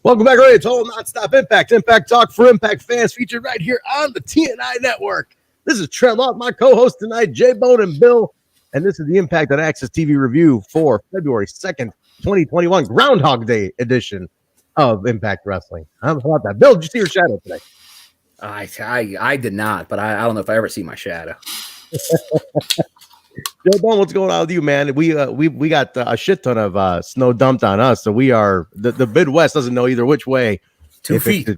Welcome back, everybody. It's all Nonstop Impact. Impact Talk for Impact fans, featured right here on the TNI Network. This is Trent, my co-host tonight, Jaybone and Bill, and this is the Impact on Access TV review for February 2nd, 2021, Groundhog Day edition of Impact Wrestling. How about that? Bill, did you see your shadow today? I did not, but I don't know if I ever see my shadow. Jaybone, what's going on with you, man? We got a shit ton of snow dumped on us, so we are the Midwest doesn't know either which way. 2 feet.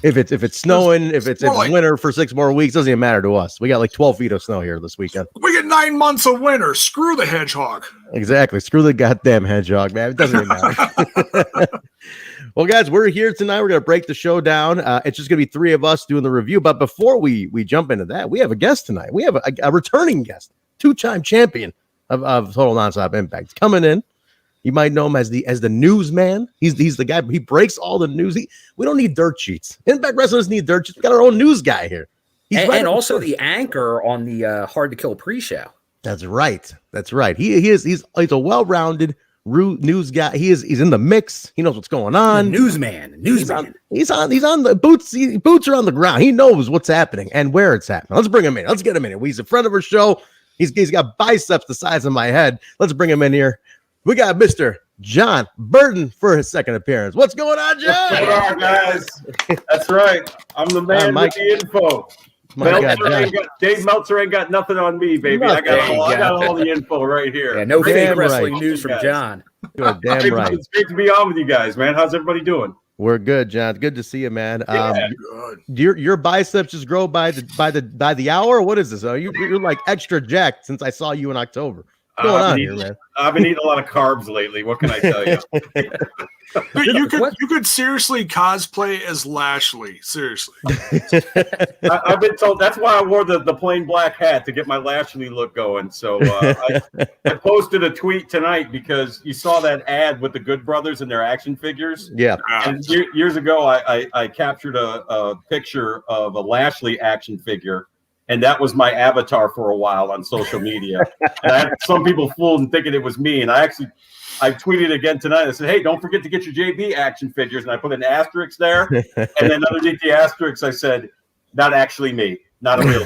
If it's snowing, if it's winter for 6 more weeks, doesn't even matter to us. We got like 12 feet of snow here this weekend. We get 9 months of winter. Screw the hedgehog. Exactly. Screw the goddamn hedgehog, man. It doesn't even matter. Well, guys, we're here tonight. We're going to break the show down. It's just going to be 3 of us doing the review. But before we jump into that, we have a guest tonight. We have a returning guest, 2-time champion of Total Nonstop Impact coming in. You might know him as the newsman. He's the guy. He breaks all the news. We don't need dirt sheets. Impact wrestlers need dirt sheets. We got our own news guy here. And also the anchor on the Hard to Kill pre-show. That's right. That's right. He's a well-rounded news guy. He's in the mix. He knows what's going on. Newsman. He's on the boots. Boots are on the ground. He knows what's happening and where it's happening. Let's bring him in. Let's get him in. He's in front of our show. He's got biceps the size of my head. Let's bring him in here. We got Mr. Jon Burton for his second appearance. What's going on, Jon? What's going on, guys? That's right. I'm the man with the info. Dave Meltzer ain't got nothing on me, baby. I got all the info right here. Yeah, no fake wrestling news from Jon. You're damn right. It's great to be on with you guys, man. How's everybody doing? We're good, Jon. Good to see you, man. Yeah, your biceps just grow by the hour. What is this? You're like extra jacked since I saw you in October. What's going on here, man? I've been eating a lot of carbs lately. What can I tell you? You could seriously cosplay as Lashley. Seriously. I've been told that's why I wore the plain black hat to get my Lashley look going. So I posted a tweet tonight because you saw that ad with the Good Brothers and their action figures. Yeah. And years ago, I captured a picture of a Lashley action figure. And that was my avatar for a while on social media. And I had some people fooled and thinking it was me. And I tweeted again tonight. I said, hey, don't forget to get your JB action figures. And I put an asterisk there. And then underneath the asterisk, I said, not actually me. Not a real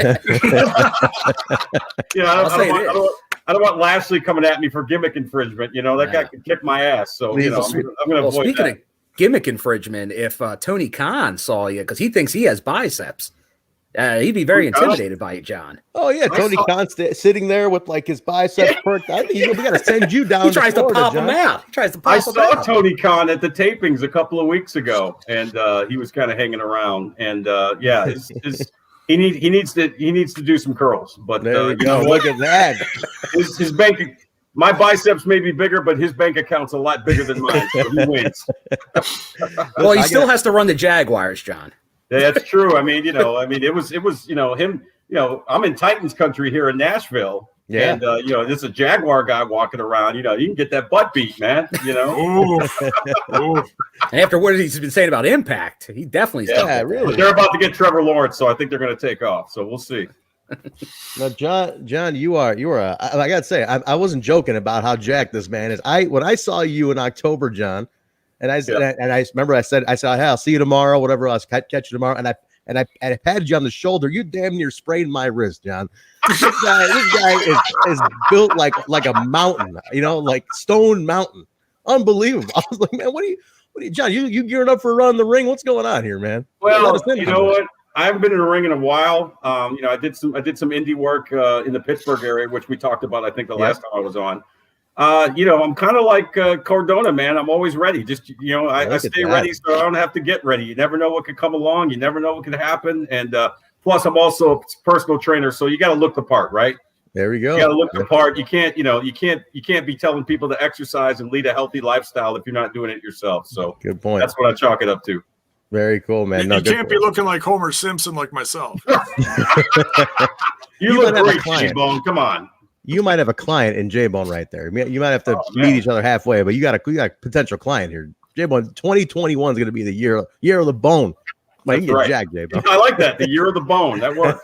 I don't want Lashley coming at me for gimmick infringement. That guy could kick my ass. So, I'm going to avoid speaking that. of gimmick infringement, if Tony Khan saw you, because he thinks he has biceps, he'd be very intimidated by you, Jon. Oh yeah, Tony Khan sitting there with like his biceps perked. I think we got to send you down. He tries to pop him out. I saw Tony Khan at the tapings a couple of weeks ago, and he was kind of hanging around. And he needs to do some curls. But there we go. Look at that. His bank. My biceps may be bigger, but his bank account's a lot bigger than mine. So he wins. Well, he still has to run the Jaguars, Jon. Yeah, that's true. I mean, it was him. I'm in Titans country here in Nashville. Yeah. And there's a Jaguar guy walking around. You can get that butt beat, man. Ooh. And after what he's been saying about Impact, he definitely. Yeah, really. They're about to get Trevor Lawrence, so I think they're going to take off. So we'll see. Now, Jon, you are. I gotta say, I wasn't joking about how jacked this man is. When I saw you in October, Jon. And I remember I said, hey, I'll see you tomorrow, whatever else, catch you tomorrow. And I patted you on the shoulder. You damn near sprained my wrist, Jon. This guy is built like a mountain, like Stone Mountain. Unbelievable. I was like, man, what are you, Jon? You gearing up for a run in the ring? What's going on here, man? Well, you know what? I haven't been in a ring in a while. I did some indie work in the Pittsburgh area, which we talked about, I think, the last time I was on. I'm kind of like Cardona, man. I'm always ready. Just, I stay ready so I don't have to get ready. You never know what could come along. You never know what could happen. And plus, I'm also a personal trainer, so you got to look the part, right? There we go. You got to look the part. You can't be telling people to exercise and lead a healthy lifestyle if you're not doing it yourself. So good point. That's what I chalk it up to. Very cool, man. You can't be looking like Homer Simpson like myself. you look great, Jaybone. Come on. You might have a client in Jaybone right there. You might have to meet each other halfway, but you got a potential client here. Jaybone, 2021 is going to be the year of the bone. Like, you get jacked, Jaybone. I like that. The year of the bone. That works.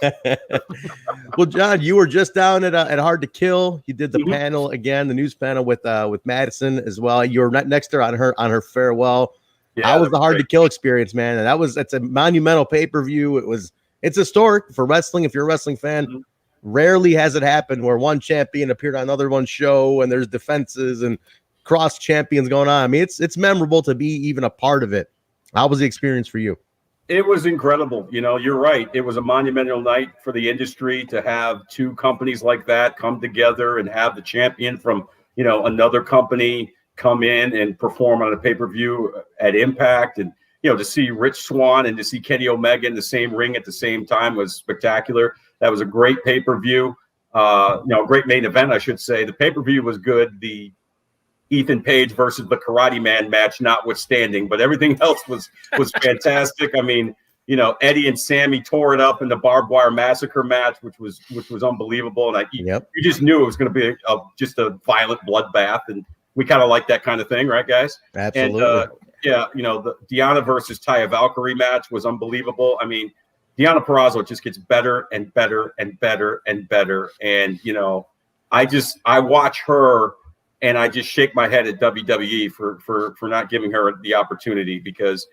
Well, Jon, you were just down at Hard to Kill. You did the panel again, the news panel with Madison as well. You were next to her on her farewell. How was the Hard to Kill experience, man? And it's a monumental pay-per-view. It's historic for wrestling. If you're a wrestling fan, rarely has it happened where one champion appeared on another one's show and there's defenses and cross champions going on. I mean, it's memorable to be even a part of it. How was the experience for you? It was incredible. You know, you're right. It was a monumental night for the industry to have two companies like that come together and have the champion from, you know, another company come in and perform on a pay-per-view at Impact. And, you know, to see Rich Swann and to see Kenny Omega in the same ring at the same time was spectacular. That was a great pay-per-view. Great main event, I should say. The pay-per-view was good. The Ethan Page versus the Karate Man match notwithstanding, but everything else was fantastic. I mean, you know, Eddie and Sami tore it up in the barbed wire massacre match, which was unbelievable. And you just knew it was going to be just a violent bloodbath, and we kind of like that kind of thing, right, guys? Absolutely. And the Deonna versus Taya Valkyrie match was unbelievable. I mean, Deonna Purrazzo just gets better and better and better and better. And you know, I watch her. And I just shake my head at WWE for not giving her the opportunity, because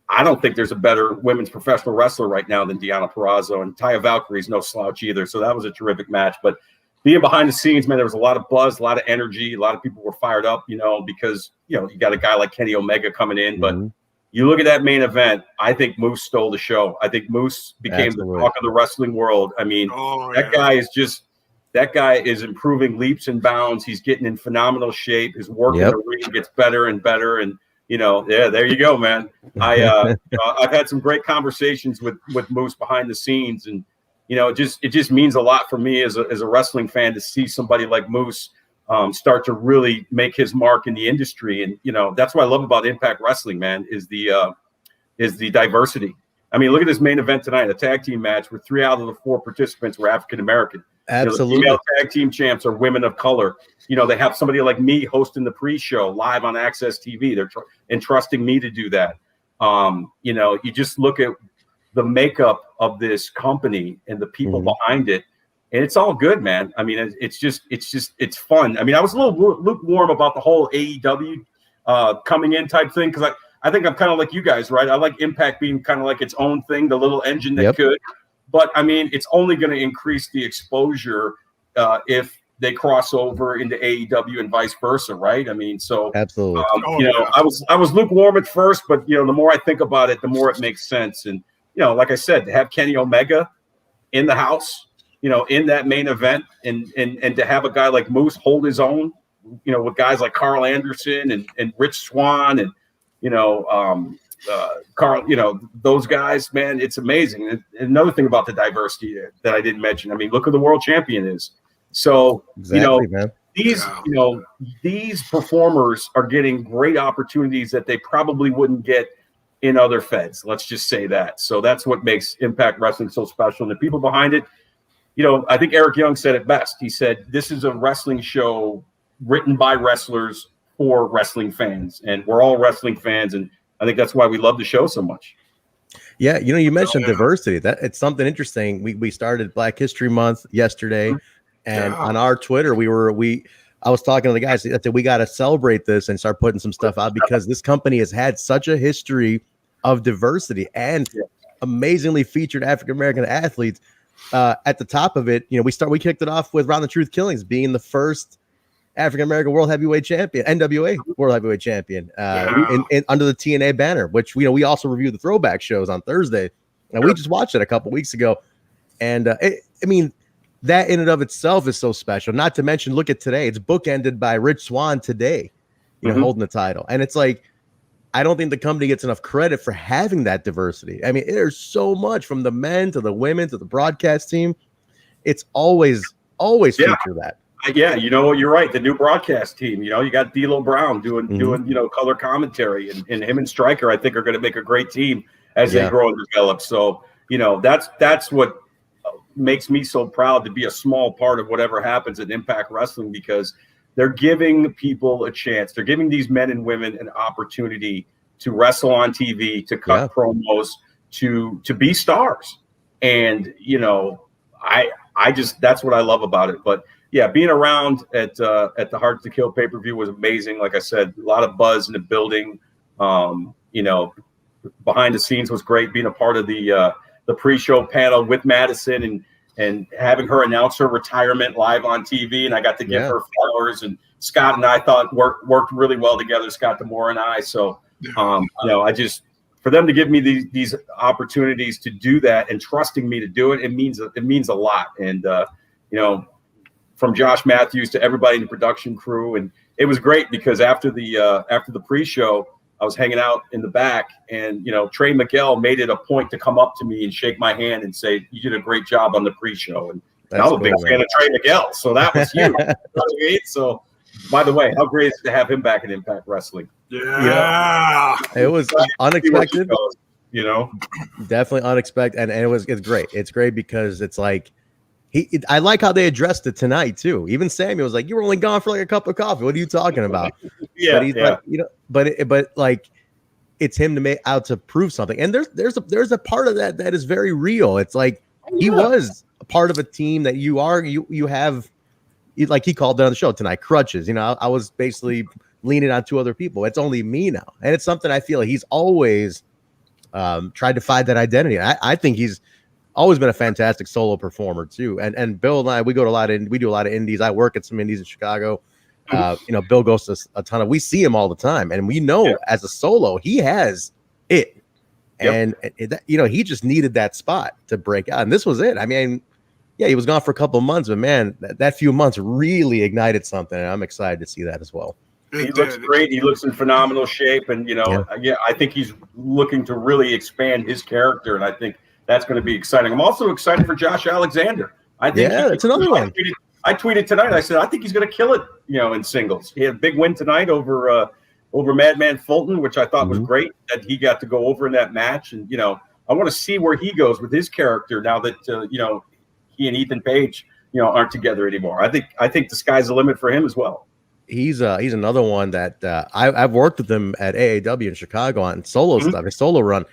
I don't think there's a better women's professional wrestler right now than Deonna Purrazzo, and Taya Valkyrie's no slouch either. So that was a terrific match. But being behind the scenes, man, there was a lot of buzz, a lot of energy. A lot of people were fired up, you know, because, you know, you got a guy like Kenny Omega coming in. But you look at that main event, I think Moose stole the show. I think Moose became the talk of the wrestling world. I mean, that guy is improving leaps and bounds. He's getting in phenomenal shape. His work in the ring gets better and better. And, you know, there you go, man. I've had some great conversations with Moose behind the scenes. And, you know, it just means a lot for me as a wrestling fan to see somebody like Moose start to really make his mark in the industry. And, you know, that's what I love about Impact Wrestling, man, is the diversity. I mean, look at this main event tonight, a tag team match where 3 out of the 4 participants were African-American. Absolutely. You know, the female tag team champs are women of color. You know, they have somebody like me hosting the pre-show live on Access TV. They're entrusting me to do that. You know, you just look at the makeup of this company and the people behind it, and it's all good, man. I mean, it's fun. I mean, I was a little lukewarm about the whole AEW coming in type thing, because I think I'm kind of like you guys, right? I like Impact being kind of like its own thing, the little engine that could. But, I mean, it's only going to increase the exposure if they cross over into AEW and vice versa, right? I mean, so absolutely. I was lukewarm at first, but, you know, the more I think about it, the more it makes sense. And, you know, like I said, to have Kenny Omega in the house, you know, in that main event, and to have a guy like Moose hold his own, you know, with guys like Carl Anderson and Rich Swann and, you know, Carl, you know, those guys, man, it's amazing. And another thing about the diversity that I didn't mention, I mean, look who the world champion is. So, man. These performers are getting great opportunities that they probably wouldn't get in other feds. Let's just say that. So that's what makes Impact Wrestling so special. And the people behind it, you know, I think Eric Young said it best. He said, this is a wrestling show written by wrestlers for wrestling fans. And we're all wrestling fans. And I think that's why we love the show so much. Yeah, you know, you mentioned diversity. That it's something interesting. We started Black History Month yesterday, and on our Twitter, I was talking to the guys that we got to celebrate this and start putting some stuff out, because this company has had such a history of diversity and amazingly featured African American athletes. At the top of it, you know, we kicked it off with Round the Truth Killings being the first African American World Heavyweight Champion, NWA World Heavyweight Champion, in under the TNA banner, which we also reviewed the throwback shows on Thursday, and we just watched it a couple weeks ago. And I mean, that in and of itself is so special. Not to mention, look at today; it's bookended by Rich Swann today, you know, holding the title, and it's like, I don't think the company gets enough credit for having that diversity. I mean, there's so much from the men to the women to the broadcast team. It's always feature that. Yeah, you know, you're right. The new broadcast team, you know, you got D'Lo Brown doing, you know, color commentary, and him and Stryker, I think, are going to make a great team as they grow and develop. So, you know, that's what makes me so proud to be a small part of whatever happens at Impact Wrestling, because they're giving people a chance. They're giving these men and women an opportunity to wrestle on TV, to cut promos, to be stars. And, you know, I just, that's what I love about it. But yeah, being around at the Hard to Kill pay-per-view was amazing. Like I said, a lot of buzz in the building. behind the scenes was great. Being a part of the pre-show panel with Madison and having her announce her retirement live on TV, and I got to give her flowers. And Scott and I thought worked really well together. Scott D'Amore and I. So I just, for them to give me these opportunities to do that and trusting me to do it, it means a lot. And from Josh Matthews to everybody in the production crew, and it was great because after the pre-show, I was hanging out in the back, and Trey Miguel made it a point to come up to me and shake my hand and say, "You did a great job on the pre-show." And I'm a big fan of Trey Miguel, so that was huge. So, by the way, how great is it to have him back in Impact Wrestling? Yeah. It was unexpected. Definitely unexpected, and it's great. It's great because it's like I like how they addressed it tonight too. Even Sammy was like, "You were only gone for like a cup of coffee. What are you talking about?" But he's like, but like it's him to make out to prove something. And there's a part of that is very real. It's like he was a part of a team that you have, like he called it on the show tonight, crutches. I was basically leaning on two other people. It's only me now, and it's something I feel he's always tried to find that identity. I think he's always been a fantastic solo performer too. And Bill and I, we do a lot of indies. I work at some indies in Chicago. Bill goes to a ton of, we see him all the time, and we know as a solo, he has it. And he just needed that spot to break out. And this was it. I mean, he was gone for a couple of months, but man, that few months really ignited something. And I'm excited to see that as well. He looks great. He looks in phenomenal shape. And, I think he's looking to really expand his character. And I think that's going to be exciting. I'm also excited for Josh Alexander. I think it's another one. I tweeted tonight. I said, I think he's going to kill it, in singles. He had a big win tonight over Madman Fulton, which I thought was great that he got to go over in that match. And, I want to see where he goes with his character now that, he and Ethan Page, aren't together anymore. I think the sky's the limit for him as well. He's another one that I've worked with him at AAW in Chicago on solo stuff, his solo run.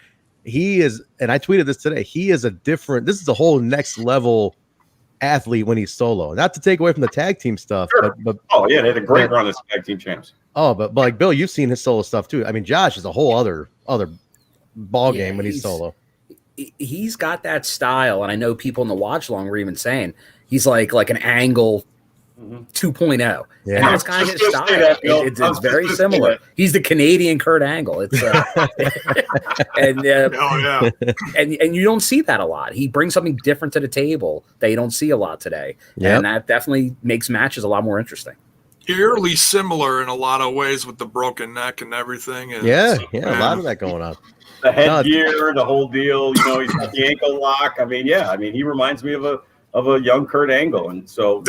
He is, and I tweeted this today, this is a whole next level athlete when he's solo. Not to take away from the tag team stuff, but they had a great run as tag team champs. Oh, but like Bill, you've seen his solo stuff too. I mean, Josh is a whole other ball game when he's solo. He's got that style, and I know people in the watch along were even saying he's like an Angle 2.0. Yeah, and that's kind of his style. It's very similar. He's the Canadian Kurt Angle. It's and you don't see that a lot. He brings something different to the table that you don't see a lot today, and that definitely makes matches a lot more interesting. Eerily similar in a lot of ways with the broken neck and everything. And a lot of that going on. The headgear, the whole deal. He's got the ankle lock. I mean, he reminds me of a young Kurt Angle, and so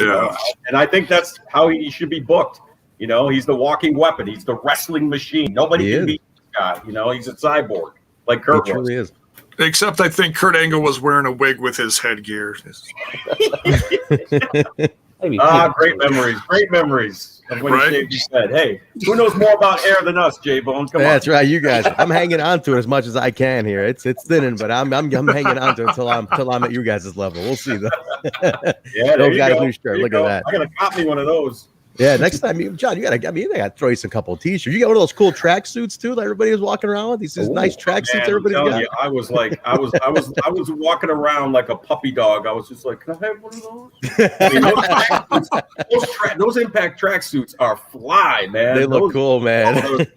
and I think that's how he should be booked. He's the walking weapon. He's the wrestling machine. Nobody can beat this guy. He's a cyborg like Kurt was. Truly is. Except I think Kurt Angle was wearing a wig with his headgear. Great memories of when he shaved his head. Hey, who knows more about hair than us, Jaybone? Come on. That's right, you guys. I'm hanging on to it as much as I can here. It's thinning, but I'm hanging on to it until I'm at you guys' level. We'll see though. Those guys new shirt. Look at that. I gotta copy one of those. Yeah, next time, John, you gotta throw you some couple of t-shirts. You got one of those cool track suits too that everybody was walking around with. These nice track suits everybody's got. I was walking around like a puppy dog. I was just like, can I have one of those? Those Impact track suits are fly, man. They look cool, man.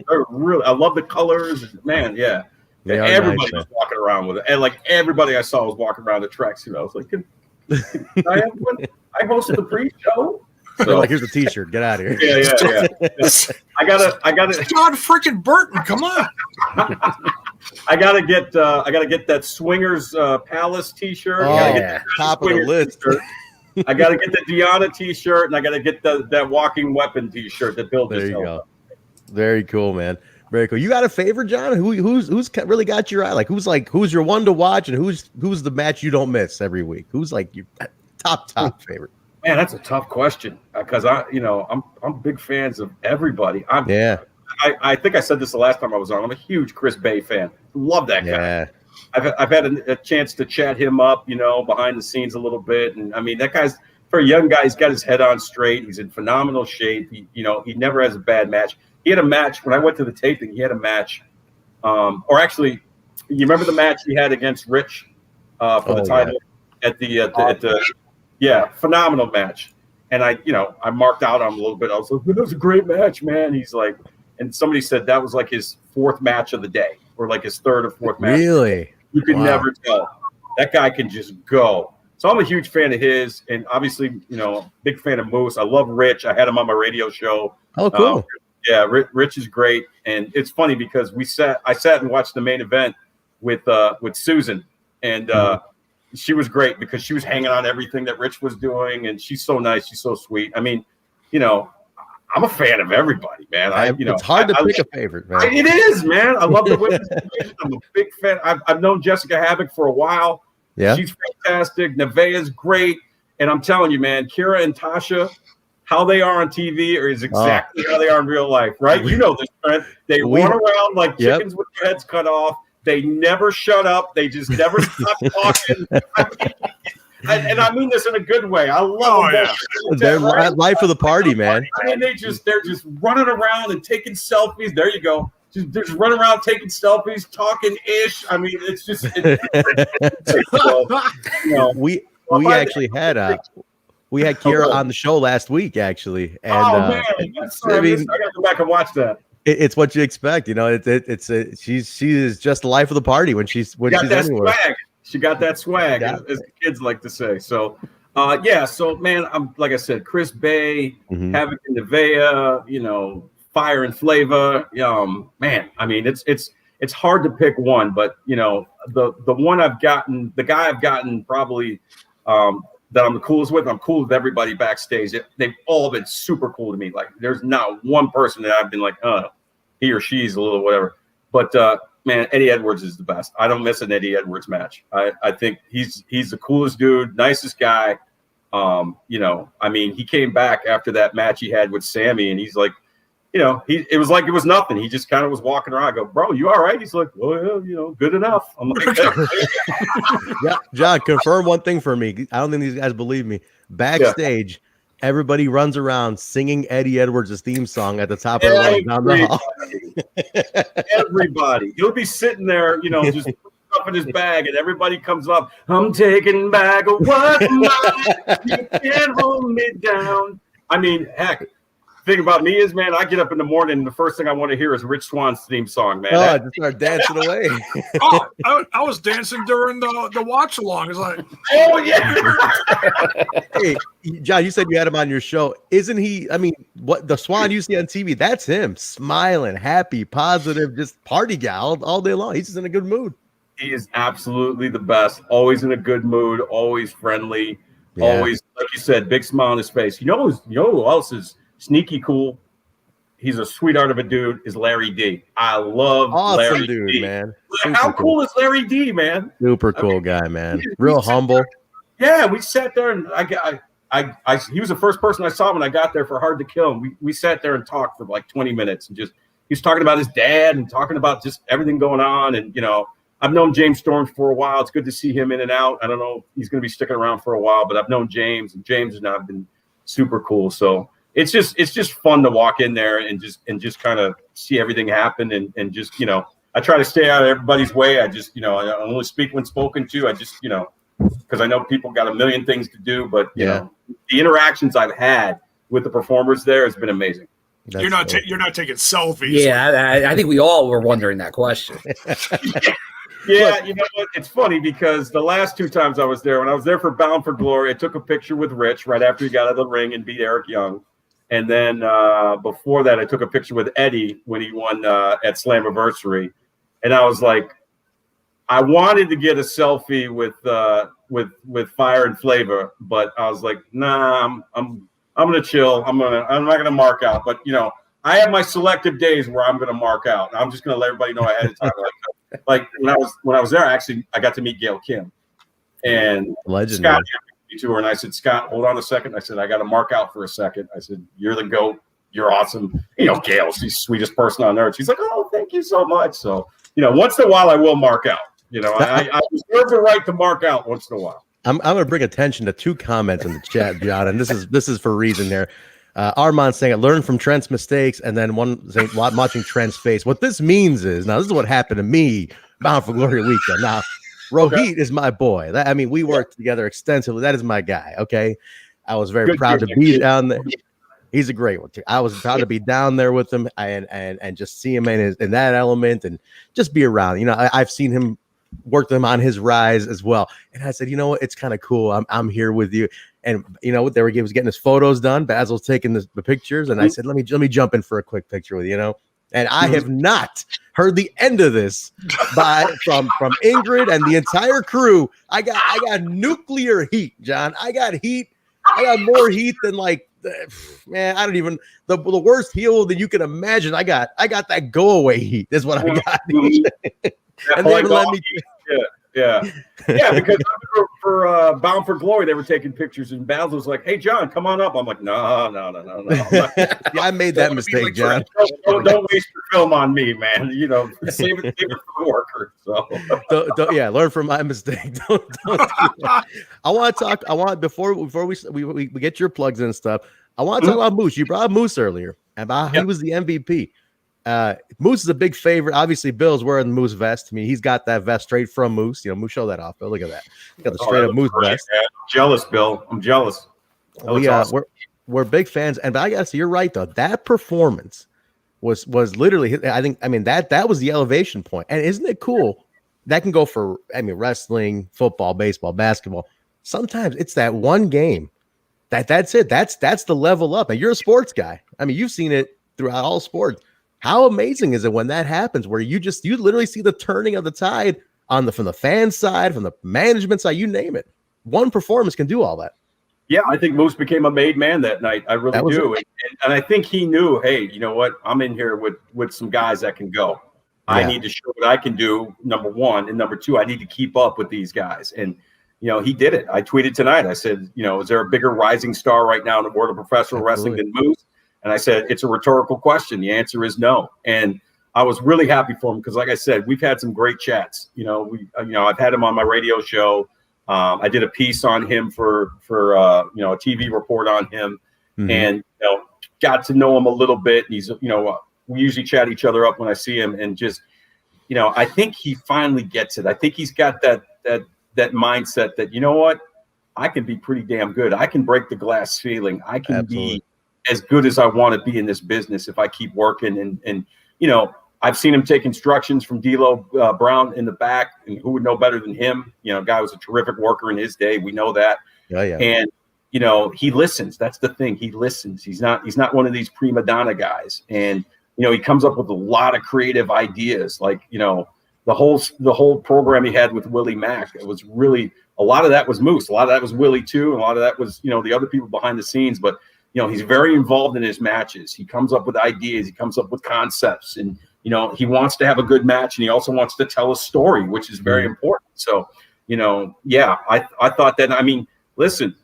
They're really. I love the colors, man. Yeah. Everybody was walking around with it, and like everybody I saw was walking around the track suit. I was like, can I have one? I hosted the pre-show. So like, here's a t-shirt. Get out of here. Yeah. I gotta. John freaking Burton, come on. I gotta get that Swingers Palace t-shirt. Top of the list. I gotta get the Deonna t-shirt, and I gotta get that Walking Weapon t-shirt that Bill just held up. Very cool, man. Very cool. You got a favorite, John? Who's really got your eye? Who's your one to watch, and who's the match you don't miss every week? Who's like your top favorite? Man, that's a tough question because I'm big fans of everybody. I think I said this the last time I was on. I'm a huge Chris Bay fan. Love that guy. I've had a chance to chat him up, behind the scenes a little bit, and I mean that guy's for a young guy. He's got his head on straight. He's in phenomenal shape. He never has a bad match. He had a match when I went to the taping. He had a match Or actually, you remember the match he had against Rich for the title at the phenomenal match. And I marked out on him a little bit. I was like, that was a great match, man. He's like, and somebody said that was like his fourth match of the day, or like his third or fourth match. Really? You could never tell. That guy can just go. So I'm a huge fan of his, and obviously, big fan of Moose. I love Rich. I had him on my radio show. Oh, cool. Yeah, Rich is great, and it's funny because I sat and watched the main event with Susan, and she was great because she was hanging on everything that Rich was doing, and she's so nice, she's so sweet. I mean, I'm a fan of everybody, man. It's hard to pick a favorite, man. It is, man. I love the women's division. I'm a big fan. I've known Jessicka Havok for a while. Yeah, she's fantastic. Nevaeh is great, and I'm telling you, man, Kiera and Tasha, how they are on TV is exactly how they are in real life, right? You know this, Trent. They run around like chickens with their heads cut off. They never shut up. They just never stop talking. And I mean this in a good way. I love them. They're life of the party, man. I mean, they're just running around and taking selfies. There you go. Just running around taking selfies, talking ish. I mean, it's just. We actually had Kiera on the show last week, actually. And, man, sorry, I got to go back and watch that. It's what you expect, she is just the life of the party when she's anywhere. Swag. She got that swag, as the kids like to say. So, so man, I'm like I said, Chris Bay, Havok and Nevaeh, Fire and Flavor. Man, I mean, it's hard to pick one, but the one the guy I've gotten probably that I'm the coolest with. I'm cool with everybody backstage. They've all been super cool to me. Like, there's not one person that I've been like, he or she's a little whatever. But man, Eddie Edwards is the best. I don't miss an Eddie Edwards match. I think he's the coolest dude, nicest guy. I mean, he came back after that match he had with Sami, and he's like, it was like it was nothing. He just kind of was walking around. I go, bro, you all right? He's like, well, yeah, good enough. I'm like, yeah, John, confirm one thing for me. I don't think these guys believe me. Backstage, everybody runs around singing Eddie Edwards' theme song at the top of the line down the hall. Everybody. He'll be sitting there, just up in his bag, and everybody comes up. I'm taking back what's mine. You can't hold me down. I mean, heck. Thing about me is, man, I get up in the morning and the first thing I want to hear is Rich Swann's theme song, man. I just start dancing away. I was dancing during the watch along. It's like, oh yeah. Hey, John, you said you had him on your show. Isn't he? I mean, what the Swann you see on TV? That's him, smiling, happy, positive, just party guy all day long. He's just in a good mood. He is absolutely the best. Always in a good mood. Always friendly. Yeah. Always, like you said, big smile on his face. You know who else is sneaky cool? He's a sweetheart of a dude. Is Larry D. I love Larry dude, D. Man. How cool is Larry D, man? Super cool guy, man. Real humble. Yeah, we sat there and he was the first person I saw when I got there for Hard to Kill. And we sat there and talked for like 20 minutes and just he was talking about his dad and talking about just everything going on. And I've known James Storms for a while. It's good to see him in and out. I don't know if he's going to be sticking around for a while, but I've known James, and James has now been super cool. So it's just fun to walk in there and just kind of see everything happen and just I try to stay out of everybody's way. I just I only speak when spoken to. I just because I know people got a million things to do, but the interactions I've had with the performers there has been amazing. You're not taking selfies. Yeah, I think we all were wondering that question. Yeah, you know what? It's funny because the last two times I was there, when I was there for Bound for Glory, I took a picture with Rich right after he got out of the ring and beat Eric Young. And then before that, I took a picture with Eddie when he won at Slammiversary. And I was like, I wanted to get a selfie with Fire and Flavor, but I was like, nah, I'm gonna chill. I'm not gonna mark out. But I have my selective days where I'm gonna mark out. I'm just gonna let everybody know ahead of time. Like when I was there, I got to meet Gail Kim and legendary. Scott to her, and I said, Scott, hold on a second. I said, I got to mark out for a second. I said, you're the GOAT. You're awesome. Gail, she's the sweetest person on earth. She's like, oh, thank you so much. So, once in a while I will mark out. I reserve the right to mark out once in a while. I'm going to bring attention to two comments in the chat, John, and this is for a reason there. Armand saying, I learned from Trent's mistakes, and then one saying, watching Trent's face. What this means is, now this is what happened to me Bound for Glory weekend. Now, Rohit is my boy. We worked together extensively. That is my guy. Okay, I was very proud to be down there. He's a great one too. I was proud to be down there with him and just see him in that element and just be around. You know, I've seen him work them on his rise as well. And I said, you know what? It's kind of cool. I'm here with you. And you know what? He was getting his photos done. Basil's taking the pictures, and I said, let me jump in for a quick picture with you. You know. And I have not heard the end of this from Ingrid and the entire crew. I got nuclear heat, John. I got heat. I got more heat than like, man, I don't even the worst heel that you can imagine. I got that go away heat. That's what I got. And they haven't let me. Yeah, because for Bound for Glory, they were taking pictures, and Basil was like, "Hey, John, come on up." I'm like, "No." Yeah, I made that mistake, like, John. Don't waste your film on me, man. You know, save it for the worker. So, don't, learn from my mistake. Don't do that. I want to talk. I want before we get your plugs and stuff. I want to talk about Moose. You brought up Moose earlier, and he was the MVP. Moose is a big favorite. Obviously, Bill's wearing the Moose vest. I mean, he's got that vest straight from Moose. You know, Moose, show that off, Bill. Look at that. He got the straight up Moose vest. Man. I'm jealous, Bill. I'm jealous. Awesome. We're big fans, and I guess you're right though. That performance was literally. I mean that was the elevation point. And isn't it cool? That can go for wrestling, football, baseball, basketball. Sometimes it's that one game. That's it. That's the level up. And you're a sports guy. I mean, you've seen it throughout all sports. How amazing is it when that happens, where you literally see the turning of the tide from the fan side, from the management side, you name it. One performance can do all that. Yeah, I think Moose became a made man that night. I really do. And I think he knew, hey, you know what? I'm in here with some guys that can go. Yeah. I need to show what I can do, number one. And number two, I need to keep up with these guys. And, you know, he did it. I tweeted tonight. I said, you know, is there a bigger rising star right now in the world of professional wrestling than Moose? And I said, it's a rhetorical question. The answer is no. And I was really happy for him because, like I said, we've had some great chats. You know, I've had him on my radio show. I did a piece on him for a TV report on him, and got to know him a little bit. He's we usually chat each other up when I see him, and just I think he finally gets it. I think he's got that mindset that, you know what, I can be pretty damn good. I can break the glass ceiling. I can be as good as I want to be in this business if I keep working. And I've seen him take instructions from D'Lo Brown in the back, and who would know better than him? Guy was a terrific worker in his day. We know that. Yeah. And he listens. That's the thing. He listens. He's not one of these prima donna guys. And he comes up with a lot of creative ideas. Like the whole program he had with Willie Mack. It was really, a lot of that was Moose. A lot of that was Willie too. And a lot of that was the other people behind the scenes. But he's very involved in his matches. He comes up with ideas. He comes up with concepts, and he wants to have a good match, and he also wants to tell a story, which is very important. So, I thought that. I mean, listen,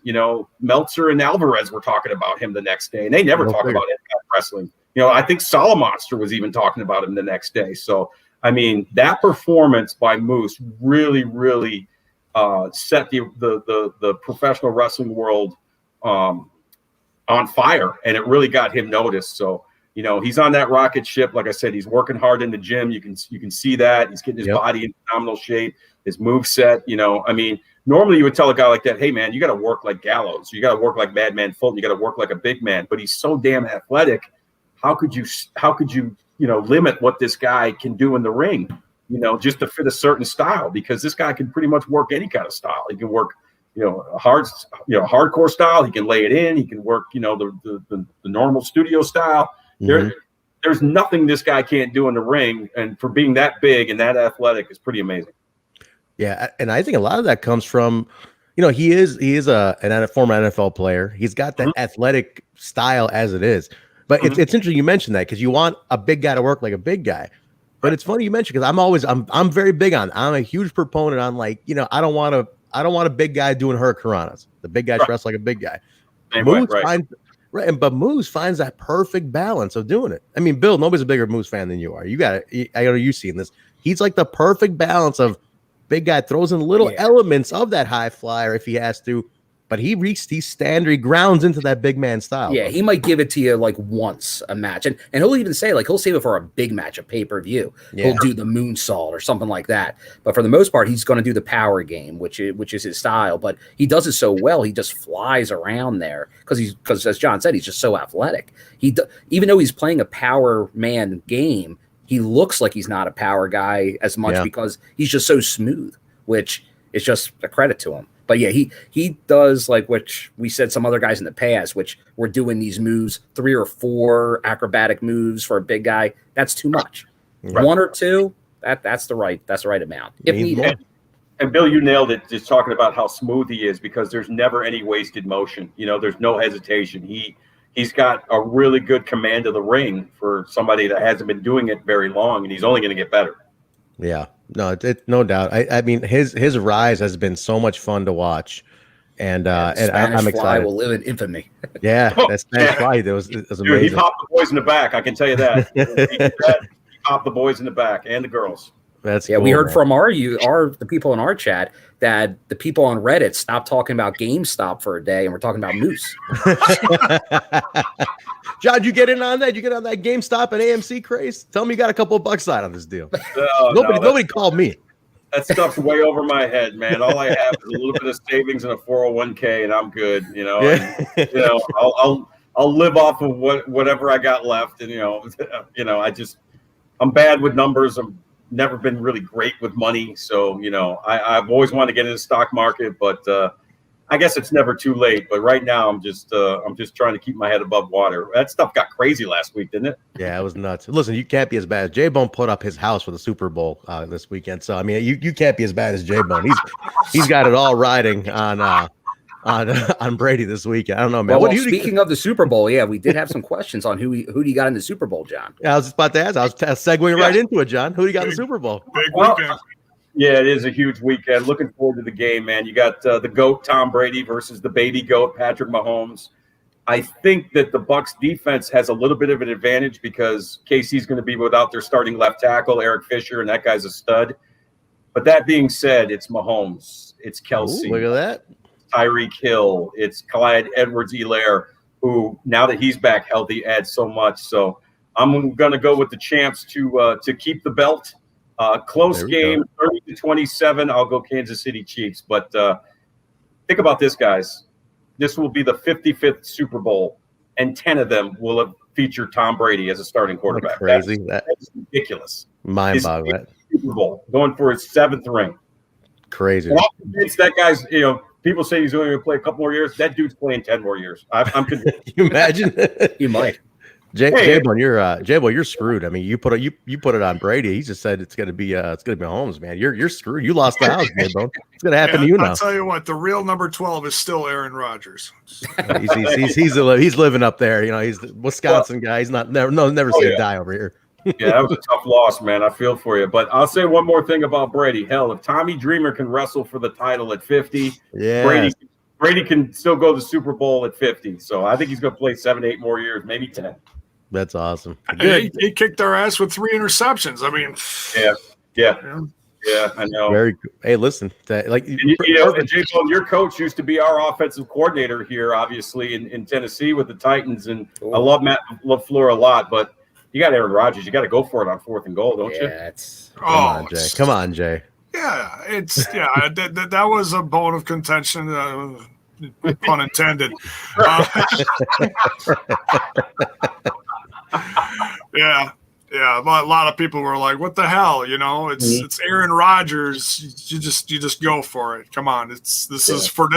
Meltzer and Alvarez were talking about him the next day, and they never talk about Impact Wrestling. I think Salamonster was even talking about him the next day. So, I mean, that performance by Moose really, really set the professional wrestling world on fire, and it really got him noticed. So, he's on that rocket ship. Like I said, he's working hard in the gym. You can see that he's getting his body in phenomenal shape, his moveset. I mean, normally you would tell a guy like that, hey man, you got to work like Gallows. You got to work like Madman Fulton. You got to work like a big man, but he's so damn athletic. How could you limit what this guy can do in the ring, just to fit a certain style? Because this guy can pretty much work any kind of style. He can work, hardcore style. He can lay it in. He can work, the normal studio style. There's nothing this guy can't do in the ring, and for being that big and that athletic is pretty amazing. Yeah, and I think a lot of that comes from, he is a former NFL player. He's got that athletic style as it is. But it's interesting you mentioned that, because you want a big guy to work like a big guy. But it's funny you mentioned, because I'm very big on. I'm a huge proponent on, like, I don't want a big guy doing hurricanranas. The big guy dressed like a big guy. But Moose finds that perfect balance of doing it. I mean, Bill, nobody's a bigger Moose fan than you are. You got it. I know you've seen this. He's like the perfect balance of big guy, throws in little elements of that high flyer if he has to, but he reached these standard, he grounds into that big man style. Yeah, he might give it to you like once a match, and he'll even say like he'll save it for a big match, a pay-per-view. Yeah. He'll do the moonsault or something like that. But for the most part, he's going to do the power game, which is his style. But he does it so well, he just flies around there because as John said, he's just so athletic. Even though he's playing a power man game, he looks like he's not a power guy as much because he's just so smooth, which is just a credit to him. But yeah, he does like which we said some other guys in the past, which were doing these moves, 3 or 4 acrobatic moves for a big guy. That's too much. Right. 1 or 2, that's the right amount. If needed. And Bill, you nailed it. Just talking about how smooth he is, because there's never any wasted motion. You know, there's no hesitation. He's got a really good command of the ring for somebody that hasn't been doing it very long, and he's only going to get better. Yeah, no, no doubt. I mean, his rise has been so much fun to watch, and I'm excited. Fly will live in infamy. Yeah, that Spanish Fly, it was amazing. Dude, he popped the boys in the back. I can tell you that. He popped the boys in the back and the girls. That's cool, we heard from the people in our chat that the people on Reddit stopped talking about GameStop for a day, and we're talking about Moose. John, you get in on that? You get on that GameStop and AMC craze? Tell me you got a couple of bucks out on this deal. Nobody called me. That stuff's way over my head, man. All I have is a little bit of savings and a 401k, and I'm good. You know, yeah. And, you know, I'll live off of whatever I got left, and I'm bad with numbers. I'm never been really great with money, so I've always wanted to get into the stock market, but I guess it's never too late. But right now, I'm just trying to keep my head above water. That stuff got crazy last week, didn't it? Yeah, it was nuts. Listen, you can't be as bad. Jaybone put up his house for the Super Bowl this weekend, so I mean, you can't be as bad as Jaybone. He's got it all riding on Brady this weekend. I don't know, man. Well, speaking of the Super Bowl, yeah, we did have some questions on who do you got in the Super Bowl, John? Yeah, I was just about to ask. I was segueing right into it, John. Who do you got in the Super Bowl? Big weekend. Yeah, it is a huge weekend. Looking forward to the game, man. You got the GOAT Tom Brady versus the baby GOAT Patrick Mahomes. I think that the Bucs defense has a little bit of an advantage because KC's going to be without their starting left tackle, Eric Fisher, and that guy's a stud. But that being said, it's Mahomes. It's Kelsey. Ooh, look at that. Tyreek Hill. It's Clyde Edwards-Helaire, who, now that he's back healthy, adds so much. So I'm going to go with the champs to keep the belt. Close game, 30-27. I'll go Kansas City Chiefs. But think about this, guys. This will be the 55th Super Bowl, and 10 of them will have featured Tom Brady as a starting quarterback. Crazy. That's ridiculous. Mind-boggling. Super Bowl, going for his 7th ring. Crazy. Well, that guy's, people say he's only going to play a couple more years. That dude's playing 10 more years. I'm convinced. You imagine? You might. Jaybone, you're screwed. I mean, you put it on Brady. He just said it's gonna be Mahomes, man. You're screwed. You lost the house, Jaybone. It's gonna happen to you now. I'll tell you what, the real number 12 is still Aaron Rodgers. He's living up there. He's the Wisconsin guy. He's never say die over here. Yeah, that was a tough loss, man. I feel for you. But I'll say one more thing about Brady. Hell, if Tommy Dreamer can wrestle for the title at 50, Brady can still go to the Super Bowl at 50. So I think he's going to play 7 to 8 more years, maybe 10. That's awesome. He kicked our ass with 3 interceptions. I mean, yeah, I know. Very good. Hey, listen, Jaybone, your coach used to be our offensive coordinator here, obviously in Tennessee with the Titans, and I love Matt LaFleur a lot, but you got Aaron Rodgers. You got to go for it on 4th and goal, don't you? Come on, Jay. Yeah, that was a bone of contention. Pun intended. Yeah. A lot of people were like, "What the hell?" It's Aaron Rodgers. You just go for it. Come on, this is for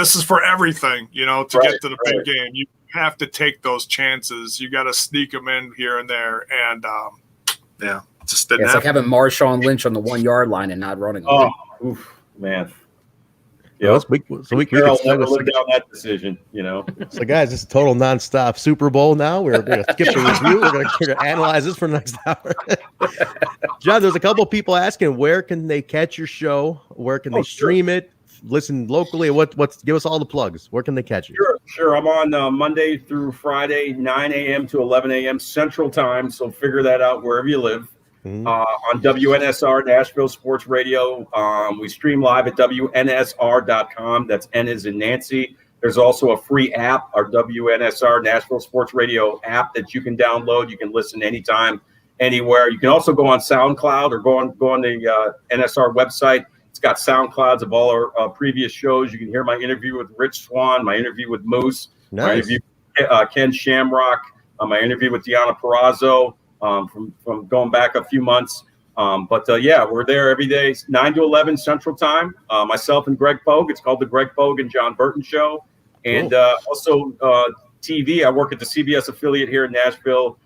everything. To get to the big game, you have to take those chances. You got to sneak them in here and there, and just didn't. It's like having Marshawn Lynch on the 1 yard line and not running. Man. Yeah, we can never live down that decision, So, guys, this is total nonstop Super Bowl now. We're going to skip the review. We're going to analyze this for the next hour. John, there's a couple of people asking, where can they catch your show? Where can they stream it? Listen locally. Give us all the plugs. Where can they catch it? Sure. I'm on Monday through Friday, 9 a.m. to 11 a.m. Central Time. So figure that out wherever you live. Mm-hmm. On WNSR, Nashville Sports Radio. We stream live at WNSR.com. That's N as in Nancy. There's also a free app, our WNSR Nashville Sports Radio app that you can download. You can listen anytime, anywhere. You can also go on SoundCloud or go on the NSR website. It's got SoundClouds of all our previous shows. You can hear my interview with Rich Swann, my interview with Moose, my interview with Ken Shamrock, my interview with Deonna Purrazzo from going back a few months. Yeah, we're there every day, 9 to 11 Central Time. Myself and Greg Pogue. It's called the Greg Pogue and Jon Burton Show. And also TV. I work at the CBS affiliate here in Nashville,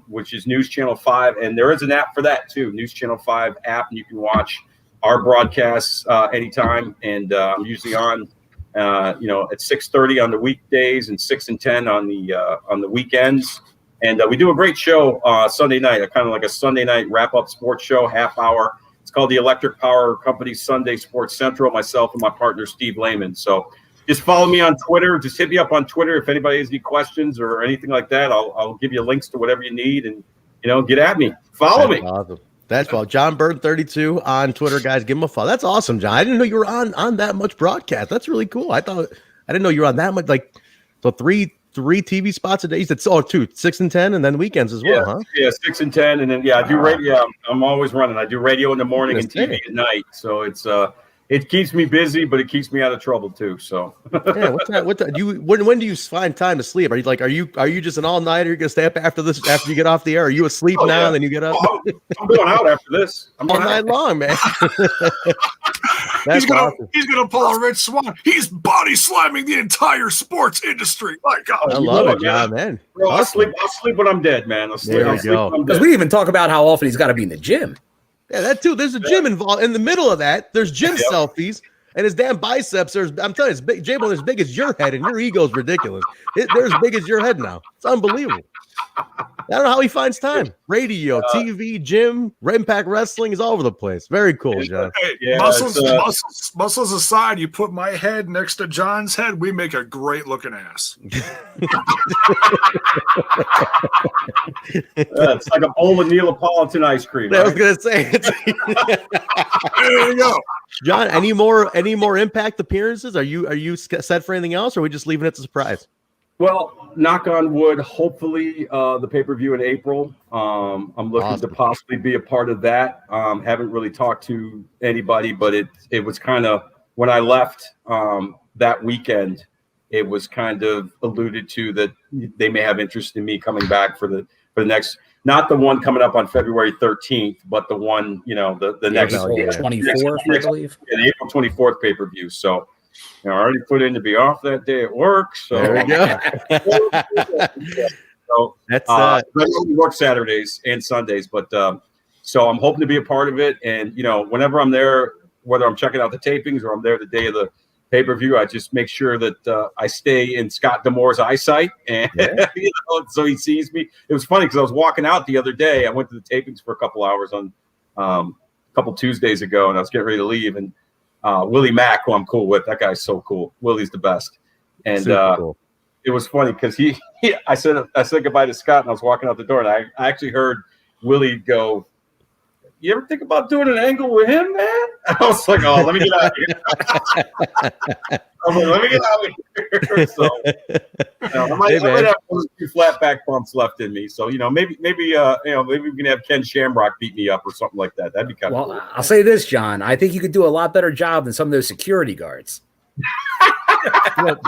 which is News Channel 5. And there is an app for that, too, News Channel 5 app. And you can watch our broadcasts anytime. And I'm usually on, at 6:30 on the weekdays and 6 and 10 on the weekends. And we do a great show Sunday night, kind of like a Sunday night wrap-up sports show, half hour. It's called the Electric Power Company Sunday Sports Central, myself and my partner, Steve Lehman. So just follow me on Twitter. Just hit me up on Twitter if anybody has any questions or anything like that. I'll give you links to whatever you need and, get at me. Follow me. Awesome. That's all. Jon Burton 32 on Twitter, guys. Give him a follow. That's awesome, John. I didn't know you were on that much broadcast. That's really cool. I didn't know you were on that much. Like, so three TV spots a day. You said, 2, 6 and 10, and then weekends as well, huh? Yeah, 6 and 10, and then I do radio. I'm always running. I do radio in the morning and TV at night. So it's it keeps me busy, but it keeps me out of trouble too. So yeah, when do you find time to sleep? Are you just an all nighter? You're gonna stay up after you get off the air? Are you asleep now? And then you get up? I'm going out after this. I'm all night long, man. He's gonna pull a Rich Swann. He's body slamming the entire sports industry. My God, I love it, John, man. Bro, I'll sleep when I'm dead, man. I'll sleep when I'm dead. Because we even talk about how often he's got to be in the gym. Yeah, that too. There's a gym involved in the middle of that. There's gym selfies, and his damn biceps are. I'm telling you, Jaybone is as big as your head, and your ego's ridiculous. They're as big as your head now. It's unbelievable. I don't know how he finds time. Radio, TV, gym, Impact Wrestling is all over the place. Very cool, John. Hey, muscles aside, you put my head next to John's head, we make a great looking ass. It's like a bowl of Neapolitan ice cream. Right? I was gonna say. There you go, John. Any more Impact appearances? Are you set for anything else, or are we just leaving it to surprise? Well, knock on wood, hopefully the pay-per-view in April. I'm looking to possibly be a part of that. Haven't really talked to anybody, but it was kind of, when I left that weekend, it was kind of alluded to that they may have interest in me coming back for the next, not the one coming up on February 13th, but the one, the next 24th, I believe. The April 24th pay-per-view. So, I already put in to be off that day at work. So so that's I only work Saturdays and Sundays, but so I'm hoping to be a part of it. And whenever I'm there, whether I'm checking out the tapings or I'm there the day of the pay-per-view, I just make sure that I stay in Scott D'Amore's eyesight, and so he sees me. It was funny because I was walking out the other day. I went to the tapings for a couple hours on a couple Tuesdays ago, and I was getting ready to leave, and Willie Mack, who I'm cool with, that guy's so cool. Willie's the best. And cool. It was funny because I said goodbye to Scott, and I was walking out the door, and I actually heard Willie go, "You ever think about doing an angle with him, man?" I was like, "Oh, let me get out of here." Let me get out of here. So, I might have a few flat back bumps left in me. So, maybe we can have Ken Shamrock beat me up or something like that. That'd be kind of cool. I'll say this, John. I think you could do a lot better job than some of those security guards.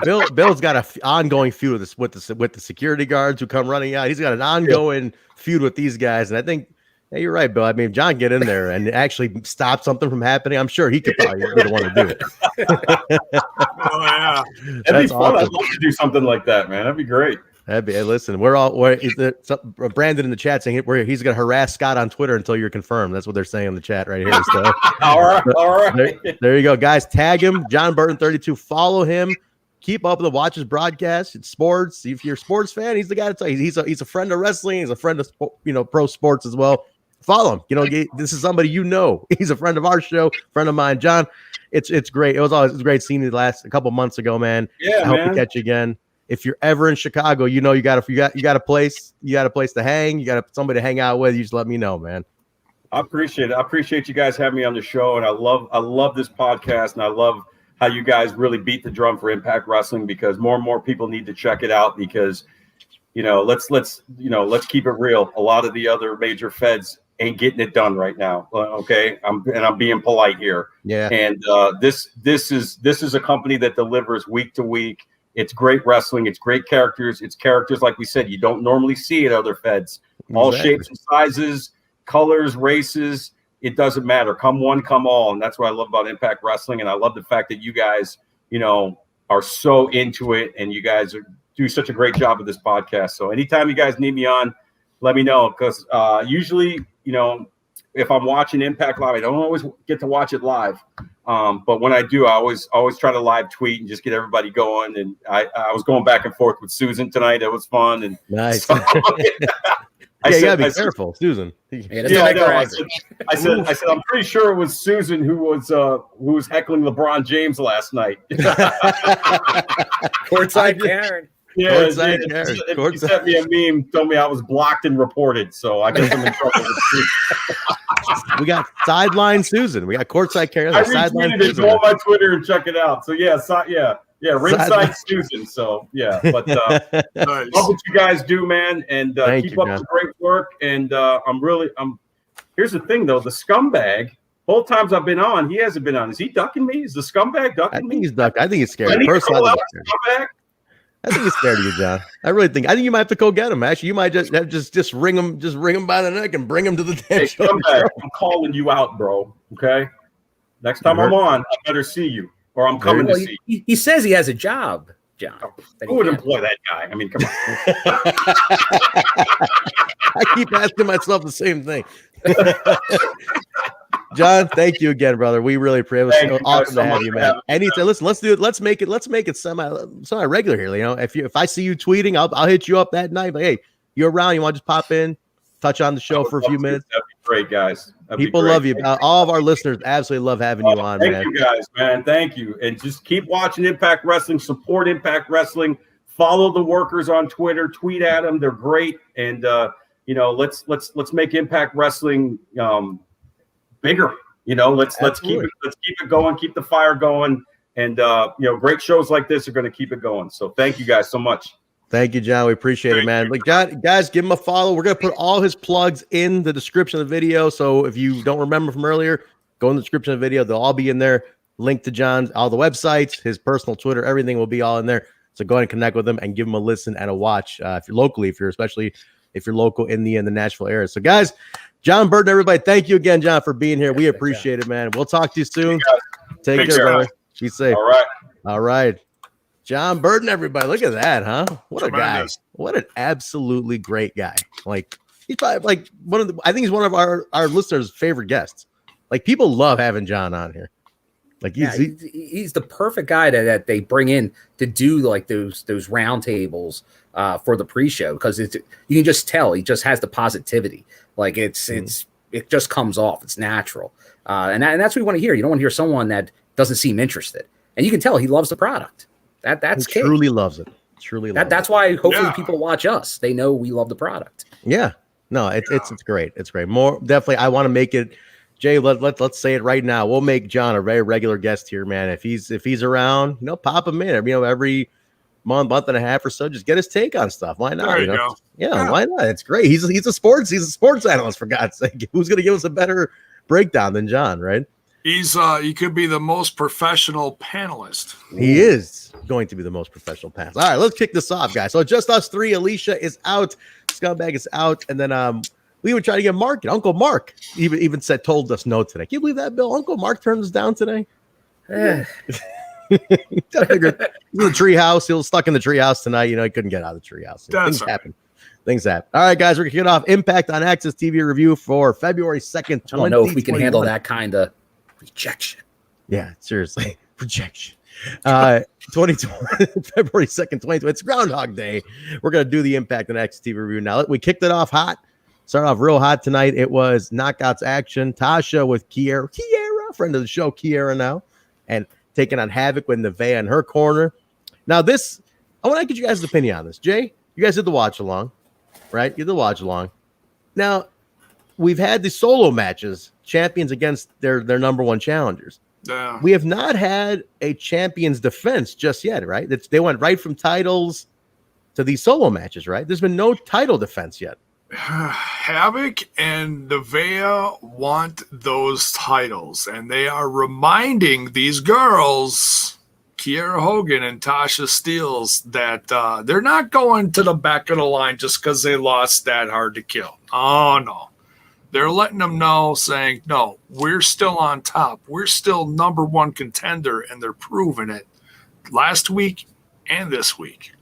Bill's got an ongoing feud with the security guards who come running out. He's got an ongoing feud with these guys, and I think. Yeah, you're right, Bill. I mean, if John get in there and actually stop something from happening, I'm sure he could probably be the one to do it. Oh yeah, that'd be fun. Awesome. I'd love to do something like that, man. That'd be great. Hey, listen, Brandon in the chat saying he's going to harass Scott on Twitter until you're confirmed. That's what they're saying in the chat right here. So, all right. There you go, guys. Tag him, Jon Burton 32. Follow him. Keep up with the Watch his broadcast. It's sports. If you're a sports fan, he's the guy to tell you. He's a friend of wrestling. He's a friend of pro sports as well. Follow him. This is somebody He's a friend of our show, friend of mine, John. It's great. It was great seeing you a couple months ago, man. Yeah, I hope to catch you again. If you're ever in Chicago, you got a place to hang. You got somebody to hang out with. You just let me know, man. I appreciate it. I appreciate you guys having me on the show, and I love this podcast, and I love how you guys really beat the drum for Impact Wrestling, because more and more people need to check it out, because let's keep it real. A lot of the other major feds ain't getting it done right now. Okay, I'm being polite here. Yeah. And this is a company that delivers week to week. It's great wrestling. It's great characters. It's characters, like we said, you don't normally see at other feds. All shapes and sizes, colors, races. It doesn't matter. Come one, come all. And that's what I love about Impact Wrestling. And I love the fact that you guys, are so into it, and you guys do such a great job with this podcast. So anytime you guys need me on, let me know, because usually, if I'm watching Impact Live, I don't always get to watch it live. But when I do, I always try to live tweet and just get everybody going. And I was going back and forth with Susan tonight. It was fun. And nice. So, you gotta be careful, Susan. I said, I'm pretty sure it was Susan who was heckling LeBron James last night. Courtside Karen. Yeah, he sent me a meme, told me I was blocked and reported, so I guess I'm in trouble. We got sideline Susan. We got courtside Karen. I retweeted it. Go on my Twitter and check it out. So ringside Susan. So but Nice. love what you guys do, man, and keep up the great work. And here's the thing, though, the scumbag. Both times I've been on, he hasn't been on. Is he ducking me? Is the scumbag ducking me? I think he's ducked. I think he's scared. I think he's scared of you, John. I think you might have to go get him. Actually, you might just ring him by the neck and bring him to the damn show. I'm calling you out, bro. Okay. Next time I'm on, I better see you, or I'm coming to see you. He says he has a job, John. Who would employ that guy? I mean, come on. I keep asking myself the same thing. John, thank you again, brother. We really appreciate it. It was awesome to have you, man. Anytime, listen, let's do it. Let's make it semi regular here. If I see you tweeting, I'll hit you up that night. But hey, you're around, you want to just pop in, touch on the show for a few minutes. That'd be great, guys. People love you. All of our listeners absolutely love having you on, man. Thank you guys, man. Thank you. And just keep watching Impact Wrestling, support Impact Wrestling, follow the workers on Twitter, tweet at them. They're great. And let's make Impact Wrestling bigger. Let's keep it going, keep the fire going, and great shows like this are going to keep it going. So thank you guys so much. Thank you, John. We appreciate it, man. Like, guys, give him a follow. We're going to put all his plugs in the description of the video. So if you don't remember from earlier, go in the description of the video. They'll all be in there. Link to John's, all the websites, his personal Twitter, everything will be all in there. So go ahead and connect with him and give him a listen and a watch if you're locally, especially if you're local in the Nashville area. So, guys, Jon Burton, everybody, thank you again, John, for being here. We appreciate it, man. We'll talk to you soon. Take care, brother. Be safe. All right. Jon Burton, everybody. Look at that, huh? What a guy. What an absolutely great guy. Like, he's probably like I think he's one of our listeners' favorite guests. Like, people love having John on here. Like, he's the perfect guy that they bring in to do like those roundtables for the pre-show, because you can just tell he just has the positivity. Like it just comes off. It's natural, and that's what we want to hear. You don't want to hear someone that doesn't seem interested, and you can tell he loves the product. That's he truly loves it. That's why hopefully people watch us. They know we love the product. Yeah, no, it's great. It's great. More definitely, I want to make it. Jay, let's say it right now. We'll make John a very regular guest here, man. If he's around, pop him in. Every month and a half or so, just get his take on stuff. Why not? There you go. Yeah, why not? It's great. He's a sports analyst, for God's sake. Who's going to give us a better breakdown than John, right? He could be the most professional panelist. He is going to be the most professional panelist. All right, let's kick this off, guys. So just us three. Alisha is out. Scumbag is out, and then we would try to get Mark. Uncle Mark even told us no today. Can you believe that, Bill? Uncle Mark turned us down today. He's in the treehouse. He was stuck in the treehouse tonight. He couldn't get out of the treehouse. Things happen. All right, guys, we're kicking off Impact on Access TV review for February 2nd. I don't know if we can handle that kind of rejection. Yeah, seriously, rejection. 2020, February 2nd, 2020. It's Groundhog Day. We're gonna do the Impact on Access TV review now. We kicked it off hot. Started off real hot tonight. It was knockouts action. Tasha with Kiera, friend of the show, Kiera now, and taking on Havok with Nevaeh in her corner. Now, I want to get you guys' opinion on this. Jay, you guys did the watch along, right? You did the watch along. Now, we've had the solo matches, champions against their number one challengers. Yeah. We have not had a champion's defense just yet, right? They went right from titles to these solo matches, right? There's been no title defense yet. Havok and Nevaeh want those titles, and they are reminding these girls, Kiera Hogan and Tasha Steelz, that they're not going to the back of the line just because they lost that hard to kill. Oh, no. They're letting them know, saying, no, we're still on top. We're still number one contender, and they're proving it last week and this week.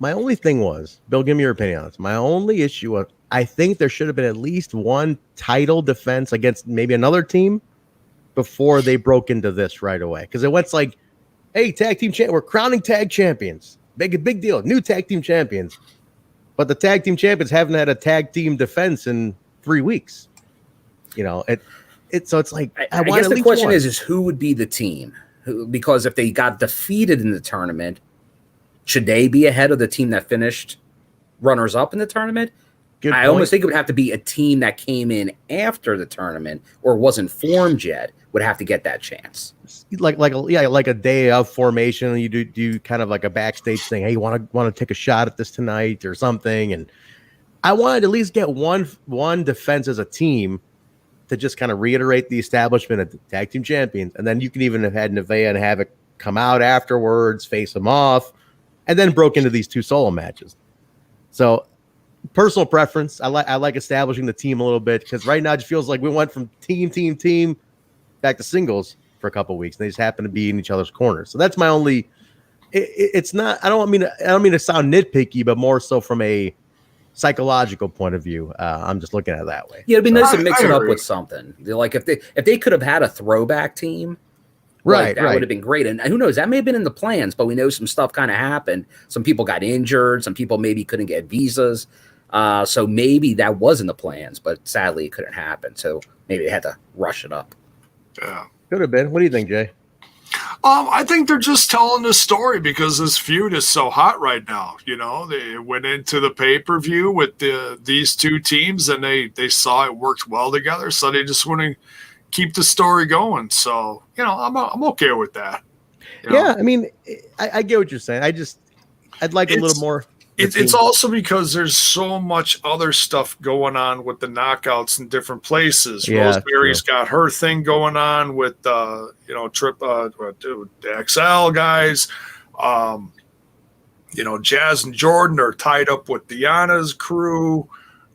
My only thing was, Bill, give me your opinion on this. My only issue was, I think there should have been at least one title defense against maybe another team before they broke into this right away. Because it went like, hey, tag team we're crowning tag champions. Big deal. New tag team champions. But the tag team champions haven't had a tag team defense in 3 weeks. So it's like, I guess the question is who would be the team? Because if they got defeated in the tournament, should they be ahead of the team that finished runners up in the tournament? Good I point. almost think it would have to be a team that came in after the tournament or wasn't formed yet would have to get that chance. Like a day of formation. You do kind of like a backstage thing. Hey, you want to take a shot at this tonight or something? And I wanted to at least get one defense as a team to just kind of reiterate the establishment of the tag team champions. And then you can even have had Nevaeh and Havok come out afterwards, face them off, and then broke into these two solo matches. So personal preference. I like establishing the team a little bit because right now it just feels like we went from team back to singles for a couple of weeks. And they just happen to be in each other's corners. So that's my only. It's not. I don't mean to sound nitpicky, but more so from a psychological point of view. I'm just looking at it that way. Yeah, it'd be nice to mix it up with something. Like if they could have had a throwback team. Right, that would have been great. And who knows, that may have been in the plans, but we know some stuff kind of happened. Some people got injured. Some people maybe couldn't get visas. So maybe that was in the plans, but sadly it couldn't happen. So maybe they had to rush it up. Yeah. Could have been. What do you think, Jay? I think they're just telling the story because this feud is so hot right now. They went into the pay-per-view with these two teams and they saw it worked well together. So they just want to keep the story going. So, I'm okay with that. Yeah. I mean, I get what you're saying. I'd like a little more. It's also because there's so much other stuff going on with the knockouts in different places. Yeah, Rosemary's got her thing going on with the XL guys. Jazz and Jordynne are tied up with Deonna's crew,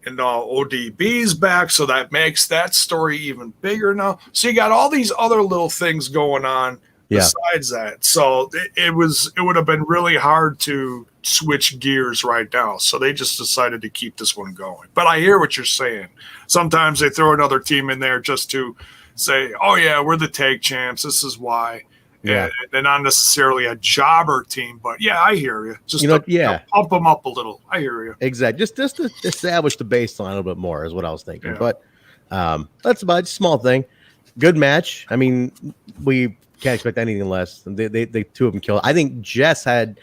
and ODB's back, so that makes that story even bigger now. So you got all these other little things going on besides that. So it would have been really hard to switch gears right now. So they just decided to keep this one going. But I hear what you're saying. Sometimes they throw another team in there just to say, oh yeah, we're the tag champs. This is why. Yeah. And they're not necessarily a jobber team, but yeah, I hear you. Just to pump them up a little. I hear you. Exactly. Just to establish the baseline a little bit more is what I was thinking. Yeah. But that's about a small thing. Good match. I mean, we can't expect anything less. They two of them killed. I think Jess had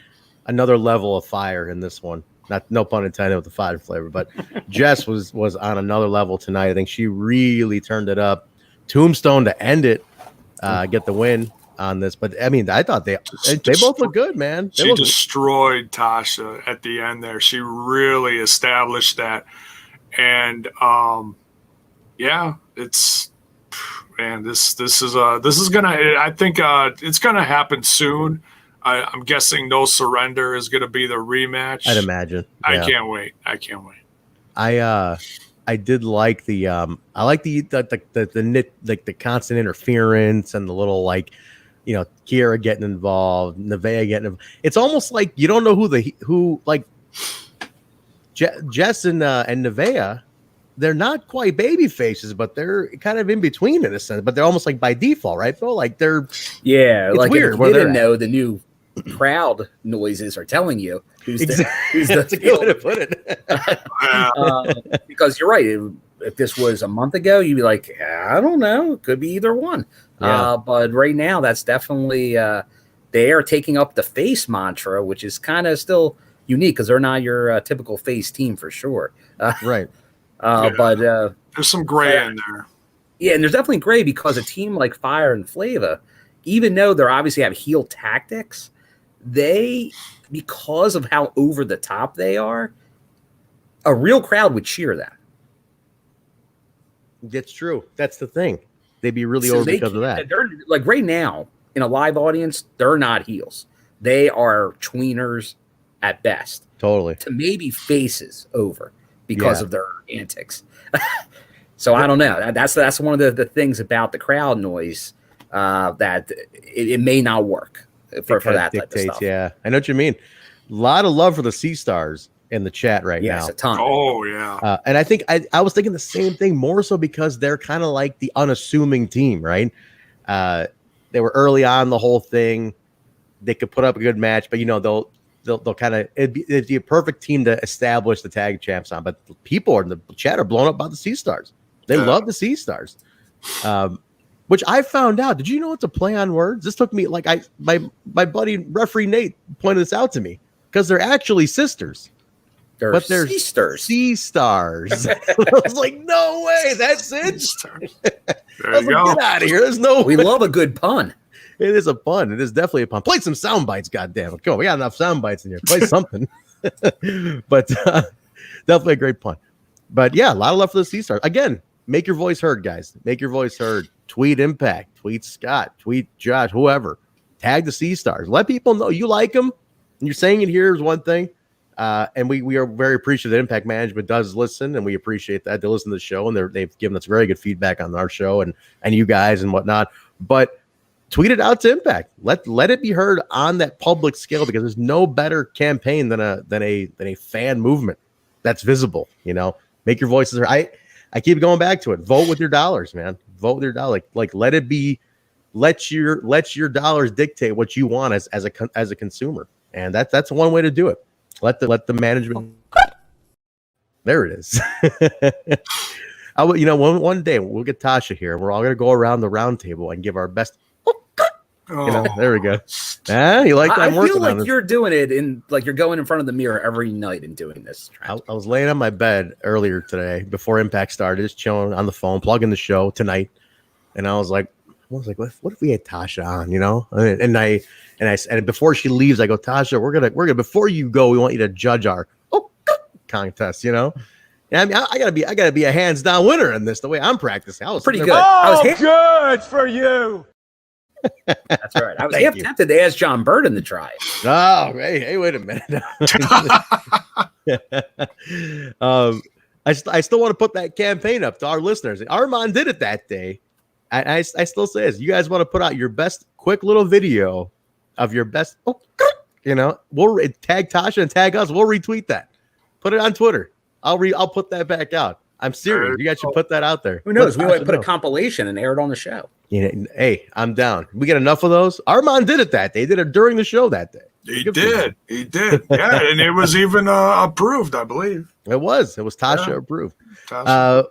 another level of fire in this one. No pun intended with the fire flavor, but Jess was on another level tonight. I think she really turned it up. Tombstone to end it, get the win on this. But I mean, I thought they both look good, man. She destroyed Tasha at the end there. She really established that. And this is gonna. I think it's gonna happen soon. I'm guessing No Surrender is gonna be the rematch. I'd imagine. Yeah. I can't wait. I did like the I like the constant interference and the little Kiera getting involved, Nevaeh getting involved. It's almost like you don't know who Jess and Nevaeh. They're not quite baby faces, but they're kind of in between in a sense. But they're almost like by default, right, Bill? Like they're it's weird. You didn't know the new crowd noises are telling you who's that's a good way to put it. Because you're right. If this was a month ago, you'd be like, I don't know. It could be either one. Yeah. But right now, that's definitely they are taking up the face mantra, which is kind of still unique because they're not your typical face team for sure. Right. But there's some gray in there. Yeah, and there's definitely gray because a team like Fire and Flava, even though they're obviously have heel tactics, because of how over the top they are, a real crowd would cheer them. It's true. That's the thing. They'd be really over because of that. They're like right now in a live audience, they're not heels. They are tweeners at best. Totally. To maybe faces over because of their antics. So I don't know. That's one of the things about the crowd noise that it may not work for that type of stuff. Yeah, I know what you mean. A lot of love for the Sea Stars in the chat right now. Yes, a ton. Oh yeah. And I think I was thinking the same thing, more so because they're kind of like the unassuming team, right? They were early on the whole thing. They could put up a good match, but they'll kind of it'd be a perfect team to establish the tag champs on. But people in the chat are blown up about the Sea Stars. They love the Sea Stars, which I found out. Did you know it's a play on words? This took me my buddy referee Nate pointed this out to me because they're actually sisters. But they're Sea Stars. I was like, no way, that's it. There you go. Get out of here. There's no We way. love a good pun. It is a pun. It is definitely a pun. Play some sound bites, goddammit. Come on, we got enough sound bites in here. Play something. But definitely a great pun. But yeah, a lot of love for the Sea Stars. Again, make your voice heard, guys. Make your voice heard. Tweet Impact, tweet Scott, tweet Josh, whoever. Tag the Sea Stars. Let people know you like them. And you're saying it here is one thing. And we are very appreciative that Impact Management does listen, and we appreciate that. They listen to the show, and they've given us very good feedback on our show and you guys and whatnot. But tweet it out to Impact. Let it be heard on that public scale, because there's no better campaign than a fan movement that's visible. Make your voices heard. I keep going back to it. Vote with your dollars, man. Vote with your dollar. Like let it be. Let your dollars dictate what you want as a consumer, and that's one way to do it. Let the management. There it is. One day we'll get Tasha here. We're all gonna go around the round table and give our best. There we go. You like that? I feel like you're doing it you're going in front of the mirror every night and doing this. I was laying on my bed earlier today before Impact started, just chilling on the phone, plugging the show tonight, and I was like, what if we had Tasha on, and before she leaves, I go, Tasha, we're gonna before you go, we want you to judge our contest, And I mean, I gotta be a hands down winner in this. The way I'm practicing, I was pretty good. Good for you. That's right. I was half tempted to ask Jon Burton to try it. Oh, hey, wait a minute. I still want to put that campaign up to our listeners. Armand did it that day. I still say this. You guys want to put out your best quick little video of your best, we'll tag Tasha and tag us. We'll retweet that. Put it on Twitter. I'll put that back out. I'm serious. You guys should put that out there. Who knows? We might put a compilation and air it on the show. Hey, I'm down. We get enough of those. Armand did it that day. He did it during the show that day. He did. Yeah, and it was even approved, I believe. It was Tasha approved. Tasha.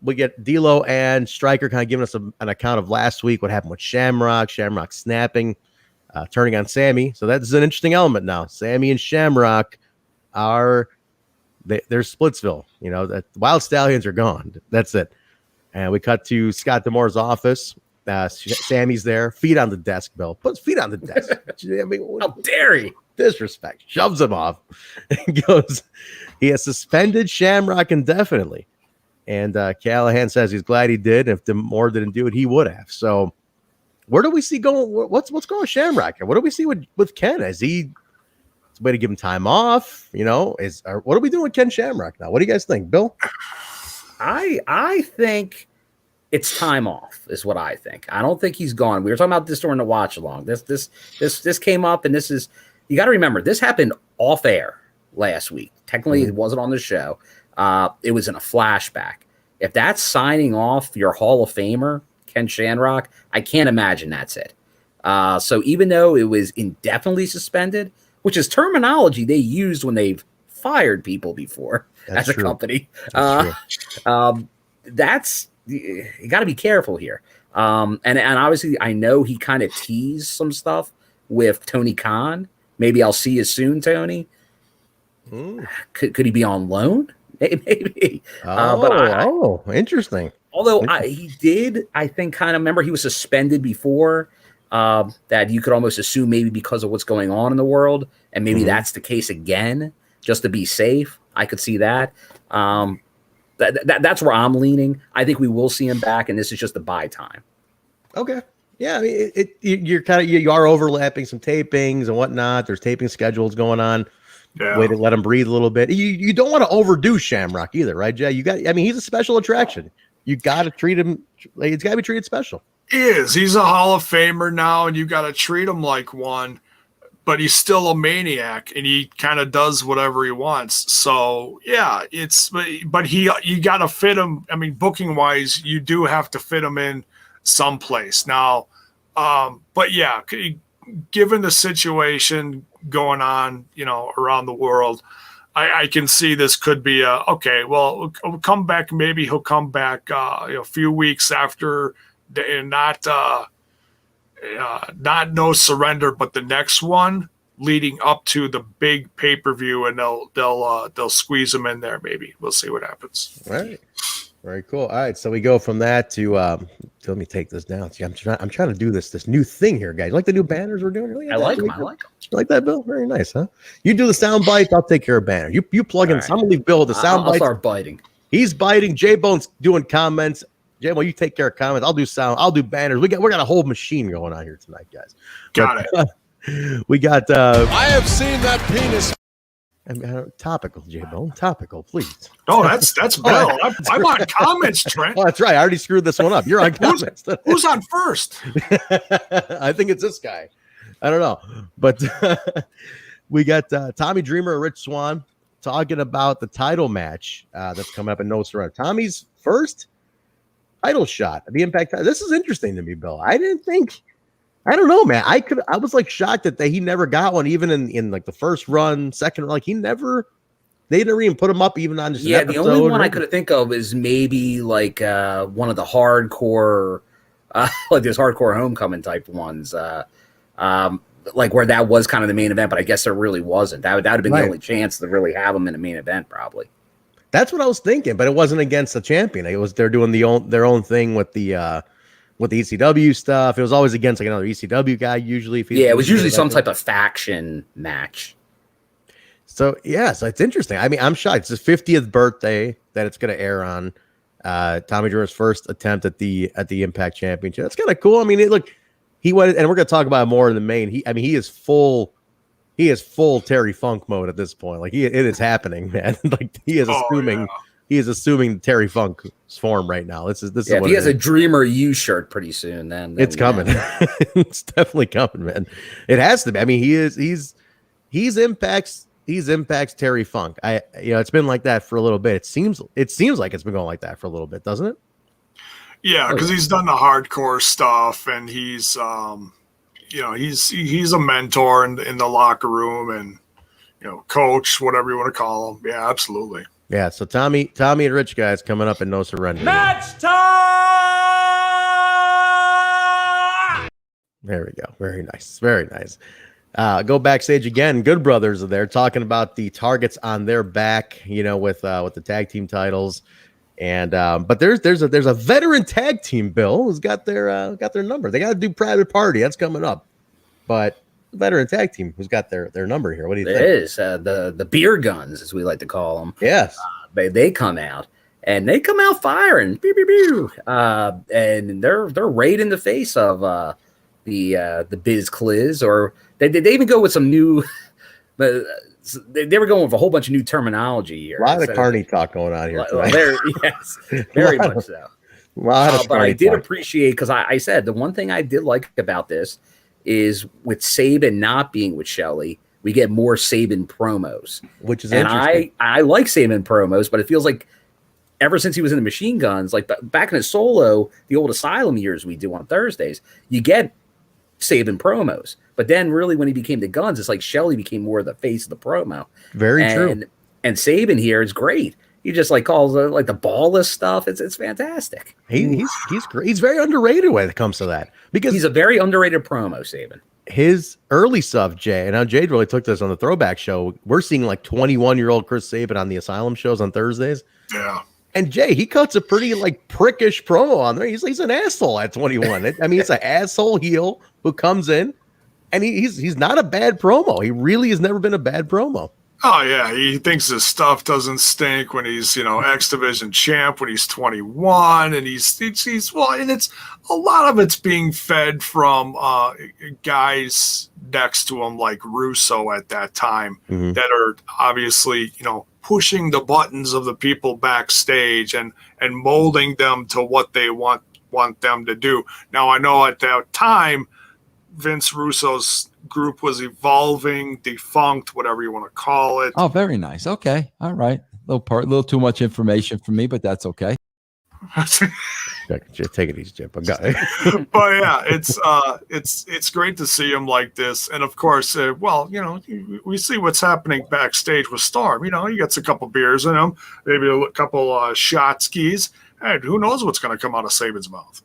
We get D'Lo and Stryker kind of giving us an account of last week, what happened with Shamrock snapping, turning on Sami. So that's an interesting element now. Sami and Shamrock they're Splitsville. That Wild Stallions are gone. That's it. And we cut to Scott D'Amore's office. Sami's there, feet on the desk, Bill. Puts feet on the desk. I mean, how dare he? Disrespect. Shoves him off. And goes, he has suspended Shamrock indefinitely. And Callihan says he's glad he did. If D'Amore didn't do it, he would have. So where do we see going? What's going with Shamrock here? What do we see with Ken? Is he a way to give him time off? What are we doing with Ken Shamrock now? What do you guys think, Bill? I think it's time off is what I think. I don't think he's gone. We were talking about this during the watch along. This came up, and this is, you got to remember, this happened off air last week. Technically, it wasn't on the show. It was in a flashback. If that's signing off your Hall of Famer, Ken Shamrock, I can't imagine that's it. So even though it was indefinitely suspended, which is terminology they used when they've fired people before as a company, that's you got to be careful here. And obviously, I know he kind of teased some stuff with Tony Khan. Maybe I'll see you soon, Tony. Could he be on loan? Maybe. Interesting. Although he did, I think, kind of remember he was suspended before. That you could almost assume maybe because of what's going on in the world, and maybe that's the case again, just to be safe. I could see that. That's where I'm leaning. I think we will see him back, and this is just the buy time. Okay. Yeah, I mean, you are overlapping some tapings and whatnot. There's taping schedules going on. Yeah. Way to let him breathe a little bit. You don't want to overdo Shamrock either, right, Jay? He's a special attraction. You got to treat him. He's got to be treated special. He is. He's a Hall of Famer now, and you got to treat him like one. But he's still a maniac, and he kind of does whatever he wants. So yeah, but you got to fit him. I mean, booking wise, you do have to fit him in someplace now. But yeah, given the situation going on, around the world, I can see this could be okay. Well, we'll come back. Maybe he'll come back a few weeks after. Not no surrender, but the next one leading up to the big pay-per-view, and they'll squeeze them in there. Maybe we'll see what happens. All right, very cool. All right, so we go from that to let me take this down. See, I'm trying to do this new thing here, guys. You like the new banners we're doing? I like them. You like that, Bill? Very nice, huh? You do the sound bites. I'll take care of banner. You plug in. Right. I'm gonna leave Bill with the sound bites. I'll start biting. He's biting. Jaybone's doing comments. Jaybone, you take care of comments. I'll do sound. I'll do banners. We got a whole machine going on here tonight, guys. Got it. We got. I have seen that penis. Topical, Jaybone. Topical, please. Oh, that's Bill. I'm on comments, Trent. Oh, that's right. I already screwed this one up. You're on comments. Who's on first? I think it's this guy. I don't know, but we got Tommy Dreamer and Rich Swann talking about the title match that's coming up in No Surrender. Tommy's first title shot at the Impact. This is interesting to me, Bill. I don't know, man. I was like shocked that he never got one, even in like the first run, second, like they never even put him up even on just the only one I could think of is maybe like one of the hardcore like this hardcore homecoming type ones, like where that was kind of the main event, but I guess there really wasn't. That would have been the only chance to really have him in a main event, probably. That's what I was thinking, but it wasn't against the champion. It was they're doing their own thing with the ECW stuff. It was always against like another ECW guy usually. It was usually some type of faction match. So so it's interesting. I mean, I'm shocked. It's his 50th birthday that it's going to air on. Tommy Dreamer's first attempt at the Impact Championship. That's kind of cool. I mean, look, he went, and we're going to talk about it more in the main. He is full. He is full Terry Funk mode at this point. Like it is happening, man. Like he is assuming Terry Funk's form right now. This is if he has a Dreamer U shirt pretty soon, then it's coming. It's definitely coming, man. It has to be. I mean, he's Impact's Terry Funk. It's been like that for a little bit. It seems like it's been going like that for a little bit, doesn't it? Yeah, because he's done the hardcore stuff, and he's he's a mentor in the locker room, and coach, whatever you want to call him. Yeah, absolutely. Yeah. So Tommy and Rich guys coming up in No Surrender. Match time. There we go. Very nice. Very nice. Go backstage again. Good Brothers are there talking about the targets on their back, with the tag team titles. And but there's a veteran tag team, Bill, who's got their number. They got to do Private Party. That's coming up. But the veteran tag team who's got their number here. What do you think? It is the beer guns, as we like to call them. Yes. They come out. And they come out firing. Pew, pew, pew. And they're right in the face of the Biz Cliz, or they even go with some new they were going with a whole bunch of new terminology here. A lot of carny talk going on here. Yes, very much so. But I did appreciate, because I said the one thing I did like about this is with Sabin not being with Shelley, we get more Sabin promos, which is interesting. I like Sabin promos, but it feels like ever since he was in the Machine Guns, like back in his solo, the old Asylum years we do on Thursdays, you get Sabin promos. But then really when he became the Guns, it's like Shelley became more of the face of the promo. Very true. And Sabin here is great. He just like calls like the ballless stuff. It's fantastic. He's great. He's very underrated when it comes to that, because he's a very underrated promo, Sabin. His early stuff, Jay, and now Jade really took this on the Throwback show. We're seeing like 21-year-old Chris Sabin on the Asylum shows on Thursdays. Yeah. And Jay, he cuts a pretty like prickish promo on there. He's an asshole at 21. I mean, it's an asshole heel who comes in, and he's not a bad promo. He really has never been a bad promo. Oh yeah, he thinks his stuff doesn't stink when he's X Division champ when he's 21, and he's well, and it's a lot of it's being fed from guys next to him like Russo at that time that are obviously pushing the buttons of the people backstage and molding them to what they want them to do. Now I know at that time Vince Russo's group was evolving, defunct, whatever you want to call it. Oh, very nice. Okay. All right. Little too much information for me, but that's okay. Just take it easy, Chip. I got it. But yeah, it's great to see him like this. And of course, we see what's happening backstage with Storm. He gets a couple beers in him, maybe a couple shot skis. And who knows what's going to come out of Saban's mouth.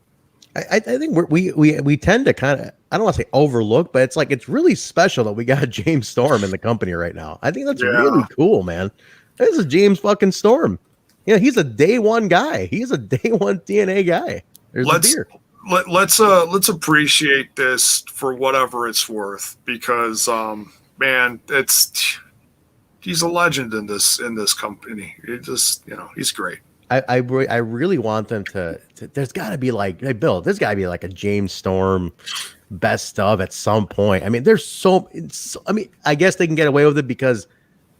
I think we tend to kind of, I don't want to say overlook, but it's like it's really special that we got James Storm in the company right now. I think that's really cool, man. This is James fucking Storm. He's a day one guy. He's a day one TNA guy. There's a beer. Let's appreciate this for whatever it's worth, because man, he's a legend in this company. He's great. I really want them to there's got to be like, hey, Bill, there's got to be like a James Storm best of at some point. I mean, I guess they can get away with it because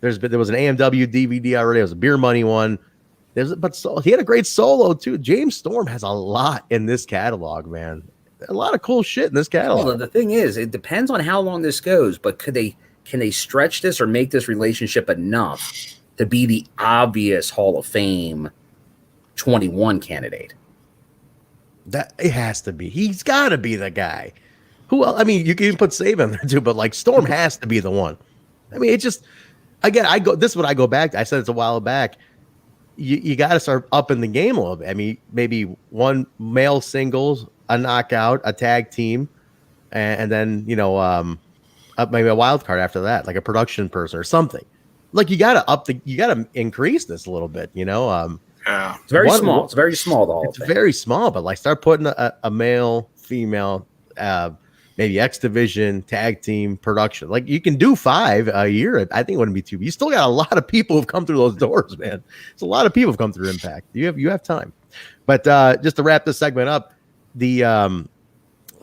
there was an AMW DVD already. It was a Beer Money one. He had a great solo too. James Storm has a lot in this catalog, man. A lot of cool shit in this catalog. Well, the thing is, it depends on how long this goes, but can they stretch this or make this relationship enough to be the obvious Hall of Fame 21 candidate? That it has to be. He's got to be the guy. Who else? I mean, you can even put Saban there too, but like Storm has to be the one. I mean, it just again, this is what I go back to. I said it's a while back. You got to start upping the game a little bit. I mean, maybe one male singles, a knockout, a tag team, and then maybe a wild card after that, like a production person or something. Like you got to increase this a little bit. Yeah, it's very small. It's very small. The whole it's thing. very small, but like start putting a male, female, maybe X Division, tag team, production. Like you can do 5 a year. I think it wouldn't be too. You still got a lot of people who've come through those doors, man. It's a lot of people have come through Impact. You have time. But just to wrap this segment up, the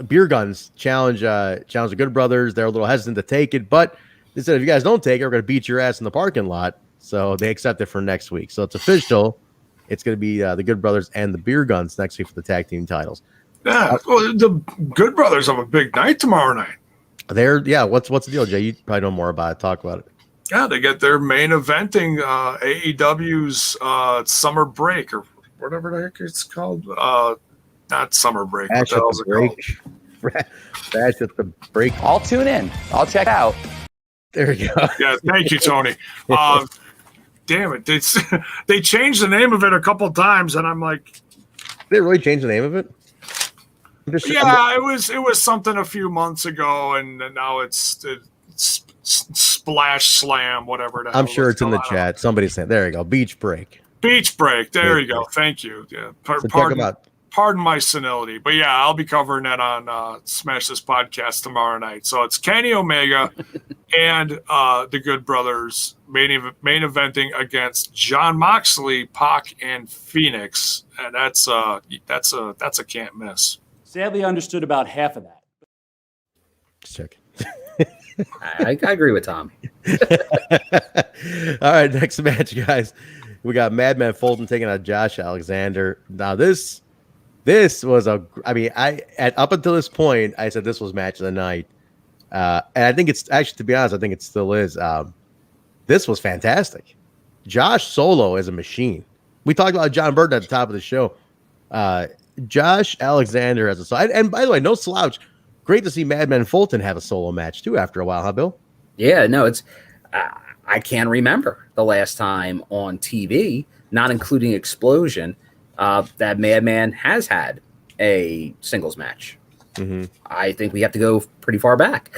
Beer Guns challenge the Good Brothers. They're a little hesitant to take it, but they said if you guys don't take it, we're going to beat your ass in the parking lot. So they accept it for next week. So it's official. It's going to be the Good Brothers and the Beer Guns next week for the tag team titles. Yeah, well, the Good Brothers have a big night tomorrow night. What's the deal, Jay? You probably know more about it. Talk about it. Yeah, they get their main eventing AEW's summer break or whatever the heck it's called. Not summer break. Bash at the break. Bash at the break. I'll tune in. I'll check out. There you go. Yeah, thank you, Tony. Damn it, they changed the name of it a couple times, and I'm like, did they really change the name of it? It was something a few months ago, and now it's Splash Slam, whatever. I'm sure it's in the chat. Somebody's saying, there you go, Beach Break. Beach Break. There you go. Thank you. Yeah. Pardon my senility, but yeah, I'll be covering that on Smash This Podcast tomorrow night. So it's Kenny Omega and the Good Brothers main eventing against Jon Moxley, Pac, and Phoenix, and that's a can't miss. Sadly, I understood about half of that. Just check. I agree with Tom. All right, next match, guys. We got Madman Fulton taking on Josh Alexander. Now this was up until this point, I said this was match of the night. And I think it's actually, to be honest, I think it still is. This was fantastic. Josh solo is a machine. We talked about Jon Burton at the top of the show. Josh Alexander has a solo. And by the way, no slouch. Great to see Madman Fulton have a solo match too after a while, huh, Bill? Yeah, no, it's I can't remember the last time on TV, not including Explosion, that Madman has had a singles match. Mm-hmm. I think we have to go pretty far back.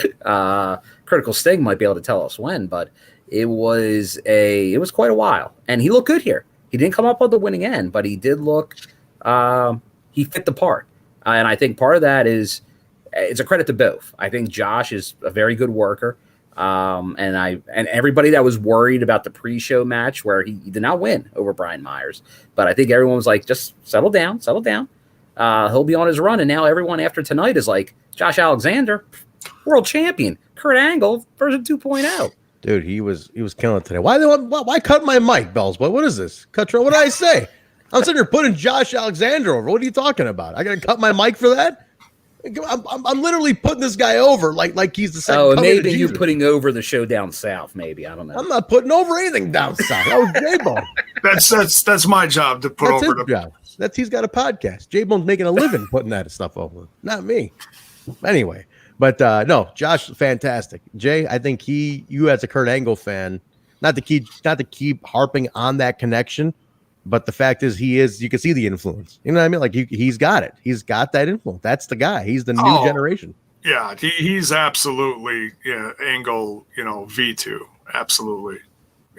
Critical Sting might be able to tell us when, but it was quite a while, and he looked good here. He didn't come up with the winning end, but he did look. He fit the part, and I think part of that is it's a credit to both. I think Josh is a very good worker, and everybody that was worried about the pre-show match where he did not win over Brian Myers, but I think everyone was like, just settle down. He'll be on his run, and now everyone after tonight is like, Josh Alexander, world champion, Kurt Angle version 2.0. Dude, he was killing it today. Why cut my mic, Bells? What is this? What did I say? I'm sitting here putting Josh Alexander over. What are you talking about? I gotta cut my mic for that? I'm literally putting this guy over like he's the second. Oh, maybe you putting over the show down south. Maybe I don't know. I'm not putting over anything down south. That was Jaybone. That's my job to put over the job. He's got a podcast. Jaybone's making a living putting that stuff over. Not me. Anyway. But no, Josh, fantastic. Jay, I think you as a Kurt Angle fan, not to keep harping on that connection, but the fact is you can see the influence. You know what I mean? Like he's got it. He's got that influence. That's the guy. He's the new generation. Yeah, he's absolutely Angle, V2. Absolutely.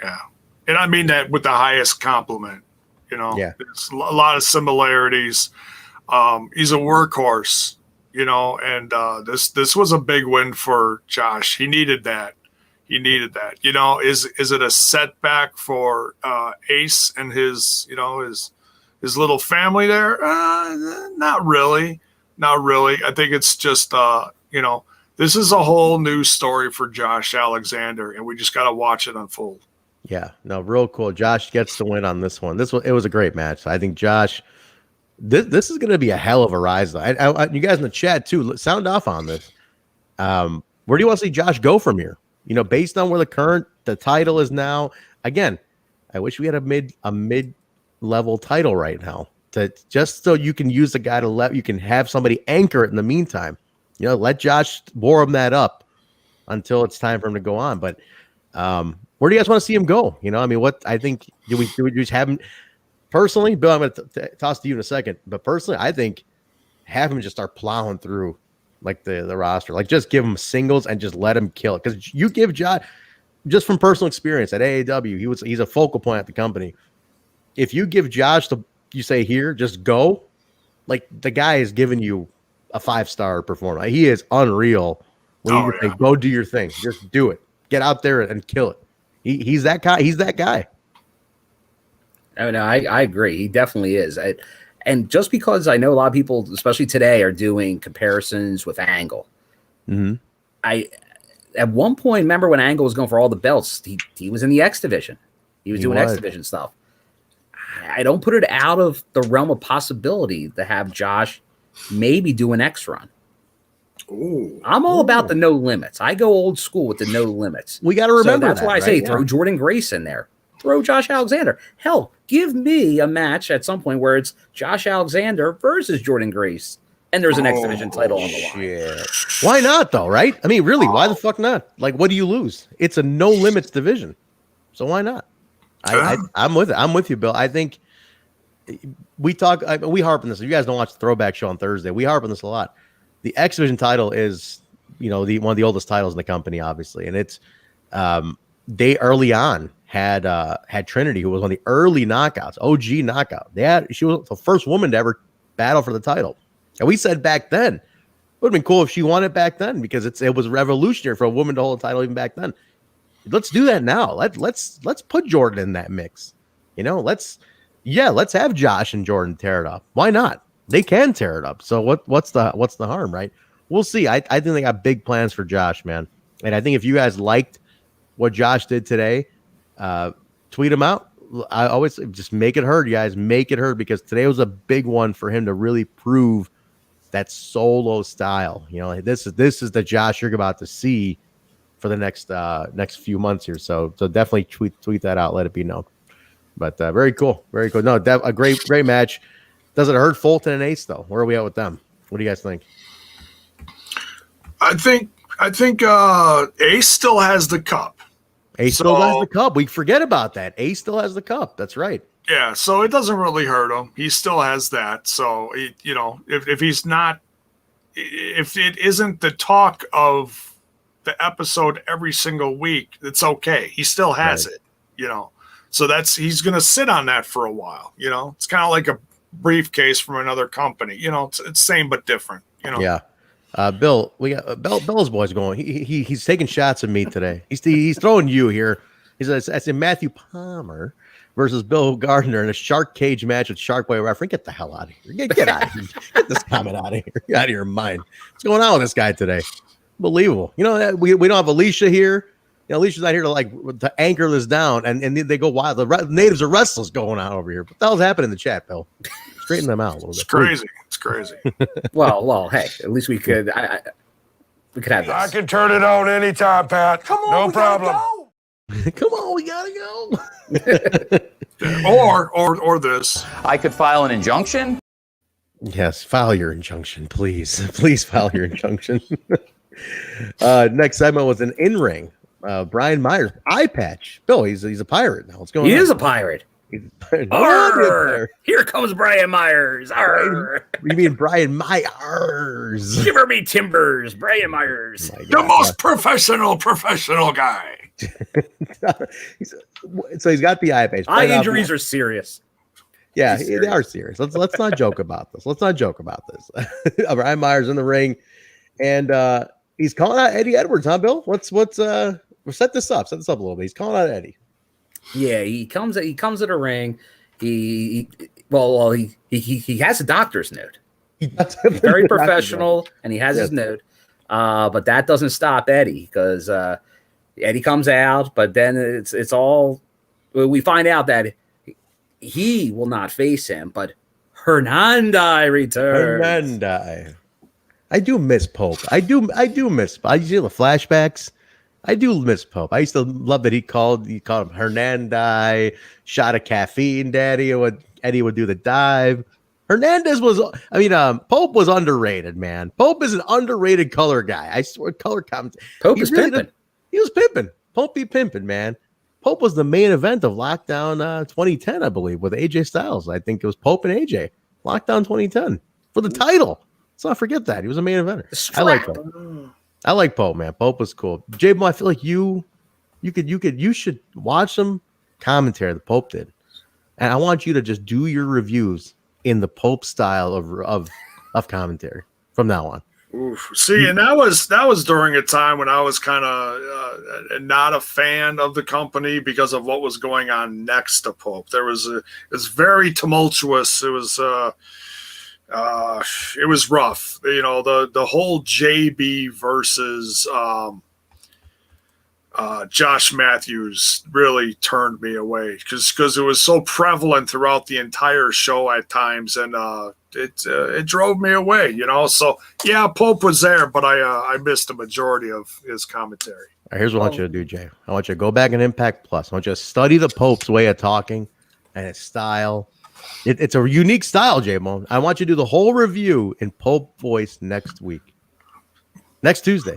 Yeah. And I mean that with the highest compliment. There's a lot of similarities. He's a workhorse. And this was a big win for Josh. He needed that. Is it a setback for Ace and his little family there? Not really. I think it's just this is a whole new story for Josh Alexander, and we just got to watch it unfold. Yeah, no, real cool. Josh gets the win on this one. It was a great match. I think Josh. This is going to be a hell of a rise, though. You guys in the chat too, sound off on this. Where do you want to see Josh go from here? Based on where the title is now. Again, I wish we had a mid level title right now, just so you can use the guy you can have somebody anchor it in the meantime. Let Josh warm that up until it's time for him to go on. But where do you guys want to see him go? What I think do we just have him? Personally, Bill, I'm going to toss to you in a second. But personally, I think have him just start plowing through like the roster. Like just give him singles and just let him kill it. Because you give Josh, just from personal experience at AAW, he's a focal point at the company. If you give Josh you say here, just go, like the guy is giving you a 5-star performer. He is unreal. When you say, go do your thing. Just do it. Get out there and kill it. He's that guy. He's that guy. Oh, no, I agree. He definitely is. And just because I know a lot of people, especially today, are doing comparisons with Angle. Mm-hmm. At one point, remember when Angle was going for all the belts, he was in the X division. He was doing X division stuff. I don't put it out of the realm of possibility to have Josh maybe do an X run. Ooh. I'm all about the no limits. I go old school with the no limits. We got to remember that's why I say throw Jordynne Grace in there. Throw Josh Alexander. Hell, give me a match at some point where it's Josh Alexander versus Jordynne Grace, and there's an X Division title on the line. Why not, though, right? I mean, really, why the fuck not? Like, what do you lose? It's a no-limits division, so why not? I'm with it. I'm with you, Bill. I think we harp on this. You guys don't watch the Throwback Show on Thursday. We harp on this a lot. The X Division title is, one of the oldest titles in the company, obviously, and it's they early on had Trinity, who was one of the early knockouts, OG knockout. She was the first woman to ever battle for the title. And we said back then, it would have been cool if she won it back then, because it was revolutionary for a woman to hold a title even back then. Let's do that now. Let's put Jordynne in that mix. Let's have Josh and Jordynne tear it up. Why not? They can tear it up. So what's the harm, right? We'll see. I think they got big plans for Josh, man. And I think if you guys liked what Josh did today, tweet him out. I always just make it heard, you guys. Make it heard, because today was a big one for him to really prove that solo style. This is the Josh you're about to see for the next few months here. So definitely tweet that out. Let it be known. But very cool, very cool. No, a great match. Does it hurt Fulton and Ace though? Where are we at with them? What do you guys think? I think Ace still has the cup. Ace still has the cup. We forget about that. Ace still has the cup. That's right. Yeah, so it doesn't really hurt him. He still has that. So, if he's not, if it isn't the talk of the episode every single week, it's okay. He still has it, So he's going to sit on that for a while. You know, it's kind of like a briefcase from another company. You know, it's same but different. You know. Yeah. Bill, we got Bill's boys going. He's taking shots at me today. He's throwing you here. I said Matthew Palmer versus Bill Gardner in a shark cage match with Shark Boy referee. Get the hell out of here. Get out of here. Get this comment out of here. Get out of your mind. What's going on with this guy today? Unbelievable. You know, we don't have Alisha here. You know, Alicia's not here to anchor this down, and they go wild. The natives are restless going on over here. What the hell's happening in the chat, Bill? Straighten them out a little bit. It's crazy. It's crazy. Well, hey, at least we could have this. I can turn it on anytime, Pat. Come on, no problem. Come on, we gotta go. or this. I could file an injunction. Yes, file your injunction, please. Please file your injunction. Next segment was an in-ring. Brian Myers, eye patch. Bill, he's a pirate now. What's going on? He is a pirate. Arr! Here comes Brian Myers. Arr! You mean Brian Myers? Shiver me timbers, Brian Myers. The most professional guy. So he's got the eye patch. Eye injuries are serious. Yeah, they are serious. Let's not joke about this. Brian Myers in the ring, and he's calling out Eddie Edwards, huh, Bill? We'll set this up a little bit. He's calling out Eddie. Yeah, he comes to the ring. He has a doctor's note. He's very professional, and he has his note. But that doesn't stop Eddie, because Eddie comes out. But then it's all, we find out that he will not face him, but Hernandez returns. I do miss Pope. I do miss. I see the flashbacks. I do miss Pope. I used to love that he called him Hernandez, shot of caffeine, Daddy. Eddie would do the dive. Pope was underrated, man. Pope is an underrated color guy. I swear, color comment. Pope is pimping. He was pimping. Pope be pimping, man. Pope was the main event of Lockdown 2010, I believe, with AJ Styles. I think it was Pope and AJ. Lockdown 2010 for the title. Let's not forget that. He was a main eventer. I like Pope, man. Pope was cool. Jaybone, I feel like you should watch some commentary that Pope did, and I want you to just do your reviews in the Pope style of commentary from now on. Oof. See, and that was during a time when I was kind of not a fan of the company because of what was going on next to Pope. It's very tumultuous. It was rough. You know, the whole JB versus Josh Matthews really turned me away because it was so prevalent throughout the entire show at times, and it drove me away. You know, so yeah, Pope was there, but I missed the majority of his commentary. All right, here's what I want you to do, Jay. I want you to go back in Impact Plus. I want you to study the Pope's way of talking and his style. It's a unique style, Jaybone. I want you to do the whole review in Pope voice next Tuesday.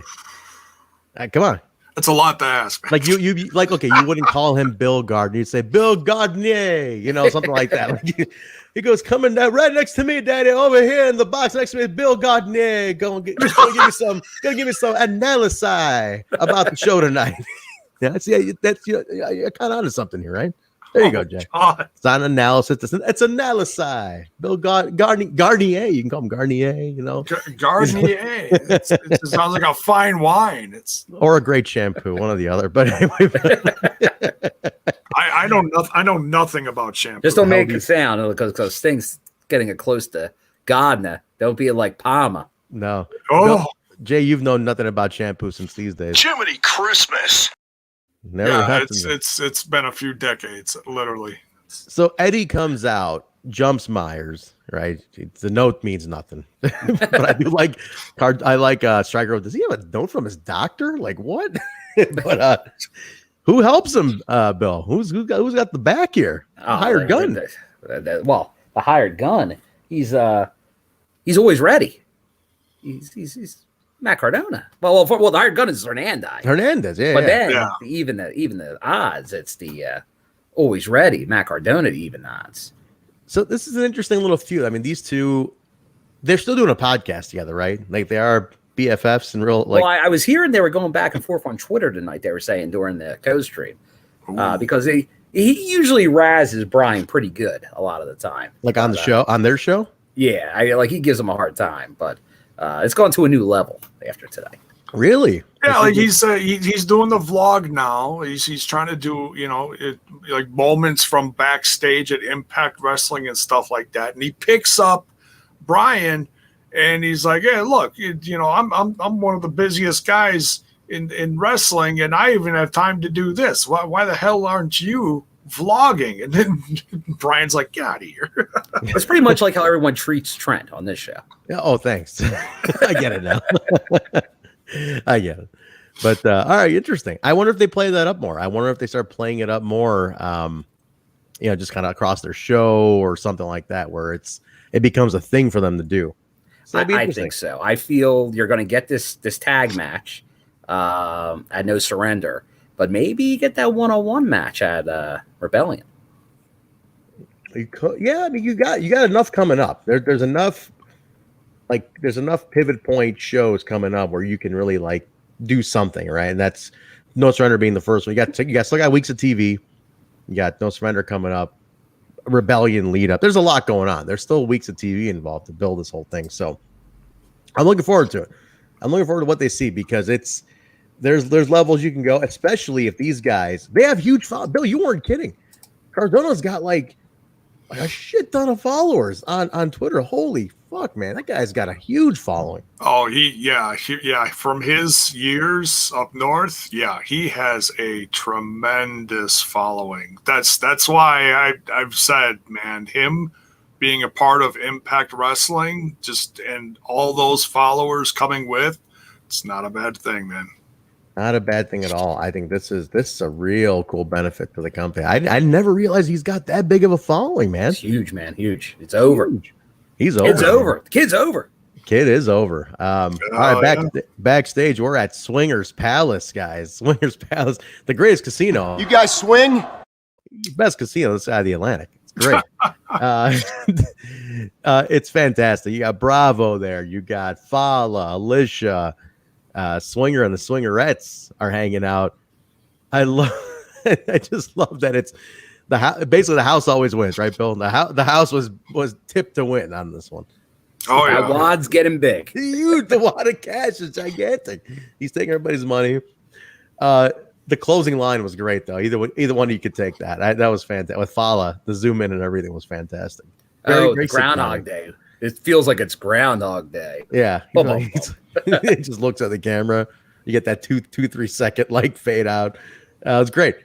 Come on. That's a lot to ask. Like you wouldn't call him Bill Gardner. You'd say Bill Gardner, something like that. Like he goes, coming down right next to me, Daddy, over here in the box next to me is Bill Gardner. Gonna give me some analysis about the show tonight. Yeah, you're kind of onto something here, right? There you go, Jay. It's not analysis. It's analysis. Bill Garnier. You can call him Garnier. Garnier. It sounds like a fine wine. Or a great shampoo, one or the other. But anyway, I know nothing about shampoo. Just don't make it sound because Sting's getting it close to Gardner. Don't be like Palmer. No. Oh, no. Jay, you've known nothing about shampoo since these days. Jiminy Christmas. Never it's been a few decades, literally. So Eddie comes out, jumps Myers, right? The note means nothing, but I do like Striker. Does he have a note from his doctor? Like what? But who helps him, Bill? Who's got the back here? The hired gun. The hired gun. He's always ready. He's Matt Cardona. Well, the hired gun is Hernandez. Yeah. But then even the odds, it's the always ready Matt Cardona to even odds. So this is an interesting little feud. I mean, these two, they're still doing a podcast together, right? Like they are BFFs and real. Like, well, I was hearing they were going back and forth on Twitter tonight. They were saying during the co-stream because He usually razzes Brian pretty good a lot of the time. Like on the show, on their show. Yeah, like he gives him a hard time, but it's gone to a new level after today. Really? Yeah, like he's doing the vlog now. He's trying to do like moments from backstage at Impact Wrestling and stuff like that. And he picks up Brian, and he's like, "Hey, look, I'm one of the busiest guys in wrestling, and I even have time to do this. Why the hell aren't you vlogging?" And then Brian's like, "Get out of here." It's pretty much like how everyone treats Trent on this show. Yeah. Oh, thanks. I get it now. I get it. But all right, interesting. I wonder if they play that up more. I wonder if they start playing it up more, just kind of across their show or something like that, where it becomes a thing for them to do. So I think so. I feel you're going to get this tag match at No Surrender, but maybe you get that one-on-one match at Rebellion. Yeah, I mean, you got enough coming up. There's enough. Like, there's enough pivot point shows coming up where you can really like do something, right? And that's No Surrender being the first one. You still got weeks of TV. You got No Surrender coming up, Rebellion lead up. There's a lot going on. There's still weeks of TV involved to build this whole thing. So I'm looking forward to it. I'm looking forward to what they see, because there's levels you can go, especially if these guys, they have huge followers. Bill, you weren't kidding. Cardona's got like a shit ton of followers on Twitter. Holy fuck, man, that guy's got a huge following. Oh, he from his years up north, he has a tremendous following. That's why I've said, man, him being a part of Impact Wrestling, and all those followers coming with, it's not a bad thing, man. Not a bad thing at all. I think this is a real cool benefit to the company. I never realized he's got that big of a following, man. It's huge, man. Huge. It's over. Huge. He's over. It's over. The kid's over. Kid is over. All right, backstage, we're at Swingers Palace, guys. Swingers Palace, the greatest casino. You guys swing? Best casino this side of the Atlantic. It's great. It's fantastic. You got Bravo there. You got Fallah, Alisha, Swinger, and the Swingerettes are hanging out. I just love that it's basically the house always wins, right, Bill? The house was tipped to win on this one. Oh yeah, that wad's getting big. Huge. The wad of cash is gigantic. He's taking everybody's money. The closing line was great, though. Either one you could take that. That was fantastic. With Fallah, the zoom in and everything was fantastic. Very Groundhog Day. It feels like it's Groundhog Day. Yeah, he just looks at the camera. You get that 2-3 second like fade out. It's great.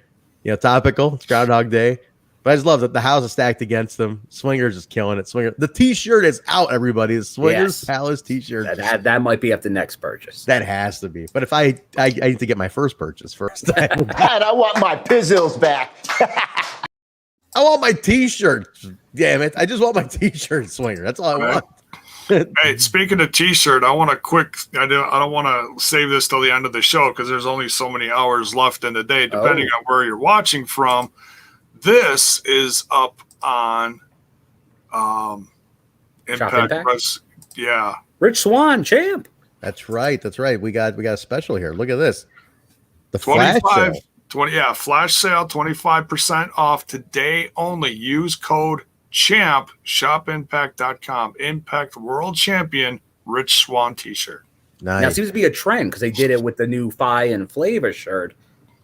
Topical. It's Groundhog Day. But I just love that the house is stacked against them. Swingers is killing it. The T-shirt is out, everybody. The Swingers Palace T-shirt. That might be up the next purchase. That has to be. But if I need to get my first purchase first. Dad, I want my pizzles back. I want my T-shirt. Damn it. I just want my T-shirt, Swinger. That's all I want. Hey, speaking of T-shirt, I don't want to save this till the end of the show, because there's only so many hours left in the day, depending on where you're watching from. This is up on Impact. Yeah. Rich Swann, champ. That's right. We got a special here. Look at this. The 25, flash sale. Flash sale, 25% off today only. Use code CHAMP, shopimpact.com. Impact World Champion Rich Swann T-shirt. Nice. Now it seems to be a trend, because they did it with the new Fi and Flavor shirt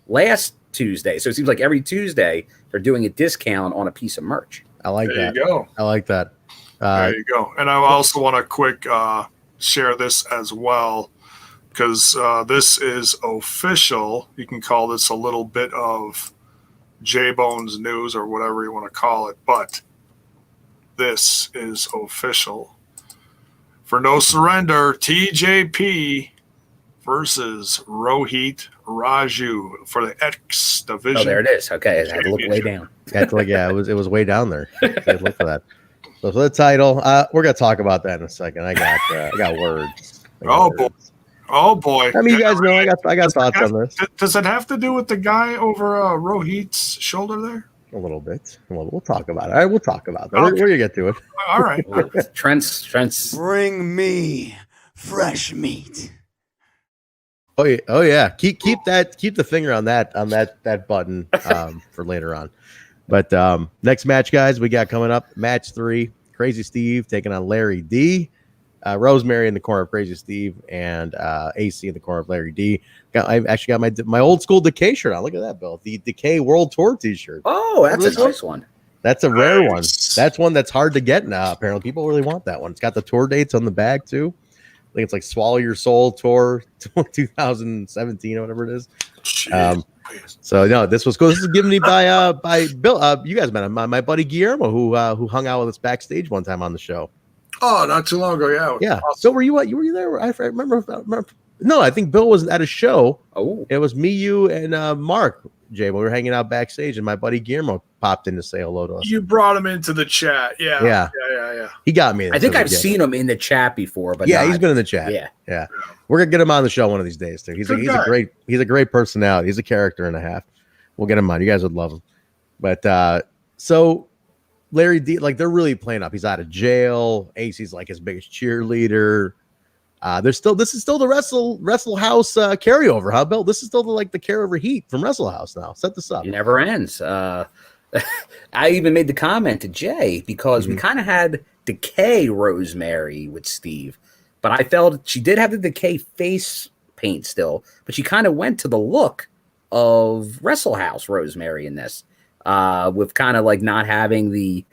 last Tuesday. So it seems like every Tuesday they're doing a discount on a piece of merch. I like that. There you go. I like that. There you go. And I also want to quick share this as well, because this is official. You can call this a little bit of Jaybone's news or whatever you want to call it, but this is official. For No Surrender, TJP versus Rohit Raju for the X division. Oh, there it is. Okay, I had to look way down. It was way down there. Look for that. So for the title, we're gonna talk about that in a second. I got words. Oh boy! I mean, you guys know I got thoughts on this. Does it have to do with the guy over Rohit's shoulder there? A little bit. We'll talk about it. All right, we'll talk about that. Okay. We're gonna get to it. All right. Trent's. Bring me fresh meat. Oh yeah. Keep the finger on that button for later on. But next match, guys, we got coming up match 3. Crazy Steve taking on Larry D. Rosemary in the corner of Crazy Steve and Acey in the corner of Larry D. I actually got my old school Decay shirt on. Look at that, Bill. The Decay World Tour T-shirt. Oh, that's a nice one. That's a rare one. That's one that's hard to get now. Apparently, people really want that one. It's got the tour dates on the back too. I think it's like Swallow Your Soul Tour 2017 or whatever it is. So no, this was cool. This is given me by Bill. You guys met him, my buddy Guillermo, who hung out with us backstage one time on the show. Oh, not too long ago, yeah. Yeah. Awesome. So were you there? I remember. No, I think Bill was at a show. Oh, it was me, you, and Mark. Jay, when we were hanging out backstage, and my buddy Guillermo popped in to say hello to us. You brought him into the chat, yeah. He got me. I think I've seen him in the chat before, but he's been in the chat. Yeah. We're gonna get him on the show one of these days too. He's a great personality. He's a character and a half. We'll get him on. You guys would love him. But so Larry D, like they're really playing up. He's out of jail. Acey's like his biggest cheerleader. This is still the Wrestle House carryover, huh, Bill? This is still the carryover heat from Wrestle House now. Set this up. It never ends. I even made the comment to Jay because we kind of had Decay Rosemary with Steve, but I felt she did have the Decay face paint still, but she kind of went to the look of Wrestle House Rosemary in this, with kind of like not having the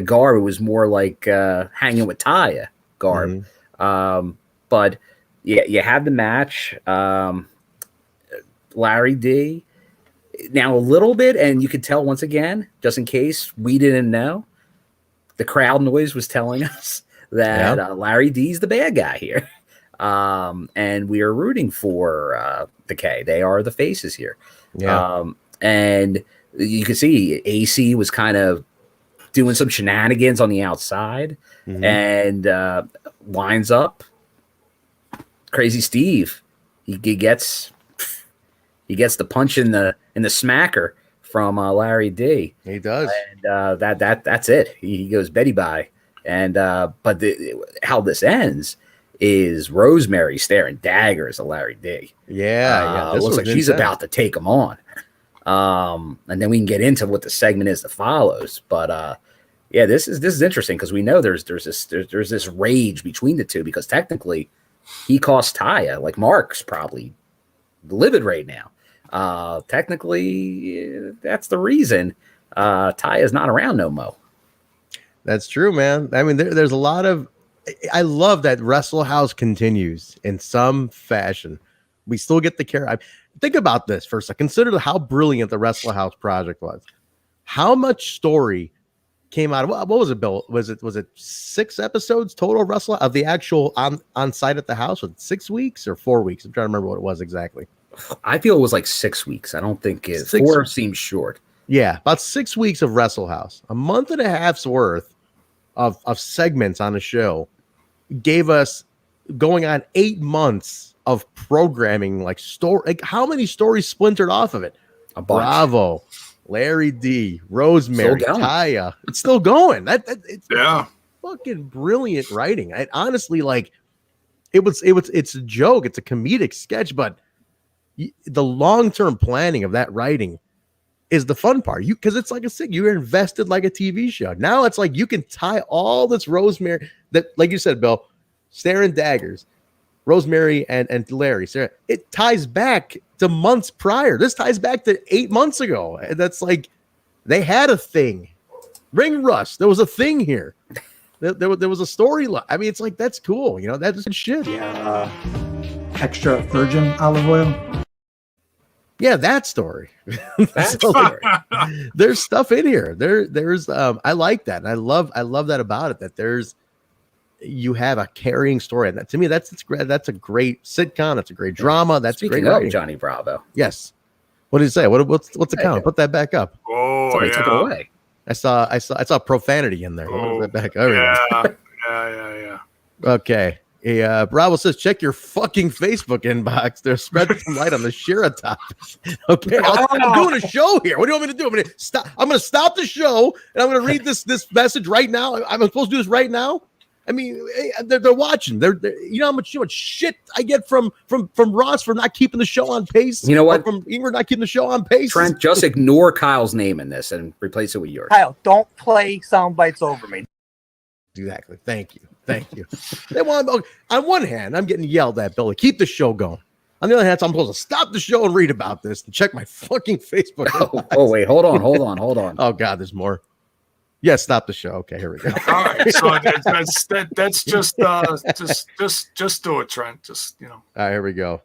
garb. It was more like hanging with Taya garb. But yeah, you have the match. Larry D. Now a little bit, and you could tell once again, just in case we didn't know, the crowd noise was telling us that Larry D's the bad guy here. And we are rooting for Decay. They are the faces here. And you can see Acey was kind of doing some shenanigans on the outside and winds up Crazy Steve. He gets the punch in the smacker from Larry D. He does, and that's it. He goes Betty bye. And but how this ends is Rosemary staring daggers at Larry D. Yeah, it looks like she's about to take him on. And then we can get into what the segment is that follows. But yeah, this is interesting because we know there's this rage between the two because technically he cost Taya. Like Mark's probably livid right now. Technically, that's the reason Taya's not around no mo. That's true, man. I mean, there's a lot of. I love that Wrestle House continues in some fashion. We still get the care. Think about this for a second. Consider how brilliant the Wrestle House project was. How much story came out of what was it, Bill? Was it 6 episodes total Wrestle of the actual on site at the house? Was it 6 weeks or 4 weeks? I'm trying to remember what it was exactly. I feel it was like 6 weeks. I don't think 4 seems short. Yeah, about 6 weeks of Wrestle House, a month and a half's worth of segments on a show gave us going on 8 months of programming, like story. Like how many stories splintered off of it? A bunch. Bravo, Larry D, Rosemary, Taya. It's still going. It's fucking brilliant writing. I honestly it's a joke. It's a comedic sketch, but the long-term planning of that writing is the fun part. Because it's like you're invested like a TV show. Now it's like you can tie all this Rosemary that, like you said, Bill, staring daggers, Rosemary and Larry. Sarah, it ties back to months prior. This ties back to 8 months ago. And that's like they had a thing. Ring rust. There was a thing here. There was a storyline. I mean, it's like that's cool. That's good shit. Yeah. Extra virgin olive oil. Yeah, that story. There's stuff in here. There's I like that. And I love that about it. That you have a carrying story. And to me, that's a great sitcom. That's a great drama. That's Speaking great. Of Johnny Bravo. Yes. What did he say? What's the count? Put that back up. Oh, somebody took it away. I saw profanity in there. Oh, that back? Yeah. Okay. Bravo says, check your fucking Facebook inbox. They're spreading some light on the Shira topic. Okay, I'm doing a show here. What do you want me to do? I'm going to stop the show, and I'm going to read this message right now. I'm supposed to do this right now, I mean, they're watching. They're you know how much shit I get from Ross for not keeping the show on pace. You know what? From Ingrid not keeping the show on pace. Trent, just ignore Kyle's name in this and replace it with yours. Kyle, don't play sound bites over me. Exactly. Thank you. They want on one hand, I'm getting yelled at, Bill, to keep the show going. On the other hand, I'm supposed to stop the show and read about this and check my fucking Facebook. Oh wait, hold on. Oh God, there's more. Yeah, stop the show. Okay, here we go. All right, so that's just do it, Trent. Just All right, here we go.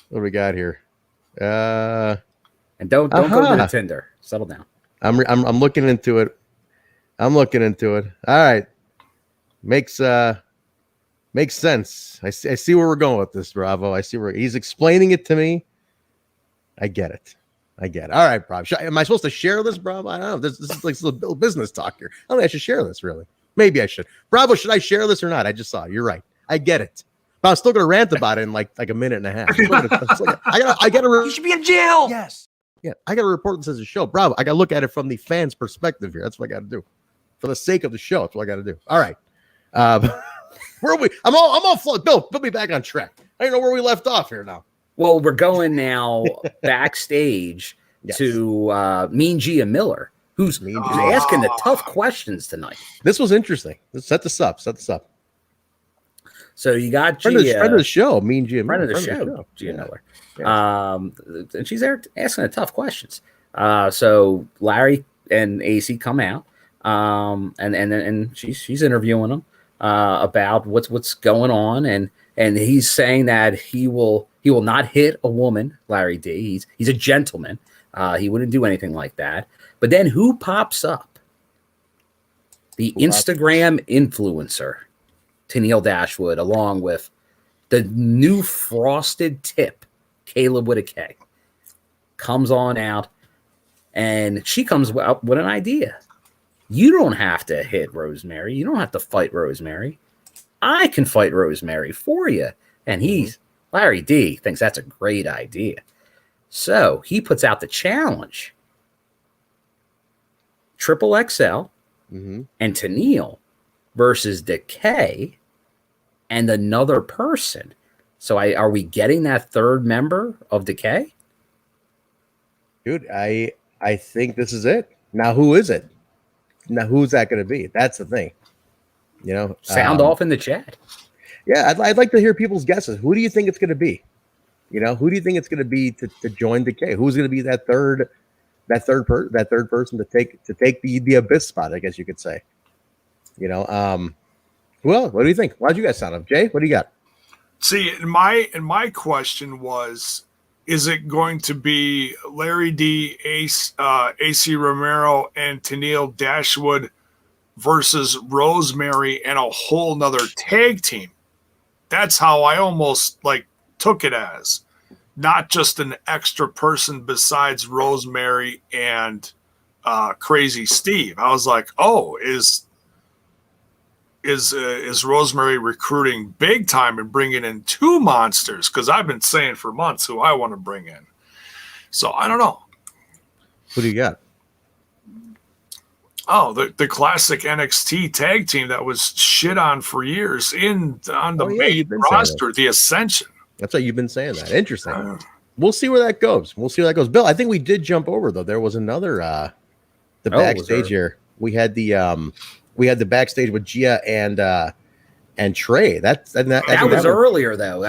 What do we got here? And don't go to the Tinder. Settle down. I'm looking into it. All right, makes sense. I see where we're going with this, Bravo. I see where he's explaining it to me. I get it. All right, Bravo. Am I supposed to share this, Bravo? I don't know. This is like a little business talk here. I don't think I should share this, really. Maybe I should. Bravo, should I share this or not? I just saw it. You're right. I get it. But I'm still going to rant about it in like a minute and a half. I got to. You should be in jail. Yes. Yeah, I got to report this as a show. Bravo. I got to look at it from the fans' perspective here. That's what I got to do. For the sake of the show, that's what I got to do. All right. Where are we? I'm all float. Bill, put me back on track. I don't know where we left off here now. Well, we're going now backstage to Mean Gia Miller, who's asking the tough questions tonight. This was interesting. Let's set this up. So you got friend of the show, Mean Gia Miller. Friend of the show, Gia Miller. Yeah. And she's there asking the tough questions. So Larry and Acey come out, and she's interviewing them about what's going on, and he's saying that he will not hit a woman, Larry D. He's a gentleman. He wouldn't do anything like that. But then who pops up? The Instagram influencer, Tennille Dashwood, along with the new frosted tip, Caleb with a K, comes on out, and she comes up with an idea. You don't have to hit Rosemary. You don't have to fight Rosemary. I can fight Rosemary for you. And Larry D thinks that's a great idea. So he puts out the challenge. Triple XL and Tennille versus Decay and another person. So are we getting that third member of Decay? Dude, I think this is it. Now, who is it? Now, who's that going to be? That's the thing. Sound off in the chat. Yeah, I'd like to hear people's guesses. Who do you think it's going to be? Who do you think it's going to be to join Decay? Who's going to be that third person to take the Abyss spot? I guess you could say. Well, what do you think? Why'd you guys sound up, Jay? What do you got? See, my question was, is it going to be Larry D, Acey Romero, and Tennille Dashwood versus Rosemary and a whole nother tag team? That's how I almost took it as, not just an extra person besides Rosemary and Crazy Steve. I was like, oh, is Rosemary recruiting big time and bringing in two monsters? Because I've been saying for months who I want to bring in. So I don't know. Who do you got? Oh, the classic NXT tag team that was shit on for years on the main roster, the Ascension. That's what you've been saying. That interesting. We'll see where that goes. Bill, I think we did jump over though. There was another the backstage here. We had the backstage with Gia and Trey. That was earlier though.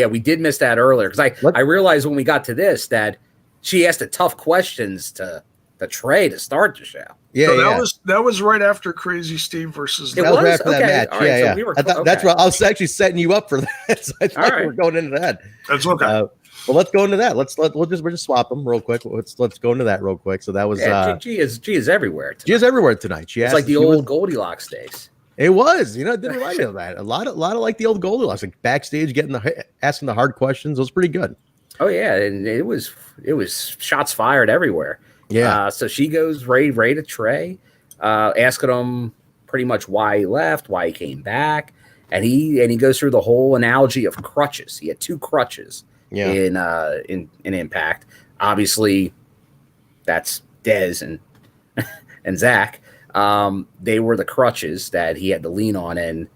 We did miss that earlier because I realized when we got to this that she asked the tough questions to Trey to start the show. Yeah, so that was right after Crazy Steve versus. That was right after that match. Right, yeah. So that's right. I was actually setting you up for that. So I thought we were going into that. That's okay. Well, let's go into that. We'll just swap them real quick. Let's go into that real quick. So that was G is everywhere. She is everywhere tonight. It's like the old Goldilocks days. It was. It didn't remind me of that. A lot of like the old Goldilocks, like backstage, asking the hard questions. It was pretty good. Oh yeah, and it was shots fired everywhere. Yeah. So she goes right to Trey, asking him pretty much why he left, why he came back, and he goes through the whole analogy of crutches. He had two crutches in Impact. Obviously, that's Dez and Zach. They were the crutches that he had to lean on, and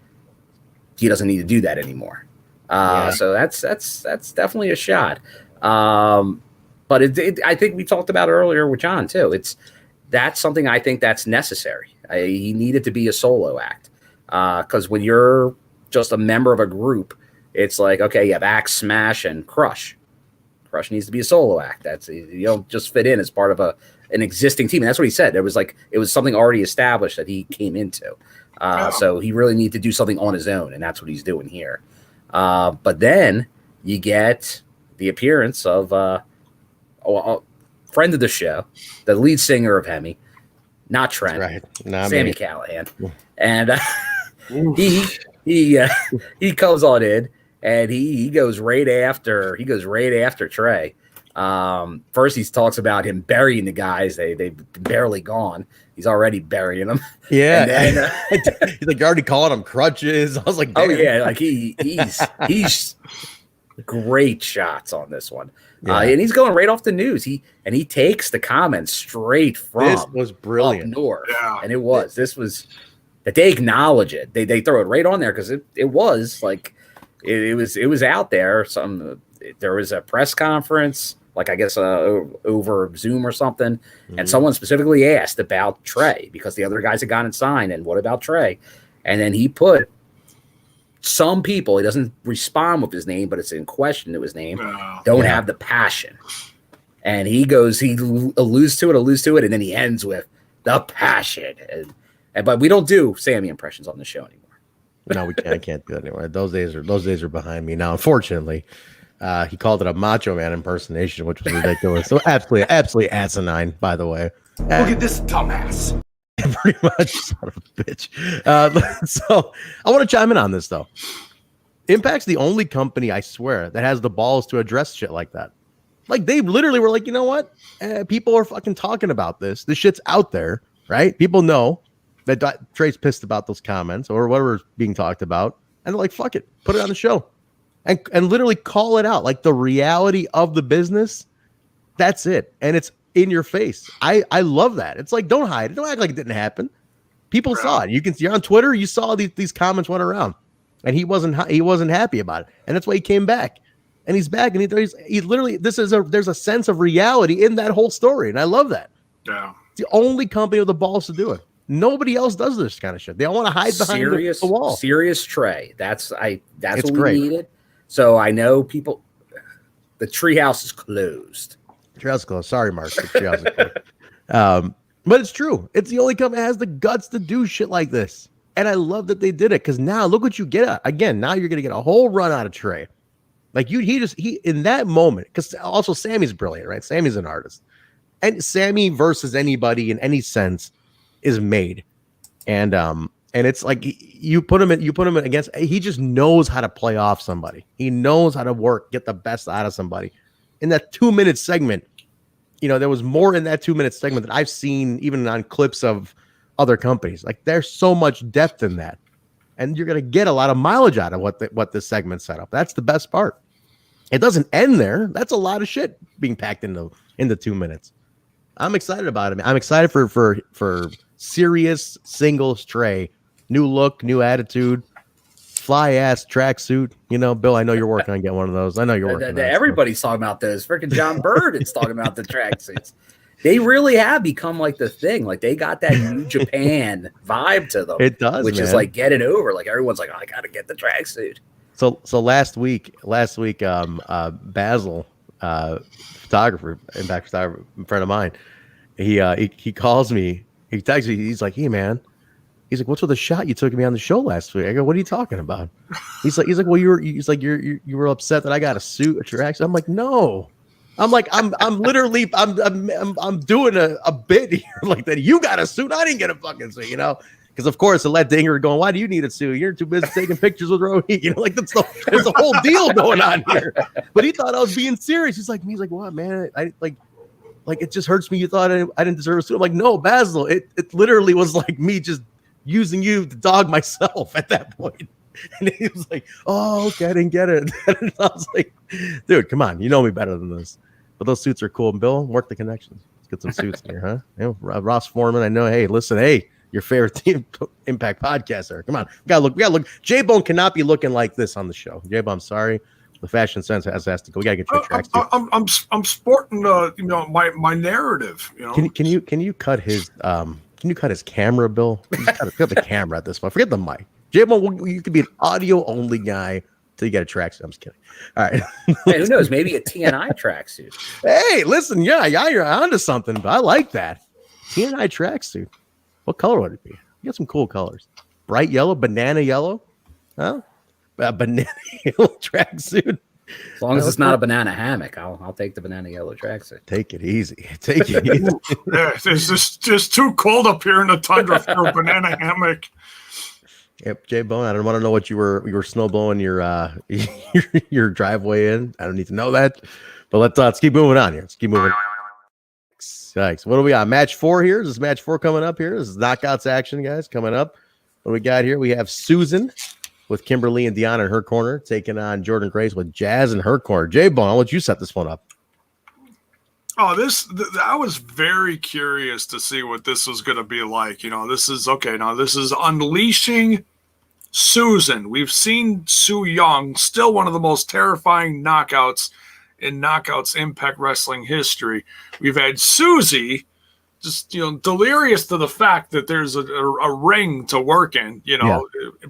he doesn't need to do that anymore. So that's definitely a shot. But I think we talked about earlier with John too. That's something I think that's necessary. He needed to be a solo act, because when you're just a member of a group, it's like, okay, you have Axe, Smash, and Crush. Crush needs to be a solo act. You don't just fit in as part of an existing team. And that's what he said. It was something already established that he came into. So he really needed to do something on his own, and that's what he's doing here. But then you get the appearance of a friend of the show, the lead singer of Hemi, not Trent, Sami Callihan, and he comes on in, and he goes right after Trey. First, he talks about him burying the guys. They've barely gone. He's already burying them. Yeah, then, he's like, you're already calling them crutches. I was like, damn. Oh yeah, like he's great shots on this one. And he's going right off the news. He takes the comments straight from this was brilliant up north. And this was that they acknowledge it. They throw it right on there because it was like it was out there. There was a press conference, like I guess over Zoom or something, and someone specifically asked about Trey because the other guys had gotten signed, and what about Trey? And then he put some people, he doesn't respond with his name, but it's in question to his name, don't have the passion. And he alludes to it, and then he ends with the passion. But we don't do Sami impressions on the show anymore. No, we can't. I can't do it anymore. Those days are behind me now. Unfortunately, he called it a Macho Man impersonation, which was ridiculous. So absolutely asinine. By the way, look at this dumbass. Pretty much, son of a bitch. So I want to chime in on this though. Impact's the only company, I swear, that has the balls to address shit like that. Like they literally were like, you know what? People are fucking talking about this. This shit's out there, right? People know that Trey's pissed about those comments or whatever's being talked about, and they're like, fuck it, put it on the show, and literally call it out, like the reality of the business. That's it, and it's in your face. I love that. It's like, don't hide it. Don't act like it didn't happen. People saw it. You're on Twitter. You saw these comments went around, and he wasn't happy about it, and that's why he came back. And he's back, and he's literally, there's a sense of reality in that whole story, and I love that. Yeah, it's the only company with the balls to do it. Nobody else does this kind of shit. They all want to hide behind the wall. Serious Trey. That's what great. We needed. So I know people. The treehouse is closed. Treehouse is closed. Sorry, Mark. The treehouse is closed. But it's true. It's the only company that has the guts to do shit like this, and I love that they did it. Because now look what you get. Again, now you're gonna get a whole run out of Trey. Like he in that moment, because also Sami's brilliant, right? Sami's an artist, and Sami versus anybody in any sense is made, and it's like you put him in against. He just knows how to play off somebody. He knows how to get the best out of somebody. In that 2-minute segment, there was more in that 2-minute segment that I've seen even on clips of other companies. Like there's so much depth in that, and you're gonna get a lot of mileage out of what this segment set up. That's the best part. It doesn't end there. That's a lot of shit being packed into 2 minutes. I'm excited about it. I'm excited for serious singles Trey. New look, new attitude, fly ass tracksuit. Bill, I know you're working on getting one of those. I know you're working on that. Everybody's talking about those. Freaking John Burton's talking about the tracksuits. They really have become like the thing. Like they got that New Japan vibe to them. It does, which is like get it over. Like everyone's like, oh, I gotta get the tracksuit. So last week, Basil, photographer, Impact photographer, a friend of mine, he calls me. He texts me. He's like, "Hey man," he's like, "What's with the shot you took me on the show last week?" I go, "What are you talking about?" He's like, "Well, you were upset that I got a suit at your accident." I'm like, "No." I'm like, I'm literally I'm doing a bit here like that. You got a suit, I didn't get a fucking suit, Because of course, it led to Ingrid going, "Why do you need a suit? You're too busy taking pictures with Rohit." Like there's a whole deal going on here. But he thought I was being serious. He's like, "What, man? I like it just hurts me. You thought I didn't deserve a suit." I'm like, "No, Basil. It literally was like me just using you to dog myself at that point." And he was like, "Oh, okay, I didn't get it." And I was like, "Dude, come on, you know me better than this." But those suits are cool. And Bill, work the connections. Let's get some suits here, huh? Ross Foreman. I know. Hey, listen, hey. your favorite team Impact podcaster. Come on, we gotta look. Jaybone cannot be looking like this on the show. Jaybone, I'm sorry. The fashion sense has to go. We gotta get your tracks. I'm sporting my narrative. Can you cut his camera, Bill? You just gotta cut the camera at this point. Forget the mic. Jaybone, you could be an audio only guy till you get a tracksuit. I'm just kidding. All right. Hey, who knows? Maybe a TNI tracksuit. Hey, listen, yeah, you're onto something, but I like that. TNI tracksuit. What color would it be? You got some cool colors. Bright yellow, banana yellow. Huh? A banana yellow tracksuit. As long as it's not a banana hammock, I'll take the banana yellow tracksuit. Take it easy. Take it easy. Yeah, it's just too cold up here in the tundra for a banana hammock. Yep, Jaybone. I don't want to know what you were snow blowing your driveway in. I don't need to know that. But let's keep moving on here. Let's keep moving. Thanks. What do we got? Match 4 here. This is match 4 coming up here. This is knockouts action, guys, coming up. What do we got here? We have Susan with Kimberly and Deonna in her corner, taking on Jordynne Grace with Jazz in her corner. Jaybone, I'll let you set this one up. Oh, I was very curious to see what this was going to be like. This is okay. Now, this is unleashing Susan. We've seen Su Yung, still one of the most terrifying knockouts in Knockouts Impact Wrestling history. We've had Susie, just delirious to the fact that there's a ring to work in,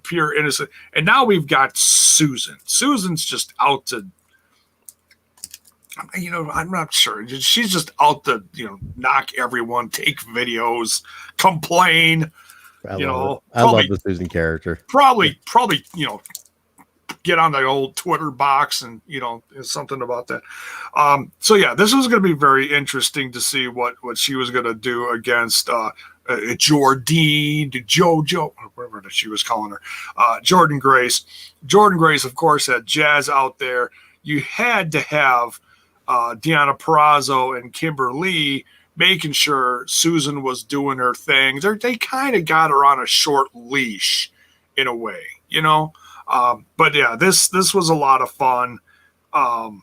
pure innocent. And now we've got Susan. Susan's just out to, I'm not sure. She's just out to, knock everyone, take videos, complain. I love the Susan character. Probably, get on the old Twitter box and something about that. So yeah, this was going to be very interesting to see what she was going to do against Jordynne, JoJo, whatever she was calling her, Jordynne Grace. Jordynne Grace, of course, had Jazz out there. You had to have Deonna Purrazzo and Kimberly making sure Susan was doing her thing. They kind of got her on a short leash in a way, but yeah, this was a lot of fun. And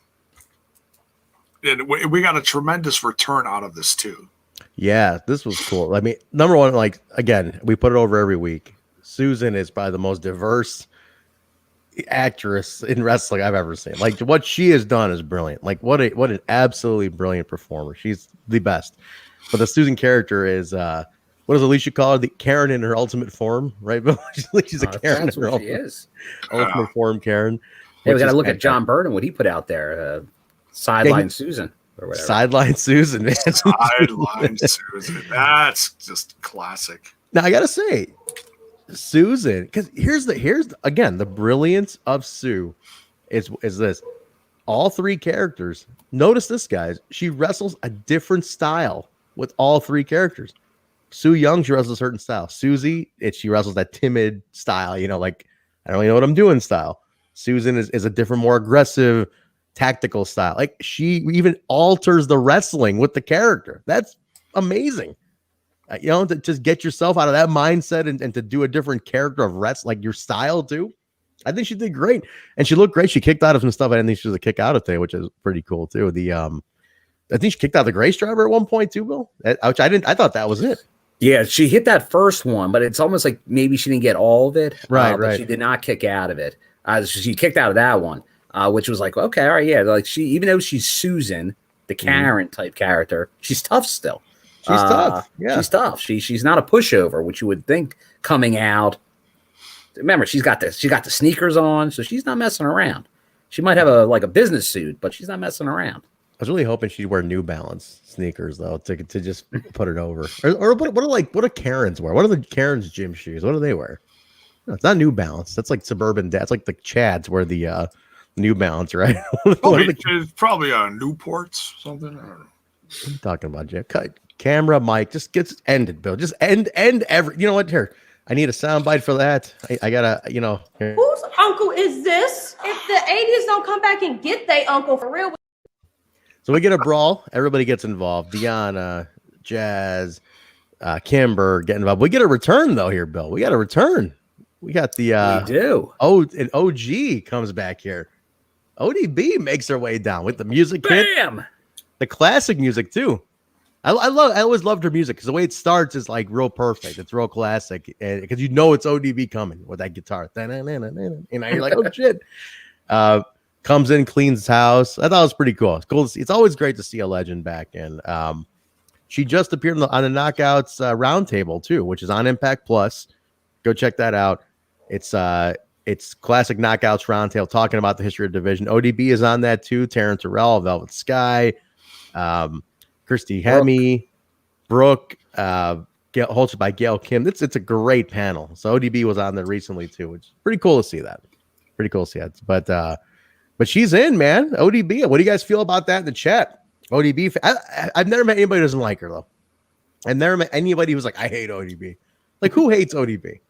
we got a tremendous return out of this too. Yeah, this was cool. I mean, number one, again, we put it over every week. Susan is probably the most diverse actress in wrestling I've ever seen. What she has done is brilliant. What an absolutely brilliant performer. She's the best. But the Susan character is what does Alisha call her? The Karen in her ultimate form, right? She's a Karen in her ultimate form, Karen. Hey, we got to look at Jon Burton, what he put out there. Sideline Susan or whatever. Sideline Susan, man. Sideline Susan. That's just classic. Now I gotta say, Susan, because here's again the brilliance of Sue is this. All 3 characters. Notice this, guys. She wrestles a different style with all 3 characters. Su Yung, she wrestles a certain style. Susie, she wrestles that timid style, I don't really know what I'm doing style. Susan is a different, more aggressive, tactical style. She even alters the wrestling with the character. That's amazing. To just get yourself out of that mindset and to do a different character of wrestling, your style too. I think she did great, and she looked great. She kicked out of some stuff I didn't think she was a kick out of today, which is pretty cool too. I think she kicked out the Grace driver at one point too, Bill. Which I didn't. I thought that was it. Yeah, she hit that first one, but it's almost like maybe she didn't get all of it. Right. But she did not kick out of it. She kicked out of that one, which was like, okay, all right, yeah. She, even though she's Susan, the Karen type character, she's tough still. She's tough. Yeah, she's tough. She's not a pushover, which you would think coming out. Remember, she's got the sneakers on, so she's not messing around. She might have a business suit, but she's not messing around. I was really hoping she'd wear New Balance sneakers though to just put it over. Or what do Karens wear? What are the Karens gym shoes? What do they wear? No, it's not New Balance. That's like suburban dads. Like the Chads wear the New Balance, right? It's probably Newports, something. I don't know. What are you talking about, Jeff? Cut camera, Mike. Just gets ended, Bill. Just end every. You know what? Here, I need a soundbite for that. I gotta, Here. Whose uncle is this? If the 80s don't come back and get their uncle for real. So we get a brawl. Everybody gets involved. Deonna, Jazz, Kimber get involved. We get a return though here, Bill. We got a return. We got the we do. An OG comes back here. ODB makes her way down with the music hit. Bam! The classic music too. I always loved her music because the way it starts is like real perfect. It's real classic, and because it's ODB coming with that guitar, and you're like, oh shit. Comes in, cleans his house. I thought it was pretty cool. It's cool to see. It's always great to see a legend back, and she just appeared on the Knockouts roundtable too, which is on Impact Plus. Go check that out. It's classic Knockouts roundtable talking about the history of the division. ODB is on that too. Taryn Terrell, Velvet Sky. Christy Hemme, Brooke, hosted by Gail Kim. It's a great panel. So ODB was on there recently too, which is pretty cool to see that. Pretty cool to see that. But she's in, man. ODB. What do you guys feel about that in the chat? ODB. I've never met anybody who doesn't like her though. I've never met anybody who's like, I hate ODB. Like, who hates ODB?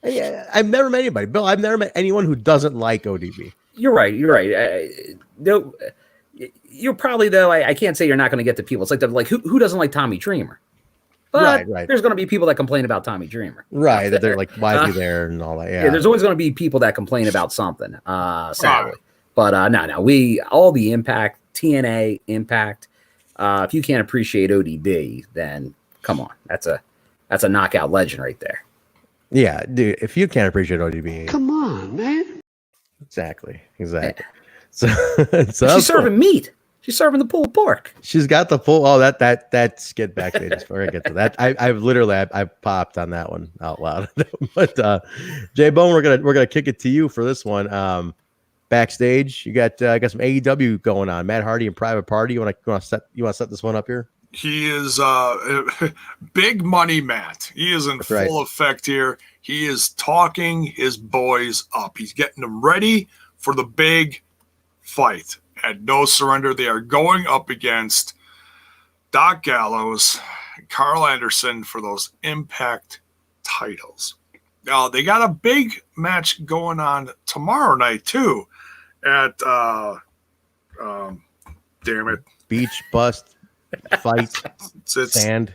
I've never met anybody. Bill, I've never met anyone who doesn't like ODB. You're right. No. You're probably though. I can't say you're not going to get the people. It's like who doesn't like Tommy Dreamer? But right. There's going to be people that complain about Tommy Dreamer. Right. That they're like, why is he there and all that. Yeah. There's always going to be people that complain about something. Sadly, but no. We all the Impact, TNA, Impact. If you can't appreciate ODB, then come on. That's a knockout legend right there. Yeah, dude. If you can't appreciate ODB, Come on, man. Exactly. Yeah. So she's serving meat. She's serving the pulled pork. She's got the full. Oh, that's get backstage before I get to that. I've popped on that one out loud. But Jaybone, we're gonna kick it to you for this one. Backstage, you got some AEW going on. Matt Hardy and Private Party. You want to set this one up here? He is big money, Matt. He is in full effect here. He is talking his boys up. He's getting them ready for the big fight at No Surrender. They are going up against Doc Gallows and Carl Anderson for those Impact titles. Now, they got a big match going on tomorrow night, too, at, damn it. Beach Bust Fight Sand.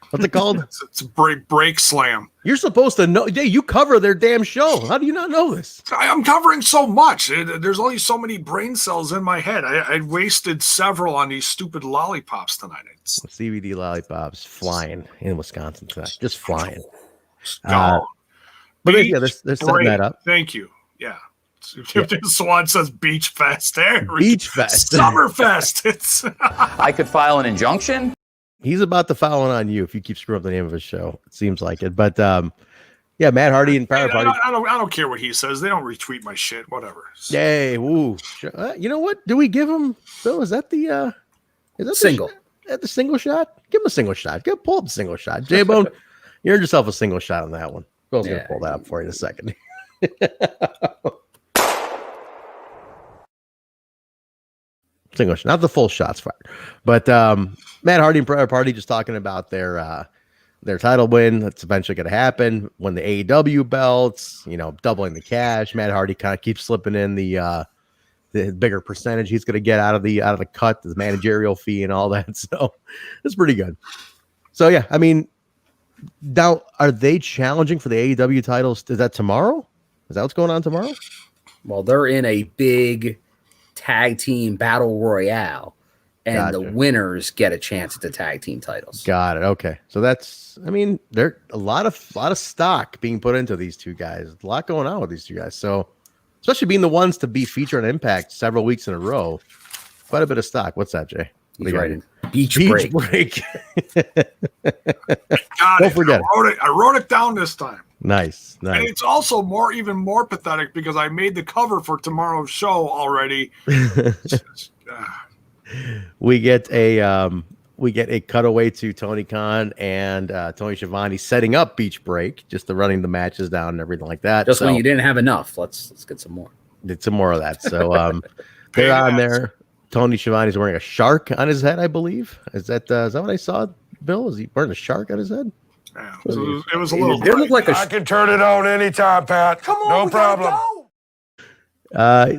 What's it called? It's a break slam. You're supposed to know. You cover their damn show. How do you not know this? I'm covering so much. There's only so many brain cells in my head. I wasted several on these stupid lollipops tonight. CBD lollipops flying in Wisconsin tonight. Just flying. But yeah, they're setting that up. Thank you. Yeah. Swann says Beach Fest there. Beach Fest. Summer Fest. I could file an injunction. He's about to file on you if you keep screwing up the name of his show. It seems like it. But yeah, Matt Hardy and Power Party. I don't care what he says. They don't retweet my shit. Whatever. Yay. Woo. You know what? Do we give him Bill? Is that the single? The single shot? Give him a single shot. Pull up a single shot. Jaybone, you earned yourself a single shot on that one. Bill's gonna pull that up for you in a second. Single shot, not the full shots fired. But Matt Hardy and Private Party just talking about their title win. That's eventually going to happen when the AEW belts, doubling the cash. Matt Hardy kind of keeps slipping in the bigger percentage he's going to get out of the cut, the managerial fee and all that. So it's pretty good. So yeah, I mean, now are they challenging for the AEW titles? Is that tomorrow? Is that what's going on tomorrow? Well, they're in a big tag team battle royale, and the winners get a chance at the tag team titles. Got it. Okay, so there's a lot of stock being put into these two guys. A lot going on with these two guys. So, especially being the ones to be featured on Impact several weeks in a row, quite a bit of stock. What's that, Jay? He's right. Beach break. Don't forget. I wrote it down this time. Nice. And it's also even more pathetic because I made the cover for tomorrow's show already. We get a cutaway to Tony Khan and Tony Schiavone setting up Beach Break, just the running the matches down and everything like that. Just when you didn't have enough, let's get some more. Did some more of that. So they're on there. Tony Schiavone's wearing a shark on his head, I believe. Is that what I saw, Bill? Is he wearing a shark on his head? Yeah, it was a little. It looked like I can turn it on anytime, Pat. Come on, no problem.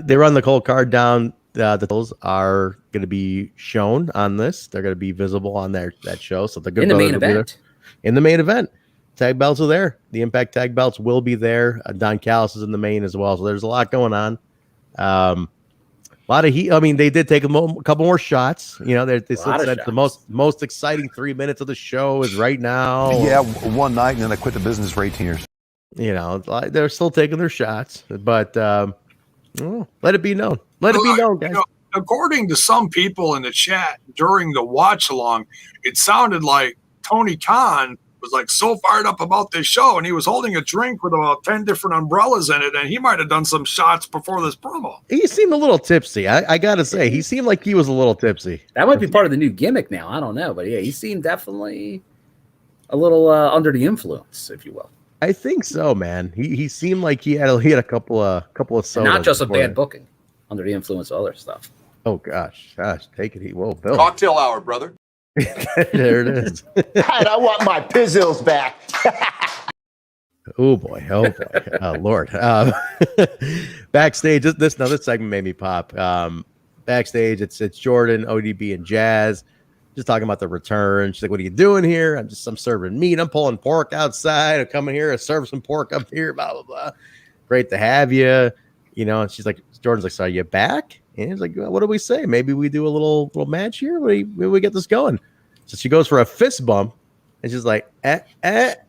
They run the cold card down. The titles are going to be shown on this. They're going to be visible on that show. So the good in the main event. In the main event, tag belts are there. The Impact tag belts will be there. Don Callis is in the main as well. So there's a lot going on. A lot of heat. I mean, they did take a couple more shots. You know, they said the most exciting 3 minutes of the show is right now. Yeah, one night, and then I quit the business for 18 years. You know, they're still taking their shots, but let it be known. Let it be known, guys. You know, according to some people in the chat during the watch along, it sounded like Tony Khan was like so fired up about this show, and he was holding a drink with about 10 different umbrellas in it, and he might have done some shots before this promo. He seemed a little tipsy. I gotta say, he seemed like he was a little tipsy. That might be part of the new gimmick now. I don't know, but yeah, he seemed definitely a little under the influence, if you will. I think so, man. He seemed like he had a couple of sodas. Not just a bad booking, under the influence of other stuff. Oh gosh, take it easy. Whoa, Bill. Cocktail hour, brother. There it is. God, I want my pizzles back. Oh boy, oh Lord. Backstage, this segment made me pop. Backstage, it's Jordynne, ODB, and Jazz just talking about the return. She's like, "What are you doing here?" I'm serving meat. I'm pulling pork outside. I'm coming here to serve some pork up here. Blah blah blah. Great to have you. You know, and she's like, Jordynne's like, "So are you back?" And he's like, "What do we say? Maybe we do a little match here. Maybe we get this going." So she goes for a fist bump, and she's like, and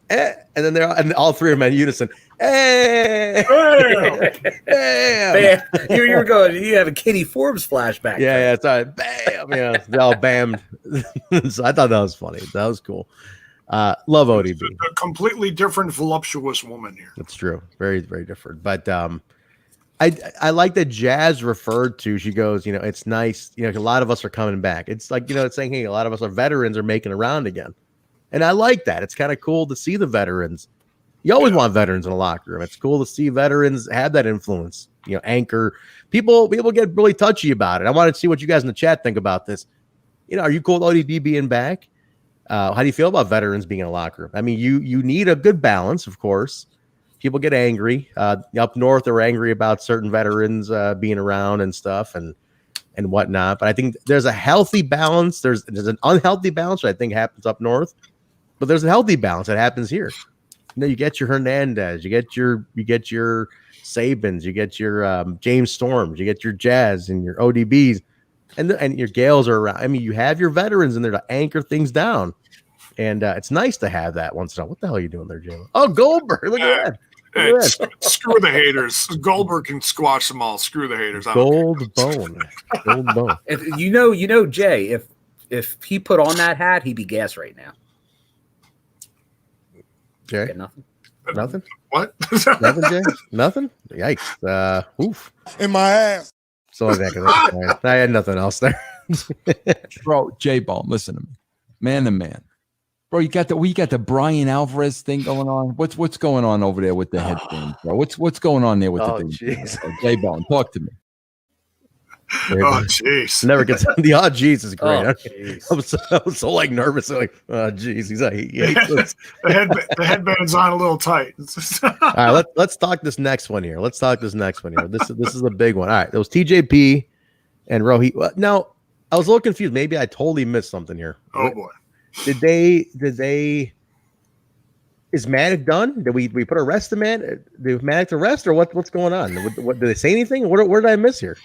then and all three of them in unison. Bam! Bam! You were going. You have a Katie Forbes flashback. Yeah, it's all right. Bam! Yeah, they all bammed. So I thought that was funny. That was cool. Love ODB. A completely different voluptuous woman here. That's true. Very, very different. But I like that Jazz referred to. She goes, you know, it's nice. You know, a lot of us are coming back. It's like, you know, it's saying, hey, a lot of us are veterans are making a round again, and I like that. It's kind of cool to see the veterans. You always want veterans in a locker room. It's cool to see veterans have that influence. You know, anchor people get really touchy about it. I want to see what you guys in the chat think about this. You know, are you cool with ODB being back? How do you feel about veterans being in a locker room? I mean, you need a good balance, of course. People get angry. Up north, they're angry about certain veterans being around and stuff and whatnot. But I think there's a healthy balance. There's an unhealthy balance that I think happens up north, but there's a healthy balance that happens here. You know, you get your Hernandez, you get your Sabins, you get your James Storms, you get your Jazz and your ODBs, and your Gales are around. I mean, you have your veterans in there to anchor things down. And it's nice to have that once in a while. What the hell are you doing there, Jaylen? Oh, Goldberg. Look at that. Screw the haters. Goldberg can squash them all. Screw the haters. Gold bone. If you know, Jay, if he put on that hat, he'd be gas right now. Jay? Okay, Nothing? What? Nothing, Jay? Nothing? Yikes. Oof. In my ass. So I had nothing else there. Bro, Jaybone, listen to me. Man to man. Bro, you got the Brian Alvarez thing going on. What's going on over there with the headphones, bro? What's going on there with the thing? Jaybone, talk to me. Oh, jeez. Never gets the jeez is great. Oh, I was so like nervous. Like, oh, jeez. He hates this. the headband's on a little tight. All right, let's talk this next one here. This is a big one. All right, it was TJP and Rohit. Now, I was a little confused. Maybe I totally missed something here. Oh boy. Did they is Manik done? Did we put a rest to Did Manik to rest, or what's going on? What did they say anything? Where did I miss here?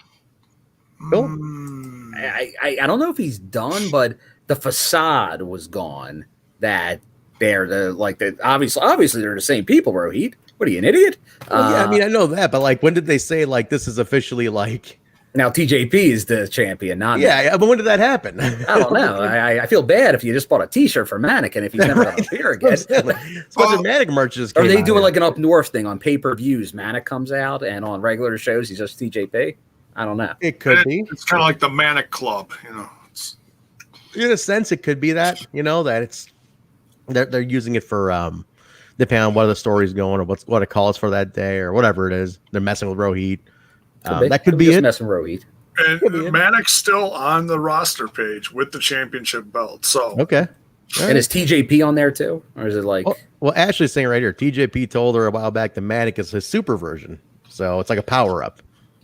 Bill? I don't know if he's done, but the facade was gone. That they're obviously they're the same people, Rohit. What are you, an idiot? Well, yeah, I mean, I know that, but like, when did they say like this is officially like? Now TJP is the champion, not yeah. But when did that happen? I don't know. I feel bad if you just bought a T-shirt for Manik and if he's never going to appear again. Bunch Manik merch just Are they doing like an up north thing on pay-per-views? Manik comes out and on regular shows he's just TJP. I don't know. It could be. It's kind of like the Manik Club, you know. In a sense, it could be that, you know, that it's they're using it for depending on what the story's going or what it calls for that day or whatever it is. They're messing with Rohit. That could be it. Messing Rohit. And Manik's still on the roster page with the championship belt. So okay. And is TJP on there too, or is it like? Well, Ashley's saying right here, TJP told her a while back the Manik is his super version, so it's like a power up.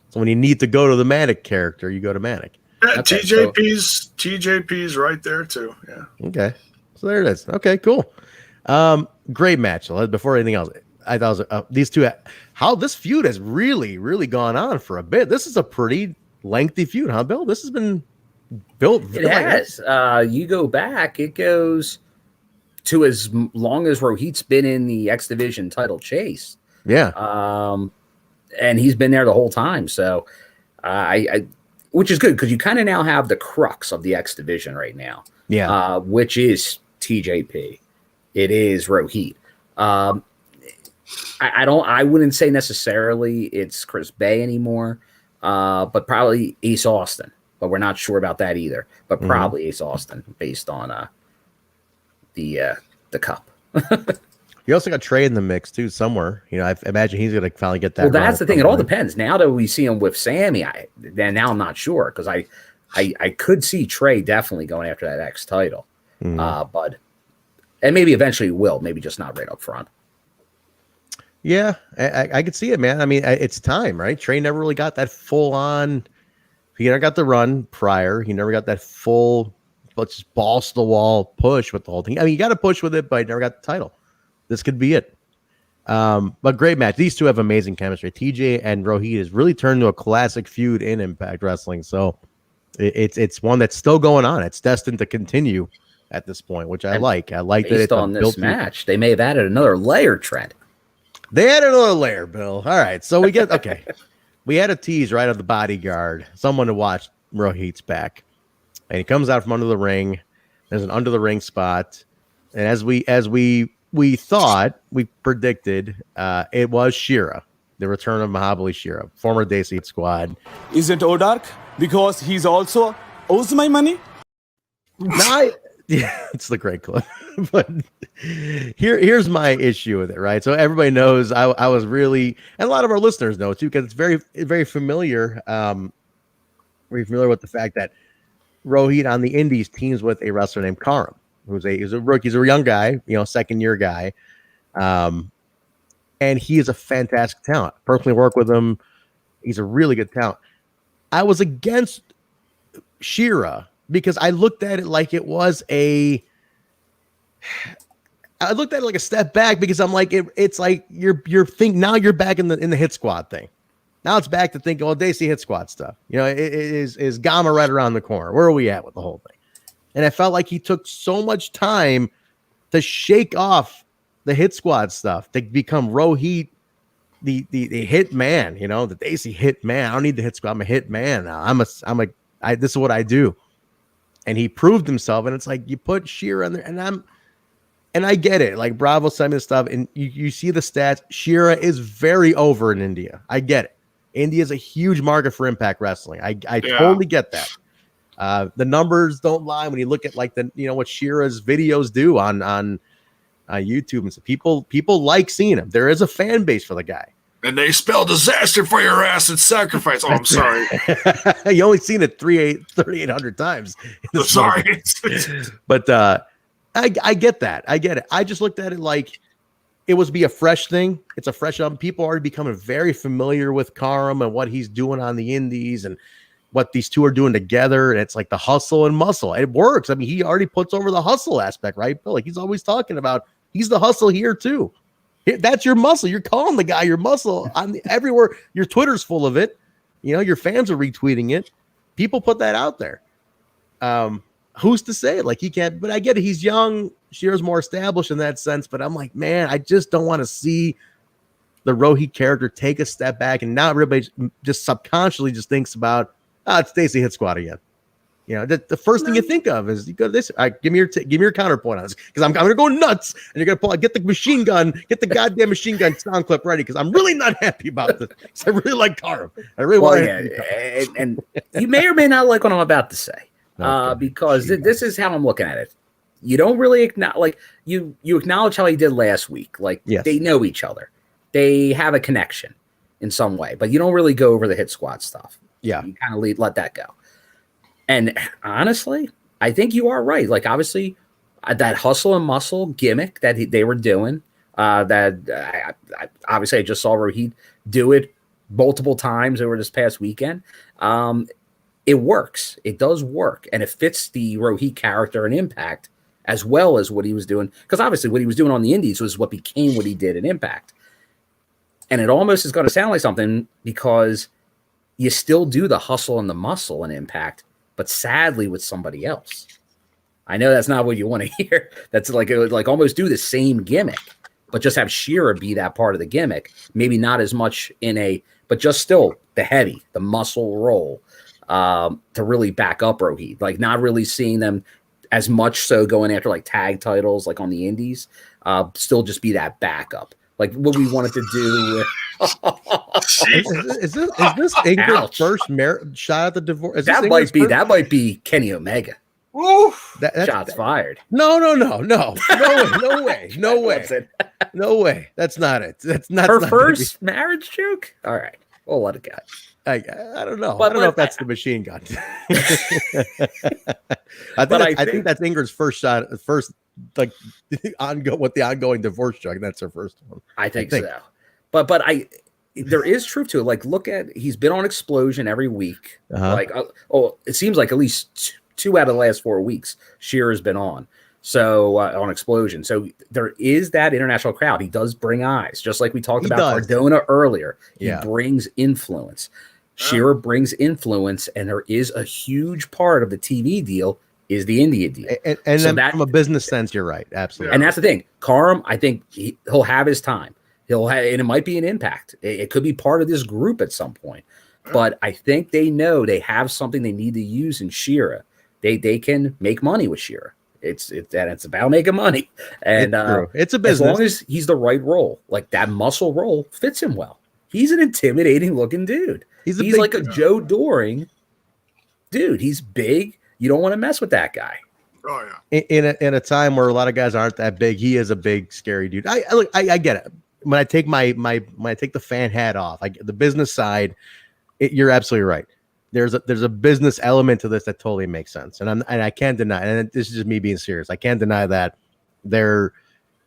So when you need to go to the Manik character, you go to Manik. Yeah, okay, TJP's right there too. Yeah. Okay, so there it is. Okay, cool. Great match. Before anything else, I thought it was, these two. How this feud has really, really gone on for a bit. This is a pretty lengthy feud, huh, Bill? This has been built. It has. You go back, it goes to as long as Rohit's been in the X Division title chase. Yeah. And he's been there the whole time. So I which is good because you kind of now have the crux of the X Division right now. Yeah. Which is TJP. It is Rohit. I wouldn't say necessarily it's Chris Bay anymore, but probably Ace Austin. But we're not sure about that either. But probably Ace Austin based on the cup. You also got Trey in the mix too somewhere. You know, I imagine he's going to finally get that. Well, that's the thing. It all depends. Now that we see him with Sami, now I'm not sure because I could see Trey definitely going after that X title. But and maybe eventually will, maybe just not right up front. Yeah, I could see it, man. I mean, it's time, right? Trey never really got that full on. He never got the run prior. He never got that full, let's just balls to the wall push with the whole thing. I mean, you got to push with it, but he never got the title. This could be it. But great match. These two have amazing chemistry. TJ and Rohit has really turned to a classic feud in Impact Wrestling. So it's one that's still going on. It's destined to continue at this point, which I like. I like that it's on this match. They may have added another layer, Trent. They added another layer, Bill. All right, so we get okay. We had a tease right of the bodyguard, someone to watch Rohit's back, and he comes out from under the ring. There's an under the ring spot, and as we thought, we predicted, it was Shera, the return of Mahabali Shera, former Desi Squad. Is it Odark because he's also owes my money? Yeah, it's the great clip. But here's my issue with it, right? So everybody knows I was really, and a lot of our listeners know too, because it's very familiar. Very familiar with the fact that Rohit on the Indies teams with a wrestler named Karam, who's a rookie, he's a young guy, second year guy, and he is a fantastic talent. Personally work with him, he's a really good talent. I was against Shera because I looked at it like I looked at it like a step back because I'm like, it's like you're now you're back in the hit squad thing. Now it's back to thinking, well, Desi hit squad stuff. Is Gamma right around the corner? Where are we at with the whole thing? And I felt like he took so much time to shake off the hit squad stuff to become Rohit, the hit man, the Desi hit man. I don't need the hit squad. I'm a hit man now. This is what I do. And he proved himself, and it's like you put Shera in there, and I get it. Like Bravo sent me the stuff, and you see the stats. Shera is very over in India. I get it. India is a huge market for Impact Wrestling. I totally get that. The numbers don't lie when you look at like what Shera's videos do on YouTube, and so people like seeing him. There is a fan base for the guy. And they spell disaster for your ass and sacrifice. Oh, I'm sorry. You only seen it 3,800 times. Sorry. But I get that. I get it. I just looked at it like it was be a fresh thing. It's a fresh up. People are already becoming very familiar with Karam and what he's doing on the indies and what these two are doing together. And it's like the hustle and muscle. It works. I mean, he already puts over the hustle aspect, right? Like he's always talking about he's the hustle here too. That's your muscle. You're calling the guy your muscle on everywhere. Your Twitter's full of it. Your fans are retweeting it. People put that out there. Who's to say it? Like he can't, but I get it. He's young. Shera's more established in that sense, but I'm like, man, I just don't want to see the Rohit character take a step back. And now everybody just subconsciously just thinks about, it's Desi Hit Squad again. The first thing you think of is you go to this. All right, give me your counterpoint on this because I'm going to go nuts and you're going to get the machine gun, get the goddamn machine gun sound clip ready because I'm really not happy about this. I really like Karam. I really want to. And you may or may not like what I'm about to say because this is how I'm looking at it. You don't really acknowledge you acknowledge how he did last week. Like they know each other, they have a connection in some way, but you don't really go over the hit squad stuff. Yeah, you kind of let that go. And honestly, I think you are right. Like, obviously, that hustle and muscle gimmick that they were doing, obviously I just saw Rohit do it multiple times over this past weekend. It works. It does work. And it fits the Rohit character and Impact as well as what he was doing. Because obviously what he was doing on the Indies was what became what he did in Impact. And it almost is going to sound like something because you still do the hustle and the muscle and Impact, but sadly with somebody else. I know that's not what you want to hear. That's like almost do the same gimmick, but just have Shera be that part of the gimmick. Maybe not as much but just still the muscle role to really back up Rohit. Like not really seeing them as much so going after like tag titles like on the indies. Still just be that backup. Like what we wanted to do. Is this Ingrid's first shot at the divorce? That might be Kenny Omega. Oof. Shots fired. No way. That's not it. That's not her first marriage joke. All right, we'll let it go. I don't know. I don't know if that's the machine gun. I think that's Ingrid's first shot. First, like the ongoing divorce joke. That's her first one. I think so. But there is truth to it. Like, look at he's been on Explosion every week. Like, it seems like at least two out of the last 4 weeks, Shera's been on. So on Explosion. So there is that international crowd. He does bring eyes, just like we talked about Cardona earlier. He brings influence. Shera brings influence, and there is a huge part of the TV deal is the India deal. And so then from a business sense, you're right. Absolutely. And that's the thing. Karam, I think he'll have his time. And it might be an Impact. It could be part of this group at some point. But I think they know they have something they need to use in Shera. They can make money with Shera. It's about making money. And it's a business. As long as he's the right role, like that muscle role fits him well. He's an intimidating looking dude. He's like a Joe Doring dude. He's big. You don't want to mess with that guy. Oh yeah. In a time where a lot of guys aren't that big, he is a big, scary dude. I get it. When I take when I take the fan hat off, the business side, you're absolutely right. There's a business element to this that totally makes sense, and I can't deny. And this is just me being serious. I can't deny that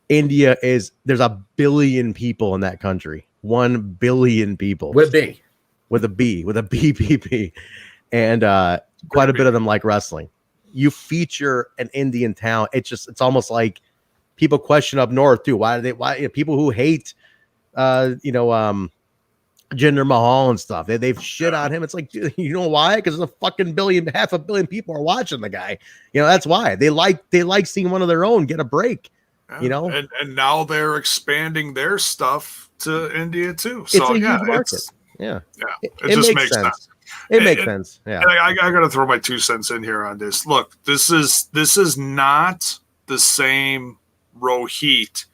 India there's 1 billion people in that country. 1 billion people with a B, and quite a bit of them like wrestling. You feature an Indian talent. It's almost like people question up north too. Why people who hate, Jinder Mahal and stuff, they've shit on him. It's like, you know why? Because there's half a billion people are watching the guy. That's why they like seeing one of their own get a break. And now they're expanding their stuff to India too. So it's a huge market. It just makes sense. It makes sense. Yeah, I got to throw my 2 cents in here on this. Look, this is not the same Rohit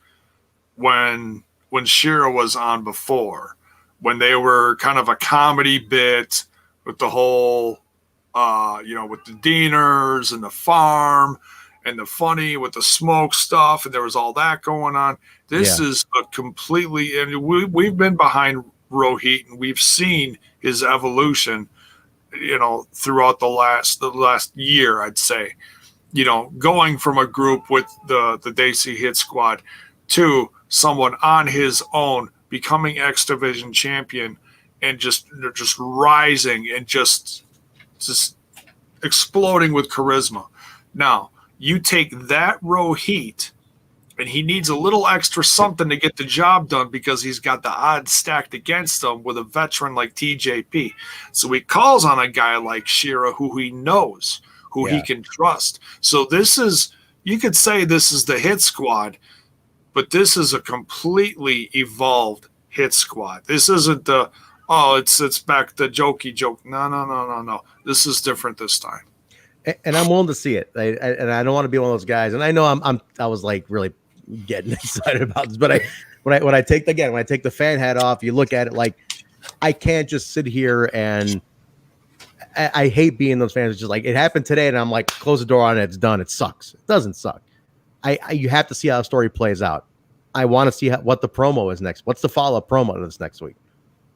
when Shera was on before, when they were kind of a comedy bit with the whole, with the Deaners and the farm and the funny with the smoke stuff, and there was all that going on. This is a completely, and we've been behind Rohit, and we've seen his evolution, throughout the last year, I'd say, going from a group with the Desi Hit Squad to someone on his own, becoming X Division champion, and just rising and just exploding with charisma. Now, you take that Rohit, and he needs a little extra something to get the job done because he's got the odds stacked against him with a veteran like TJP. So he calls on a guy like Shera who he knows, who he can trust. So you could say this is the Hit Squad, but this is a completely evolved Hit Squad. This isn't it's back the jokey joke. No. This is different this time. And I'm willing to see it. And I don't want to be one of those guys. And I know I was like really getting excited about this, but when I take the fan hat off, you look at it like I can't just sit here and I hate being those fans. It's just like it happened today, and I'm like, close the door on it. It's done. It sucks. It doesn't suck. You have to see how the story plays out. I want to see what the promo is next. What's the follow-up promo to this next week?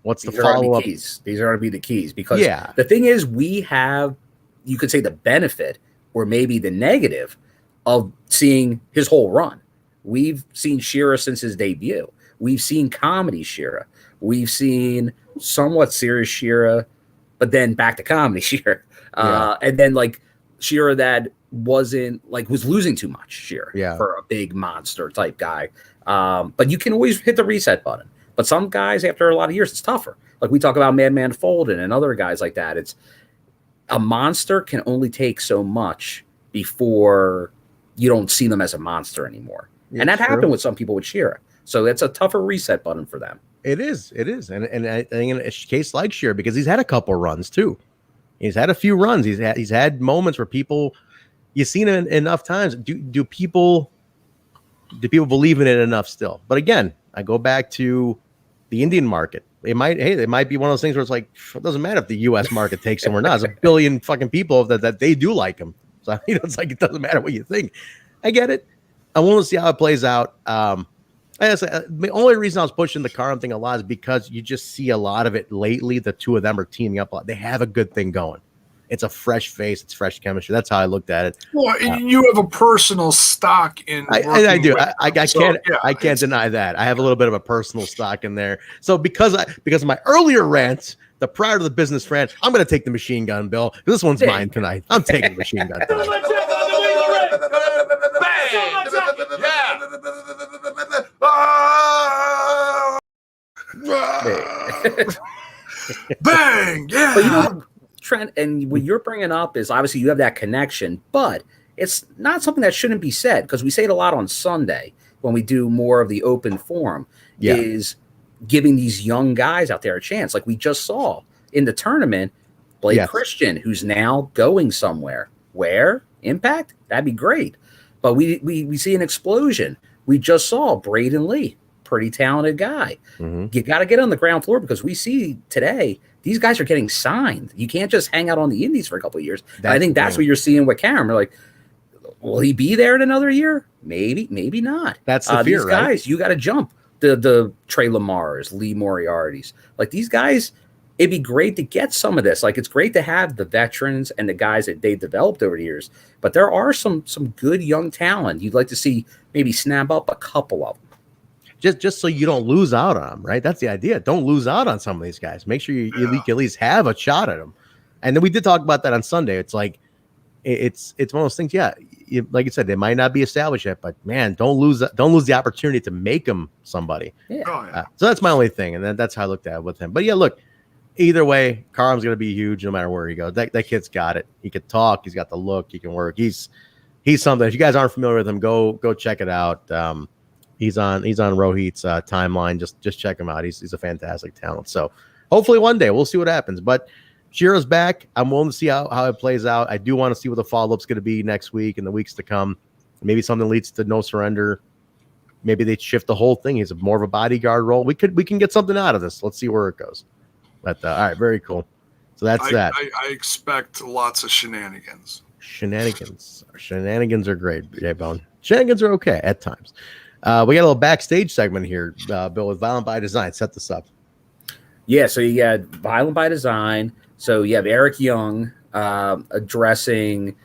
What's the follow-up? These are going to be the keys because the thing is, we have, you could say, the benefit or maybe the negative of seeing his whole run. We've seen Shera since his debut. We've seen comedy Shera. We've seen somewhat serious Shera, but then back to comedy Shera. And then like Shera that was losing too much Shera for a big monster type guy. But you can always hit the reset button. But some guys, after a lot of years, it's tougher. Like we talk about Madman Fulton and other guys like that. It's a monster can only take so much before you don't see them as a monster anymore. Yeah, and that true. happened with some people with Kiera. So it's a tougher reset button for them. It is. And I think in a case like Kiera, because he's had a couple runs too. He's had a few runs. He's had moments where people, you've seen it enough times. Do people believe in it enough still? But again, I go back to the Indian market. It might be one of those things where it's like, it doesn't matter if the U.S. market takes him or not. There's a billion fucking people that they do like him. So it's like, it doesn't matter what you think. I get it. I want to see how it plays out. The only reason I was pushing the Karam thing a lot is because you just see a lot of it lately. The two of them are teaming up a lot. They have a good thing going. It's a fresh face. It's fresh chemistry. That's how I looked at it. Well, you have a personal stock in. I do. I can't. I can't deny that. I have a little bit of a personal stock in there. So because of my earlier rants, the prior to the business rant, I'm going to take the machine gun, Bill. This one's mine tonight. I'm taking the machine gun tonight. Bang! Yeah. But you know, Trent, and what you're bringing up is obviously you have that connection, but it's not something that shouldn't be said because we say it a lot on Sunday when we do more of the open forum. Is giving these young guys out there a chance, like we just saw in the tournament. Blake Christian, who's now going somewhere. Where? Impact? That'd be great. But we see an explosion. We just saw Braden Lee, pretty talented guy. Mm-hmm. You got to get on the ground floor because we see today these guys are getting signed. You can't just hang out on the indies for a couple of years. And I think that's what you're seeing with Cameron. We're like, will he be there in another year? Maybe, maybe not. That's the fear, these guys, you got to jump. The Trey Lamars, Lee Moriarty's, like these guys. It'd be great to get some of this. Like it's great to have the veterans and the guys that they developed over the years. But there are some good young talent you'd like to see maybe snap up a couple of them. Just so you don't lose out on them, right? That's the idea. Don't lose out on some of these guys. Make sure you at least have a shot at them. And then we did talk about that on Sunday. It's like it's one of those things. Yeah, like you said, they might not be established yet, but man, don't lose the opportunity to make them somebody. Yeah. So that's my only thing, and that's how I looked at it with him. But yeah, look. Either way, Karam's going to be huge no matter where he goes. That kid's got it. He can talk. He's got the look. He can work. He's something. If you guys aren't familiar with him, go check it out. He's on Rohit's timeline. Just check him out. He's a fantastic talent. So hopefully one day we'll see what happens. But Kiera's back. I'm willing to see how it plays out. I do want to see what the follow-up's going to be next week and the weeks to come. Maybe something leads to no surrender. Maybe they shift the whole thing. He's more of a bodyguard role. We can get something out of this. Let's see where it goes. But all right, very cool. So that's that. I expect lots of shenanigans. Shenanigans are great, Jaybone. Shenanigans are okay at times. We got a little backstage segment here, Bill, with Violent by Design. Set this up. Yeah, so you got Violent by Design. So you have Eric Young addressing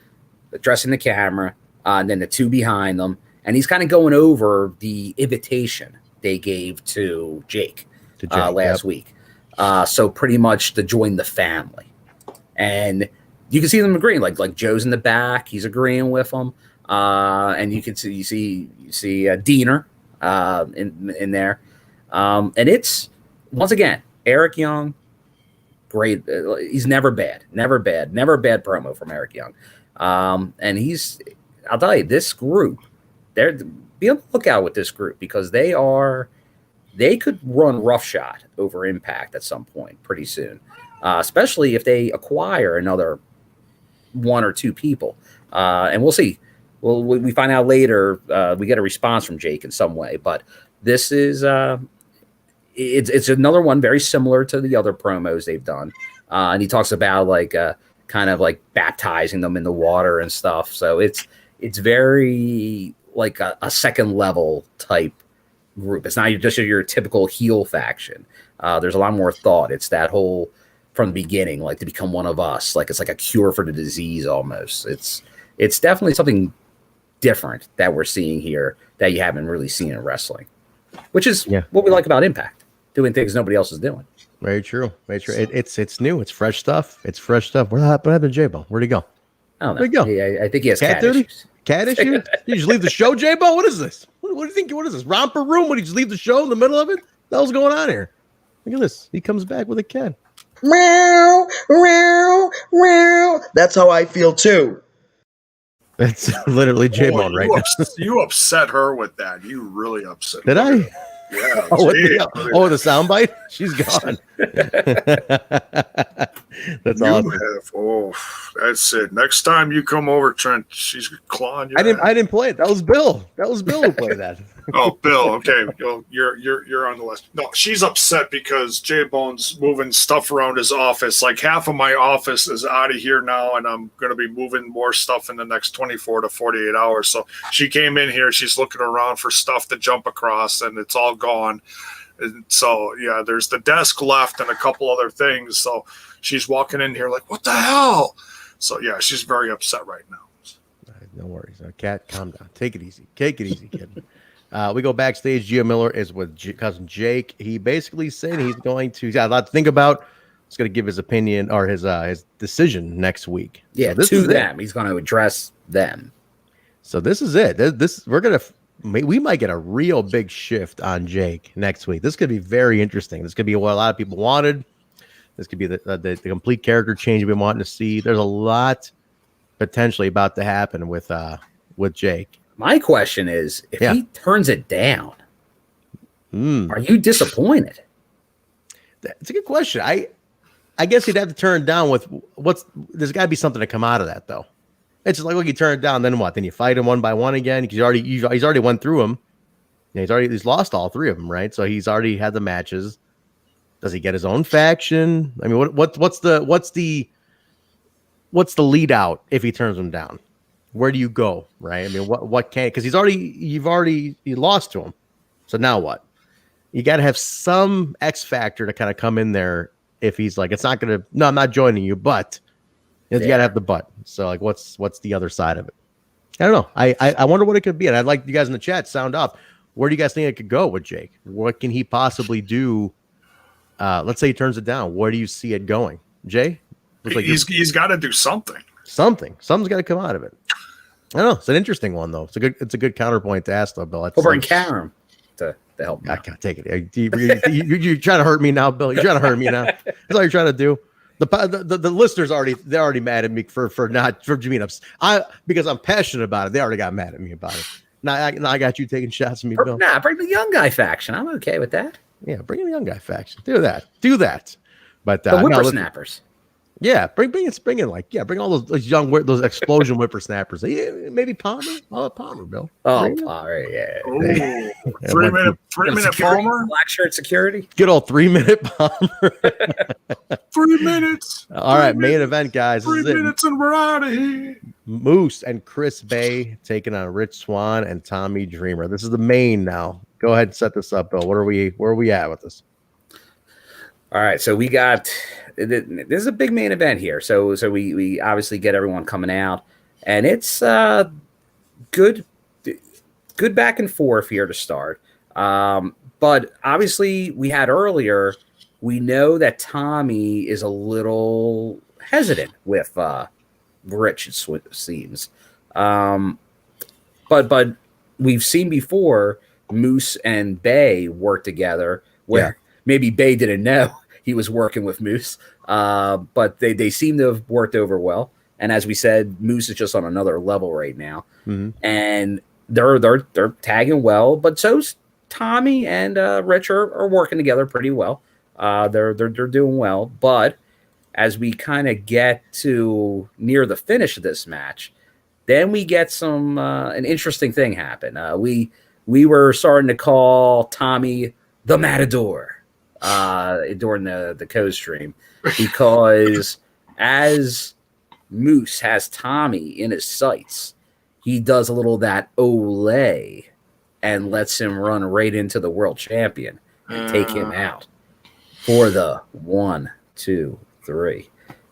the camera, and then the two behind them, and he's kind of going over the invitation they gave to Jake last week. So pretty much to join the family, and you can see them agreeing. Like Joe's in the back, he's agreeing with them, and you see Diener in there, and it's once again Eric Young, great. He's never bad promo from Eric Young, and I'll tell you, this group, be on the lookout with this group because they could run roughshod over Impact at some point pretty soon, especially if they acquire another one or two people. And we'll see. Well, we find out later. We get a response from Jake in some way, but this is it's another one very similar to the other promos they've done. And he talks about kind of like baptizing them in the water and stuff. So it's very like a second level type group. It's not just your typical heel faction. There's a lot more thought. It's that whole from the beginning, like to become one of us. Like it's like a cure for the disease almost. It's definitely something different that we're seeing here that you haven't really seen in wrestling, which is what we like about Impact, doing things nobody else is doing. Very true. Very true. It's new. It's fresh stuff. What happened to Jaybone? Where'd he go? I don't know. Where'd he go? Yeah, I think he has cat duty? issues. Cat issues? Did you just leave the show, Jaybone? What is this? What do you think? What is this? Romper room? Would you just leave the show in the middle of it? the hell's going on here? Look at this. He comes back with a cat. Meow, meow, meow. That's how I feel too. That's literally Jaybone right now. You upset her with that. You really upset her. Did I? Yeah. The soundbite? She's gone. That's awesome. That's it. Next time you come over, Trent, she's clawing you. I didn't play it. That was Bill. That was Bill who played that. Oh, Bill. Okay, you're on the list. No, she's upset because Jaybone's moving stuff around his office. Like half of my office is out of here now, and I'm going to be moving more stuff in the next 24 to 48 hours. So she came in here. She's looking around for stuff to jump across, and it's all gone. And so yeah, there's the desk left and a couple other things. So she's walking in here like, what the hell? So yeah, she's very upset right now. No worries. Cat, calm down. Take it easy. Take it easy, kid. We go backstage. Gio Miller is with cousin Jake. He basically said he's going to. He's got a lot to think about. He's going to give his opinion or his decision next week. Yeah, so to them. He's going to address them. So this is it. We might get a real big shift on Jake next week. This could be very interesting. This could be what a lot of people wanted. This could be the complete character change we've been wanting to see. There's a lot potentially about to happen with Jake. My question is, if he turns it down, are you disappointed? That's a good question. I guess he'd have to turn it down with there's got to be something to come out of that though. It's just like, look, you turn it down, then what? Then you fight him one by one again because he's already went through them. He's lost all three of them, right? So he's already had the matches. Does he get his own faction? I mean, what's the lead out if he turns them down? Where do you go, right? I mean, what can, because you lost to him. So now what? You got to have some X factor to kind of come in there. If he's like, I'm not joining you, but you got to have the but. So like, what's the other side of it? I don't know. I wonder what it could be. And I'd like you guys in the chat sound off. Where do you guys think it could go with Jake? What can he possibly do? Let's say he turns it down. Where do you see it going? Jay? Like he's got to do something. Something's got to come out of it. I don't know. It's an interesting one though. It's a good counterpoint to ask though, Bill. Over in Karam to help me. I can't take it. You're trying to hurt me now, Bill. You're trying to hurt me now. That's all you're trying to do. The listeners they're already mad at me for being upset. Because I'm passionate about it. They already got mad at me about it. Now I got you taking shots at me, Bill. Nah, bring the young guy faction. I'm okay with that. Yeah, bring in the young guy faction. Do that. But the whippersnappers. Bring all those young those explosion whippersnappers. Yeah, maybe Palmer. Oh, Palmer, Bill. Oh, Palmer, yeah. Ooh, 3 minute Palmer. Black shirt security. Good old 3 minute Palmer. 3 minutes. All right, main event, guys. 3 minutes and we're out of here. Moose and Chris Bay taking on Rich Swann and Tommy Dreamer. This is the main now. Go ahead and set this up, Bill. Where are we at with this? All right, so we got this is a big main event here. So we obviously get everyone coming out, and it's good back and forth here to start. But obviously we had earlier. We know that Tommy is a little hesitant with Rich. It seems, but we've seen before Moose and Bay work together where maybe Bay didn't know he was working with Moose, but they seem to have worked over well. And as we said, Moose is just on another level right now, and they're tagging well. But so's Tommy and Rich are working together pretty well. They're doing well. But as we kind of get to near the finish of this match, then we get some an interesting thing happen. We were starting to call Tommy the Matador during the co-stream because as Moose has Tommy in his sights, he does a little of that Olay and lets him run right into the world champion and take him out for the 1, 2, 3.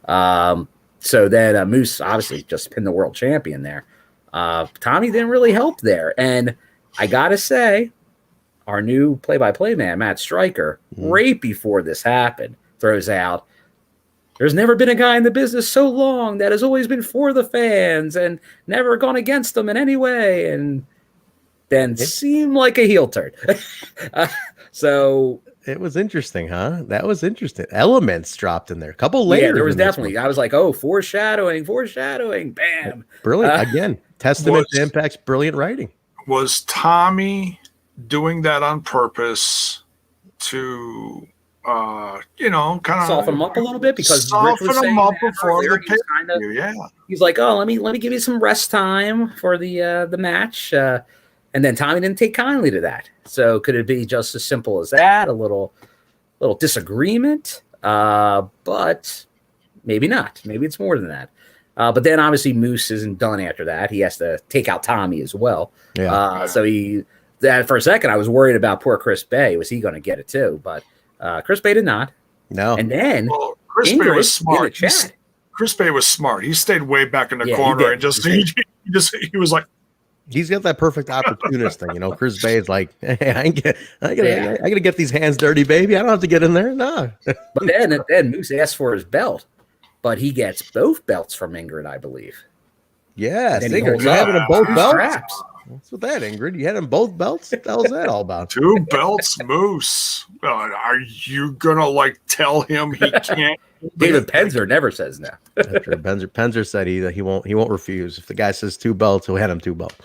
So then Moose obviously just pinned the world champion there. Tommy didn't really help there, and I gotta say, our new play-by-play man, Matt Stryker, right before this happened, throws out, "There's never been a guy in the business so long that has always been for the fans and never gone against them in any way." And then seemed like a heel turn. So it was interesting, huh? That was interesting. Elements dropped in there. A couple layers. Yeah, there was definitely. I was like, oh, foreshadowing. Bam. Brilliant. Again, testament to Impact's brilliant writing. Was Tommy doing that on purpose to, kind of soften him up a little bit? Because soften him up before the pay-per-view. Yeah. He's like, oh, let me give you some rest time for the match. And then Tommy didn't take kindly to that. So could it be just as simple as that? A little disagreement, but maybe not. Maybe it's more than that. But then obviously Moose isn't done after that. He has to take out Tommy as well. Yeah. So that for a second I was worried about poor Chris Bay. Was he going to get it too? But Chris Bay did not. No. And then Chris Bay was smart. Chris Bay was smart. He stayed way back in the corner and he was like. He's got that perfect opportunist thing, Chris Bay is like, hey, I gotta get these hands dirty, baby. I don't have to get in there. No. But then Moose asked for his belt, but he gets both belts from Ingrid, I believe. Yeah, Ingrid, you have it in both belts. What's with that, Ingrid? You had him both belts? What the hell is that all about? 2 belts, Moose. Are you gonna tell him he can't? David Penzer never says no. Penzer said he won't refuse. If the guy says 2 belts, he'll hand him 2 belts.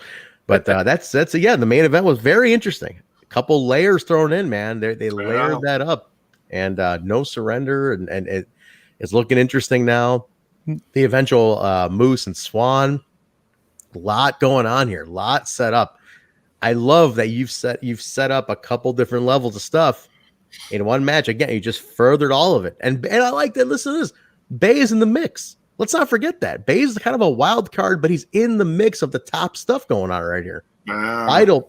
But that's the main event was very interesting. A couple layers thrown in, man. They layered that up, and no surrender, and it's looking interesting now. The eventual Moose and Swann, a lot going on here, a lot set up. I love that you've set up a couple different levels of stuff in one match. Again, you just furthered all of it. And I like that. Listen to this. Bay is in the mix. Let's not forget that. Bay is kind of a wild card, but he's in the mix of the top stuff going on right here.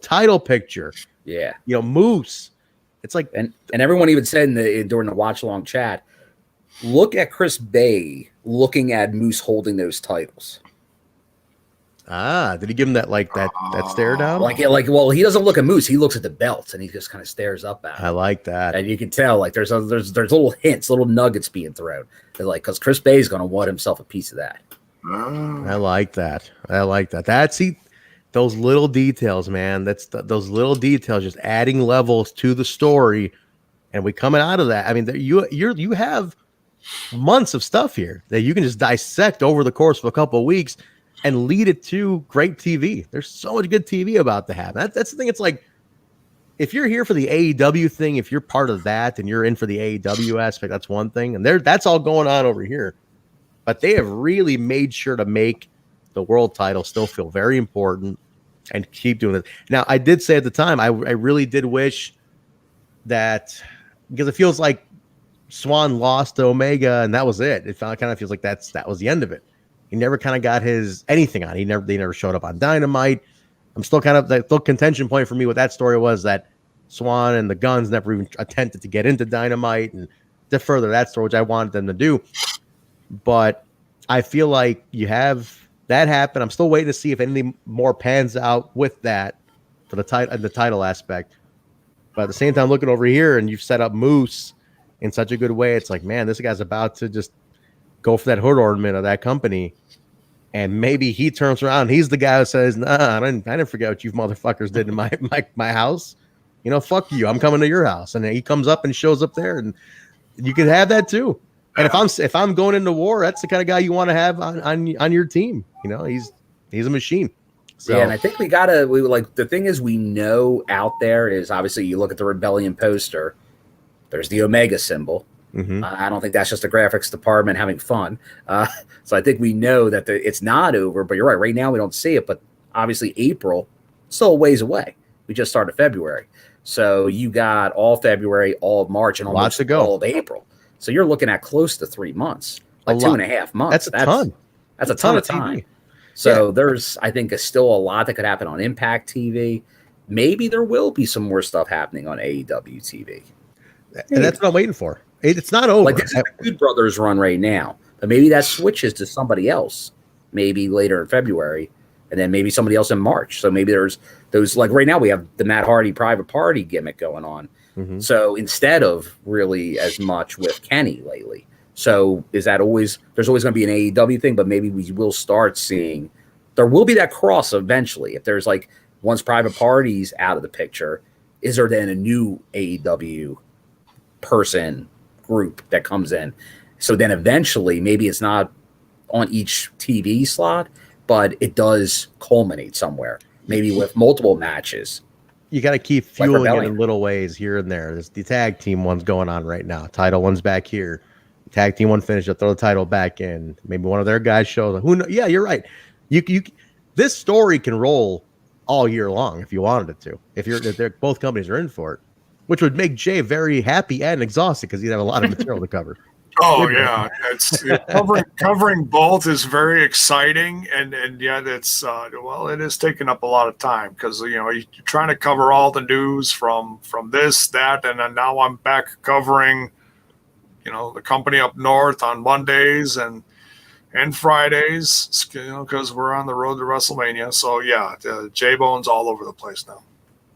Title picture. Yeah. Moose. It's like and everyone even said during the watch along chat, look at Chris Bay looking at Moose holding those titles. Did he give him that stare down? Well, he doesn't look at Moose. He looks at the belts and he just kind of stares up at him. I like that. And you can tell there's little hints, little nuggets being thrown. Because Chris Bay is going to want himself a piece of that. I like that. That's those little details, man. Those little details, just adding levels to the story, and we coming out of that. I mean, you have months of stuff here that you can just dissect over the course of a couple of weeks and lead it to great TV. There's so much good TV about to happen. That's the thing. It's like, if you're here for the AEW thing, if you're part of that and you're in for the AEW aspect, that's one thing. And that's all going on over here. But they have really made sure to make the world title still feel very important and keep doing it. Now, I did say at the time, I really did wish that, because it feels like Swann lost to Omega and that was it. It kind of feels like that was the end of it. He never kind of got anything on. They never showed up on Dynamite. I'm still kind of the contention point for me with that story was that Swann and the Guns never even attempted to get into Dynamite and to further that story, which I wanted them to do. But I feel like you have that happen. I'm still waiting to see if anything more pans out with that for the title aspect. But at the same time, looking over here and you've set up Moose in such a good way, it's like, man, this guy's about to just go for that hood ornament of that company, and maybe he turns around. He's the guy who says, "Nah, I didn't forget what you motherfuckers did in my house. Fuck you. I'm coming to your house." And then he comes up and shows up there, and you can have that too. And if I'm going into war, that's the kind of guy you want to have on your team. He's a machine. So. Yeah, and I think the thing is, we know out there is obviously you look at the Rebellion poster. There's the Omega symbol. Mm-hmm. I don't think that's just the graphics department having fun. So I think we know that it's not over, but you're right. Right now we don't see it, but obviously April still a ways away. We just started February. So you got all February, all of March, and almost all of April. So you're looking at close to 3 months, like 2.5 months. That's a ton. That's a ton of time. So there's, I think, still a lot that could happen on Impact TV. Maybe there will be some more stuff happening on AEW TV. And that's what I'm waiting for. It's not over. Like this is the Good Brothers run right now, but maybe that switches to somebody else, maybe later in February, and then maybe somebody else in March. So maybe there's those, like right now we have the Matt Hardy private party gimmick going on. Mm-hmm. So instead of really as much with Kenny lately. So there's always going to be an AEW thing, but maybe we will start seeing, there will be that cross eventually. If there's like once Private Party's out of the picture, is there then a new AEW person group that comes in? So then eventually, maybe it's not on each TV slot, but it does culminate somewhere, maybe with multiple matches. You got to keep fueling it in little ways here and there. There's the tag team one's going on right now. Title one's back here. Tag team one finished. Throw the title back in. Maybe one of their guys shows up. Who knows? Yeah, you're right. This story can roll all year long if you wanted it to. If both companies are in for it, which would make Jay very happy and exhausted because he'd have a lot of material to cover. Oh yeah, it's covering both is very exciting, and yet it's it is taking up a lot of time because you're trying to cover all the news from this, that, and then now I'm back covering the company up north on Mondays and Fridays because we're on the road to WrestleMania. So yeah, Jaybone's all over the place now.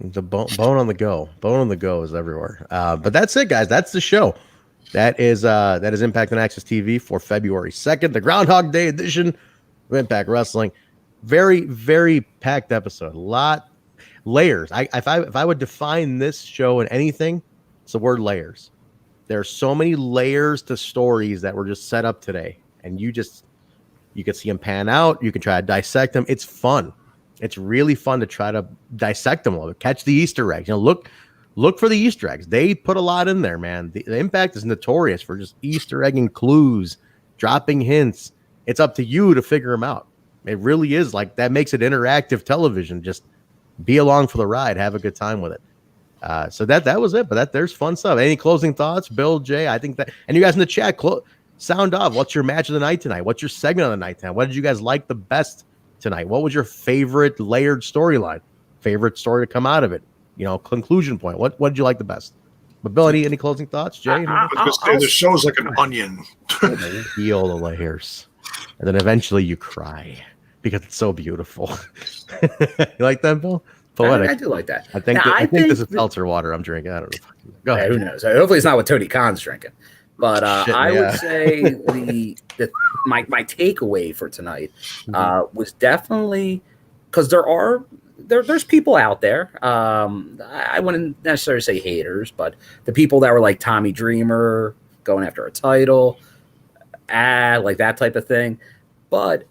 The bone on the go is everywhere. But that's it, guys. That's the show. That is Impact on Access TV for February 2nd, the Groundhog Day edition of Impact Wrestling. Very, very packed episode. A lot layers. If I would define this show in anything, it's the word layers. There's so many layers to stories that were just set up today, and you can see them pan out. You can try to dissect them. It's fun. It's really fun to try to dissect them a little bit, catch the Easter eggs. Look for the Easter eggs. They put a lot in there, man. The Impact is notorious for just Easter egging clues, dropping hints. It's up to you to figure them out. It really is like that makes it interactive television. Just be along for the ride. Have a good time with it. So that was it. But there's fun stuff. Any closing thoughts, Bill, Jay? I think that, and you guys in the chat, sound off. What's your match of the night tonight? What's your segment of the night tonight? What did you guys like the best tonight? What was your favorite layered storyline? Favorite story to come out of it? Conclusion point. What did you like the best? But Bill, any closing thoughts, Jay? The show's like an onion. Peel the layers, and then eventually you cry because it's so beautiful. You like that, Bill? Poetic. I do like that. I think this is seltzer water I'm drinking. I don't know. Go ahead. Who knows? Hopefully, it's not what Tony Khan's drinking. But I would say my takeaway for tonight was definitely because there's people out there. I wouldn't necessarily say haters, but the people that were like Tommy Dreamer going after a title, like that type of thing. But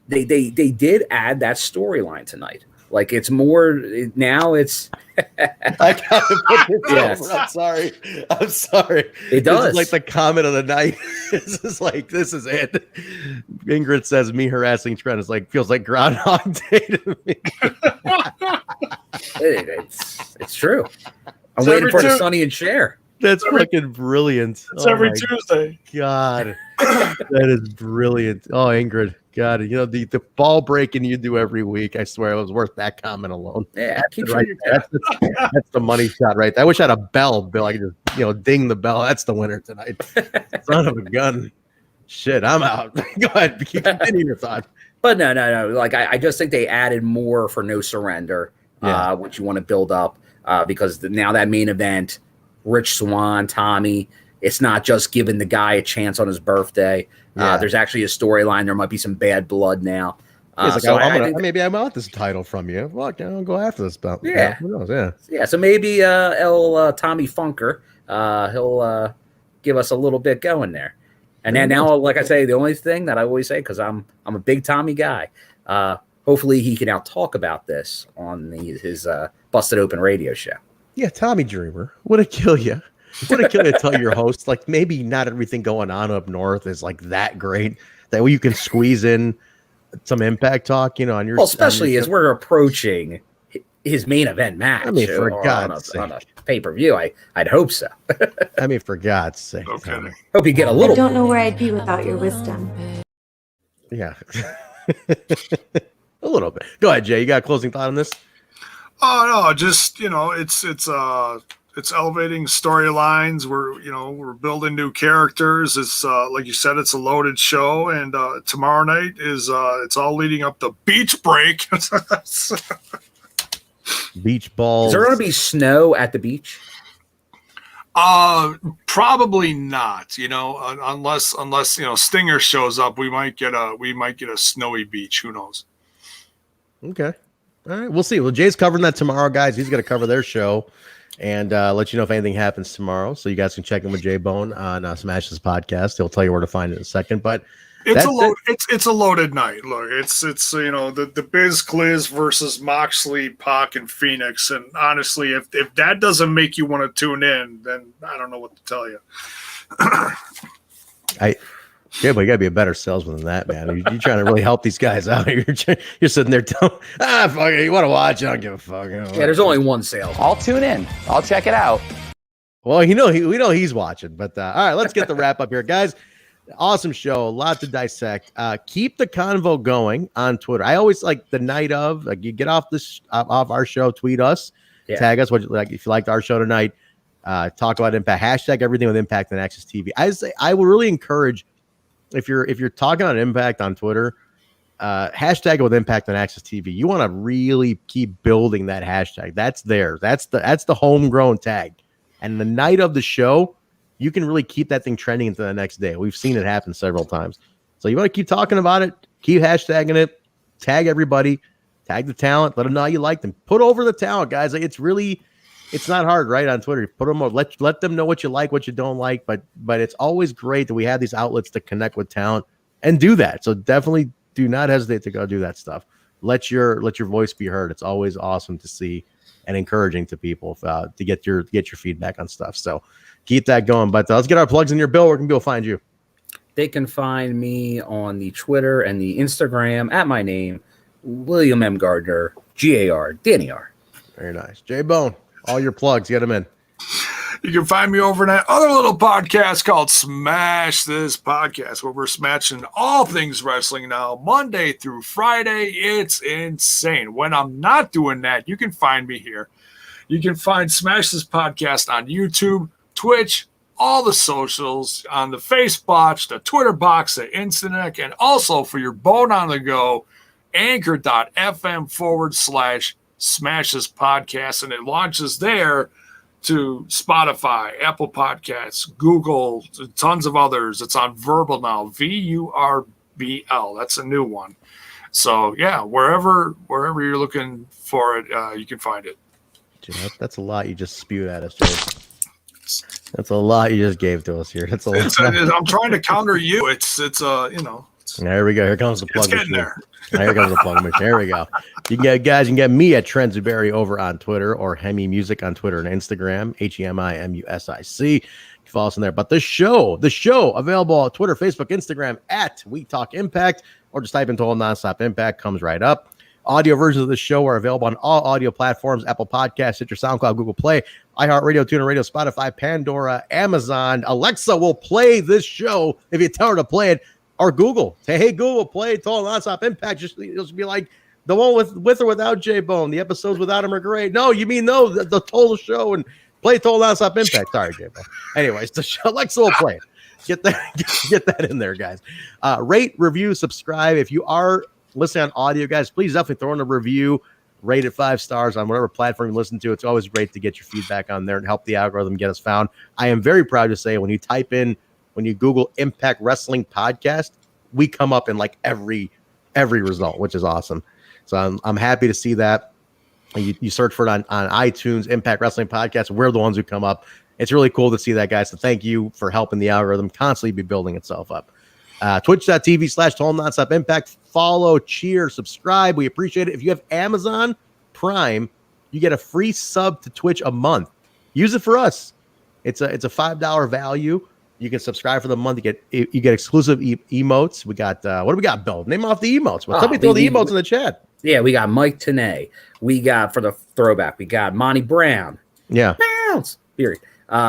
they did add that storyline tonight. Like it's more now. It's I gotta put this over. I'm sorry. It does. This is like the comment of the night. This is it. Ingrid says me harassing Trent is feels like Groundhog Day to me. It's true. I'm waiting for the Sonny and Cher. That's fucking brilliant. It's every Tuesday. God, that is brilliant. Oh, Ingrid. God, the ball breaking you do every week. I swear it was worth that comment alone. Yeah, that's the money shot right there. I wish I had a bell, Bill. I could just ding the bell. That's the winner tonight. Son of a gun. Shit, I'm out. Go ahead, continue your thought. But no. Like I just think they added more for No Surrender, which you want to build up because now that main event, Rich Swann, Tommy. It's not just giving the guy a chance on his birthday. There's actually a storyline. There might be some bad blood now. Maybe I want this title from you. Look, I'll go after this belt. Yeah. Who knows? Yeah. So maybe Tommy Funker, he'll give us a little bit going there. And then now, like I say, the only thing that I always say, because I'm a big Tommy guy, hopefully he can now talk about this on his Busted Open radio show. Yeah, Tommy Dreamer. Would it kill you? Would it kill you to tell your host, maybe not everything going on up north is that great, that way you can squeeze in some Impact talk, on your... Well, especially as we're approaching his main event match. I mean, for God's sake. On a pay-per-view, I'd hope so. I mean, for God's sake. Okay. Hope you get a little... I don't know where I'd be without your wisdom. Yeah. A little bit. Go ahead, Jay. You got a closing thought on this? Oh, no, just, it's elevating storylines. We're building new characters. It's like you said, it's a loaded show, and tomorrow night is it's all leading up to Beach Break. Beach balls. Is there going to be snow at the beach? Probably not. Unless Stinger shows up, we might get a snowy beach. Who knows? Okay. All right, we'll see. Well, Jay's covering that tomorrow, guys. He's going to cover their show and let you know if anything happens tomorrow. So you guys can check in with Jaybone on Smash's podcast. He'll tell you where to find it in a second. But it's a loaded night. Look, it's the Biz Cliz versus Moxley, Pac, and Phoenix. And honestly, if that doesn't make you want to tune in, then I don't know what to tell you. But you gotta be a better salesman than that, man. You're trying to really help these guys out. You're sitting there telling, fuck it, you want to watch? I don't give a fuck. Yeah, there's only one sale. I'll tune in. I'll check it out. Well, we know he's watching. But all right, let's get the wrap up here, guys. Awesome show, a lot to dissect. Keep the convo going on Twitter. I always like the night of, like, you get off our show, tweet us, tag us what you like if you liked our show tonight. Talk about Impact, hashtag everything with Impact and Access TV. I would really encourage. If you're talking on Impact on Twitter, hashtag it with Impact and Access TV. You want to really keep building that hashtag. That's there. That's the homegrown tag. And the night of the show, you can really keep that thing trending into the next day. We've seen it happen several times. So you want to keep talking about it, keep hashtagging it, tag everybody, tag the talent, let them know how you like them. Put over the talent, guys. It's not hard, right? On Twitter, put them over. Let them know what you like, what you don't like. But it's always great that we have these outlets to connect with talent and do that. So definitely do not hesitate to go do that stuff. Let your voice be heard. It's always awesome to see and encouraging to people to get your feedback on stuff. So keep that going. But let's get our plugs in your bill. Where can people find you? They can find me on the Twitter and the Instagram at my name, William M. Gardner, GAR. Very nice. Jaybone. All your plugs, get them in. You can find me over in that other little podcast called Smash This Podcast, where we're smashing all things wrestling now, Monday through Friday. It's insane. When I'm not doing that, you can find me here. You can find Smash This Podcast on YouTube, Twitch, all the socials, on the Facebook, the Twitter box, the Instanet, and also for your bone on the go, anchor.fm/Smash This Podcast, and it launches there to Spotify, Apple Podcasts, Google, tons of others. It's on Verbal now, VURBL. That's a new one. So yeah, wherever you're looking for it, you can find it. That's a lot you just spewed at us, Jay. That's a lot you just gave to us here. That's a lot. I'm trying to counter you. It's There we go. Here comes the plug. It's getting there. Here comes the plug machine. There we go. You can get me at Trent Zuberi over on Twitter, or Hemi Music on Twitter and Instagram, HEMIMUSIC. You can follow us in there. But the show available on Twitter, Facebook, Instagram at We Talk Impact, or just type in Total Nonstop Impact, comes right up. Audio versions of the show are available on all audio platforms: Apple Podcasts, Stitcher, SoundCloud, Google Play, iHeartRadio, TuneIn Radio, Spotify, Pandora, Amazon. Alexa will play this show if you tell her to play it. Or Google. Say, hey, Google, play Total Nonstop Impact. Just be like the one with or without Jaybone. The episodes without him are great. No, you mean the total show, and play Total Nonstop Impact. Sorry, Jaybone. Anyways, the show, Alexa will play it. Get that in there, guys. Rate, review, subscribe. If you are listening on audio, guys, please definitely throw in a review. Rate it 5 stars on whatever platform you listen to. It's always great to get your feedback on there and help the algorithm get us found. I am very proud to say when you Google Impact Wrestling Podcast, we come up in like every result, which is awesome. So I'm happy to see that. You search for it on iTunes, Impact Wrestling Podcast. We're the ones who come up. It's really cool to see that, guys. So thank you for helping the algorithm constantly be building itself up. Twitch.tv/Total Nonstop Impact. Follow, cheer, subscribe. We appreciate it. If you have Amazon Prime, you get a free sub to Twitch a month. Use it for us. It's a $5 value. You can subscribe for the month. You get exclusive emotes. We got what do we got, Bill? Name off the emotes. Well, somebody throw the emotes in the chat. Yeah, we got Mike Tenay. We got, for the throwback, we got Monty Brown. Yeah. Bounce. Period.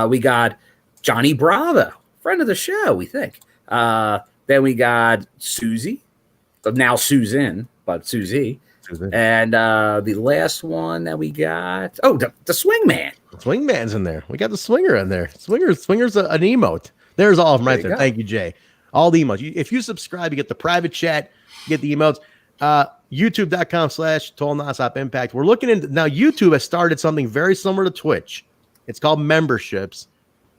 We got Johnny Bravo, friend of the show, we think. Then we got Susie, now Susan, but Susie. And the last one that we got, the Swingman. The Swingman's in there. We got the Swinger in there. Swinger's an emote. There's all of them right there. Thank you, Jay. All the emotes. If you subscribe, you get the private chat, you get the emotes. YouTube.com/Total Nonstop Impact. We're looking into now. YouTube has started something very similar to Twitch. It's called memberships.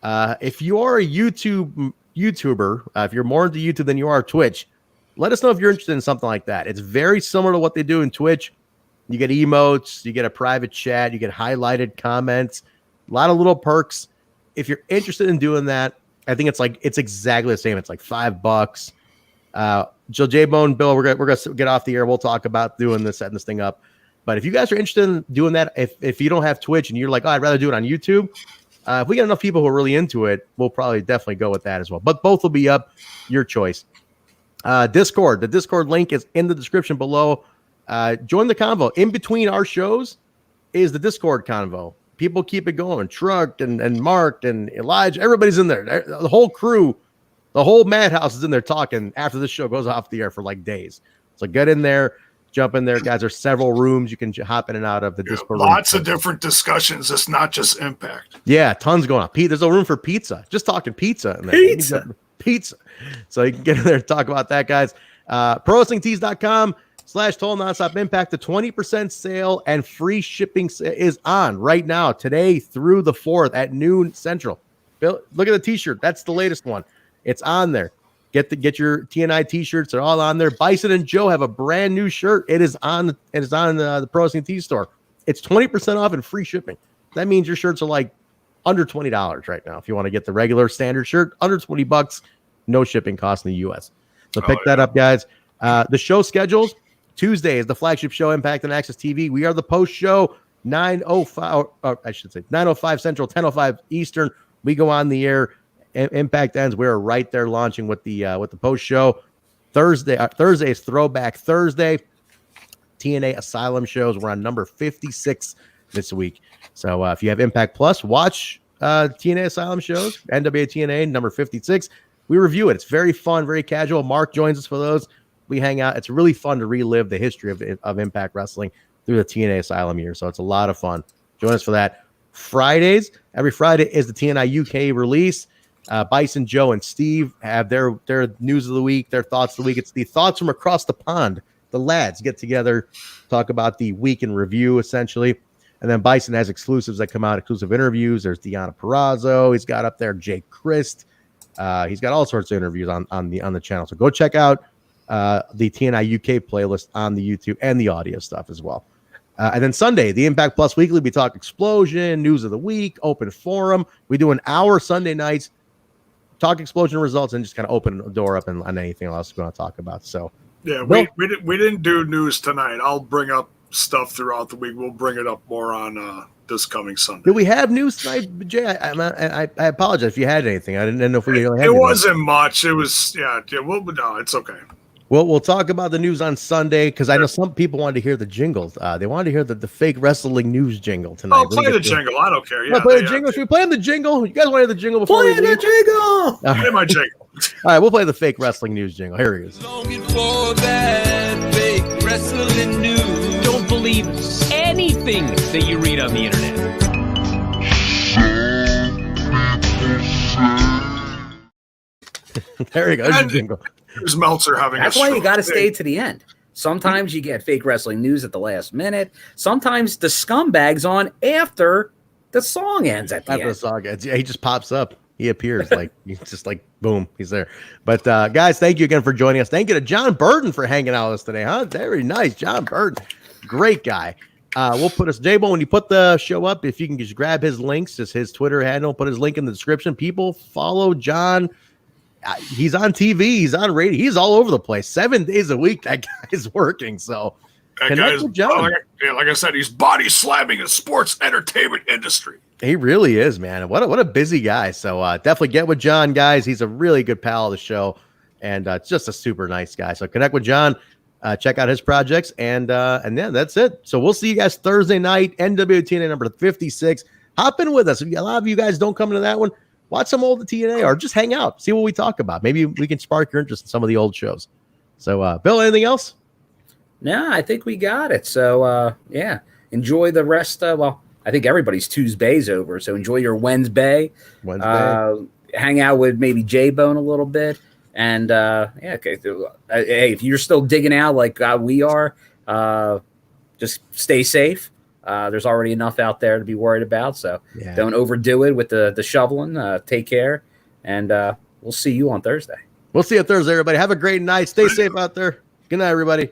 If you are a YouTuber, if you're more into YouTube than you are Twitch, let us know if you're interested in something like that. It's very similar to what they do in Twitch. You get emotes, you get a private chat, you get highlighted comments, a lot of little perks. If you're interested in doing that, I think it's exactly the same. It's like $5. Jaybone, Bill, we're gonna get off the air. We'll talk about doing this, setting this thing up. But if you guys are interested in doing that, if you don't have Twitch and you're like, oh, I'd rather do it on YouTube, if we get enough people who are really into it, we'll probably definitely go with that as well. But both will be up, your choice. Discord, the Discord link is in the description below. Join the convo. In between our shows is the Discord convo. People keep it going. Truck and Mark and Elijah, everybody's in there. The whole crew, the whole madhouse is in there talking after this show goes off the air for like days. So get in there, jump in there, guys. There's several rooms you can hop in and out of the Discord. Lots of different discussions. It's not just Impact. Yeah, tons going on. There's a room for pizza. Just talking pizza in there. Pizza. So you can get in there and talk about that, guys. ProWrestlingTees.com/total Nonstop Impact. The 20% sale and free shipping is on right now, today through the 4th at noon Central. Bill, look at the t-shirt. That's the latest one. It's on there. Get your TNI t-shirts. They're all on there. Bison and Joe have a brand new shirt. It is on the Pro Wrestling Tees store. It's 20% off and free shipping. That means your shirts are like under $20 right now. If you want to get the regular standard shirt, under $20, no shipping cost in the US. So pick that up, guys. The show schedules: Tuesday is the flagship show, Impact on Access TV. We are the post show, 9:05 Central, 10:05 Eastern. We go on the air. Impact ends. We're right there launching with the post show. Thursday is Throwback Thursday. TNA Asylum shows. We're on number 56 this week. So if you have Impact Plus, watch TNA Asylum shows. NWA TNA number 56. We review it. It's very fun, very casual. Mark joins us for those. We hang out. It's really fun to relive the history of Impact Wrestling through the TNA Asylum year. So it's a lot of fun. Join us for that. Fridays, every Friday is the TNI UK release. Bison, Joe, and Steve have their news of the week, their thoughts of the week. It's the thoughts from across the pond. The lads get together, talk about the week in review, essentially. And then Bison has exclusives that come out, exclusive interviews. There's Deonna Purrazzo. He's got up there Jake Christ. He's got all sorts of interviews on the channel. So go check out the TNI UK playlist on the YouTube and the audio stuff as well. And then Sunday, the Impact Plus Weekly, we talk Explosion, news of the week, open forum. We do an hour Sunday nights, talk Explosion results, and just kind of open the door up on anything else we want to talk about. So yeah, we didn't do news tonight. I'll bring up stuff throughout the week. We'll bring it up more on this coming Sunday. Do we have news tonight, Jay? I apologize if you had anything. I didn't know if we really had. It wasn't much. It was well, no, it's okay. Well, we'll talk about the news on Sunday because I know some people wanted to hear the jingles. They wanted to hear the fake wrestling news jingle tonight. Oh, play the jingle. I don't care. Yeah, play the jingle. Should we play them the jingle? You guys want to hear the jingle before we leave? Play the jingle. Play my jingle. All right, we'll play the fake wrestling news jingle. Here he is. Longing for that fake wrestling news. Don't believe anything that you read on the internet. There you go. There's your jingle. There's Meltzer having That's why you got to stay to the end. Sometimes you get fake wrestling news at the last minute. Sometimes the scumbag's on after the song ends at the end. After the song ends. Yeah, he just pops up. He appears like he's just like boom, he's there. But guys, thank you again for joining us. Thank you to Jon Burton for hanging out with us today, huh? Very nice, Jon Burton, great guy. We'll put us Jaybone when you put the show up. If you can just grab his links, just his Twitter handle, put his link in the description. People follow Jon. He's on TV. He's on radio. He's all over the place. 7 days a week, that guy's working. So connect with Jon. Like I said, he's body slamming the sports entertainment industry. He really is, man. What a busy guy. So definitely get with Jon, guys. He's a really good pal of the show, and just a super nice guy. So connect with Jon. Check out his projects, and yeah, that's it. So we'll see you guys Thursday night, NWTNA number 56. Hop in with us. If a lot of you guys don't come to that one, watch some old TNA or just hang out, see what we talk about. Maybe we can spark your interest in some of the old shows. So, Bill, anything else? No, I think we got it. So, yeah, enjoy the rest. Well, I think everybody's Tuesday's over, so enjoy your Wednesday. Hang out with maybe Jaybone a little bit. And, yeah, okay. Hey, if you're still digging out like we are, just stay safe. There's already enough out there to be worried about, so don't overdo it with the shoveling. Take care, and we'll see you on Thursday. We'll see you Thursday, everybody. Have a great night. Stay safe out there. Good night, everybody.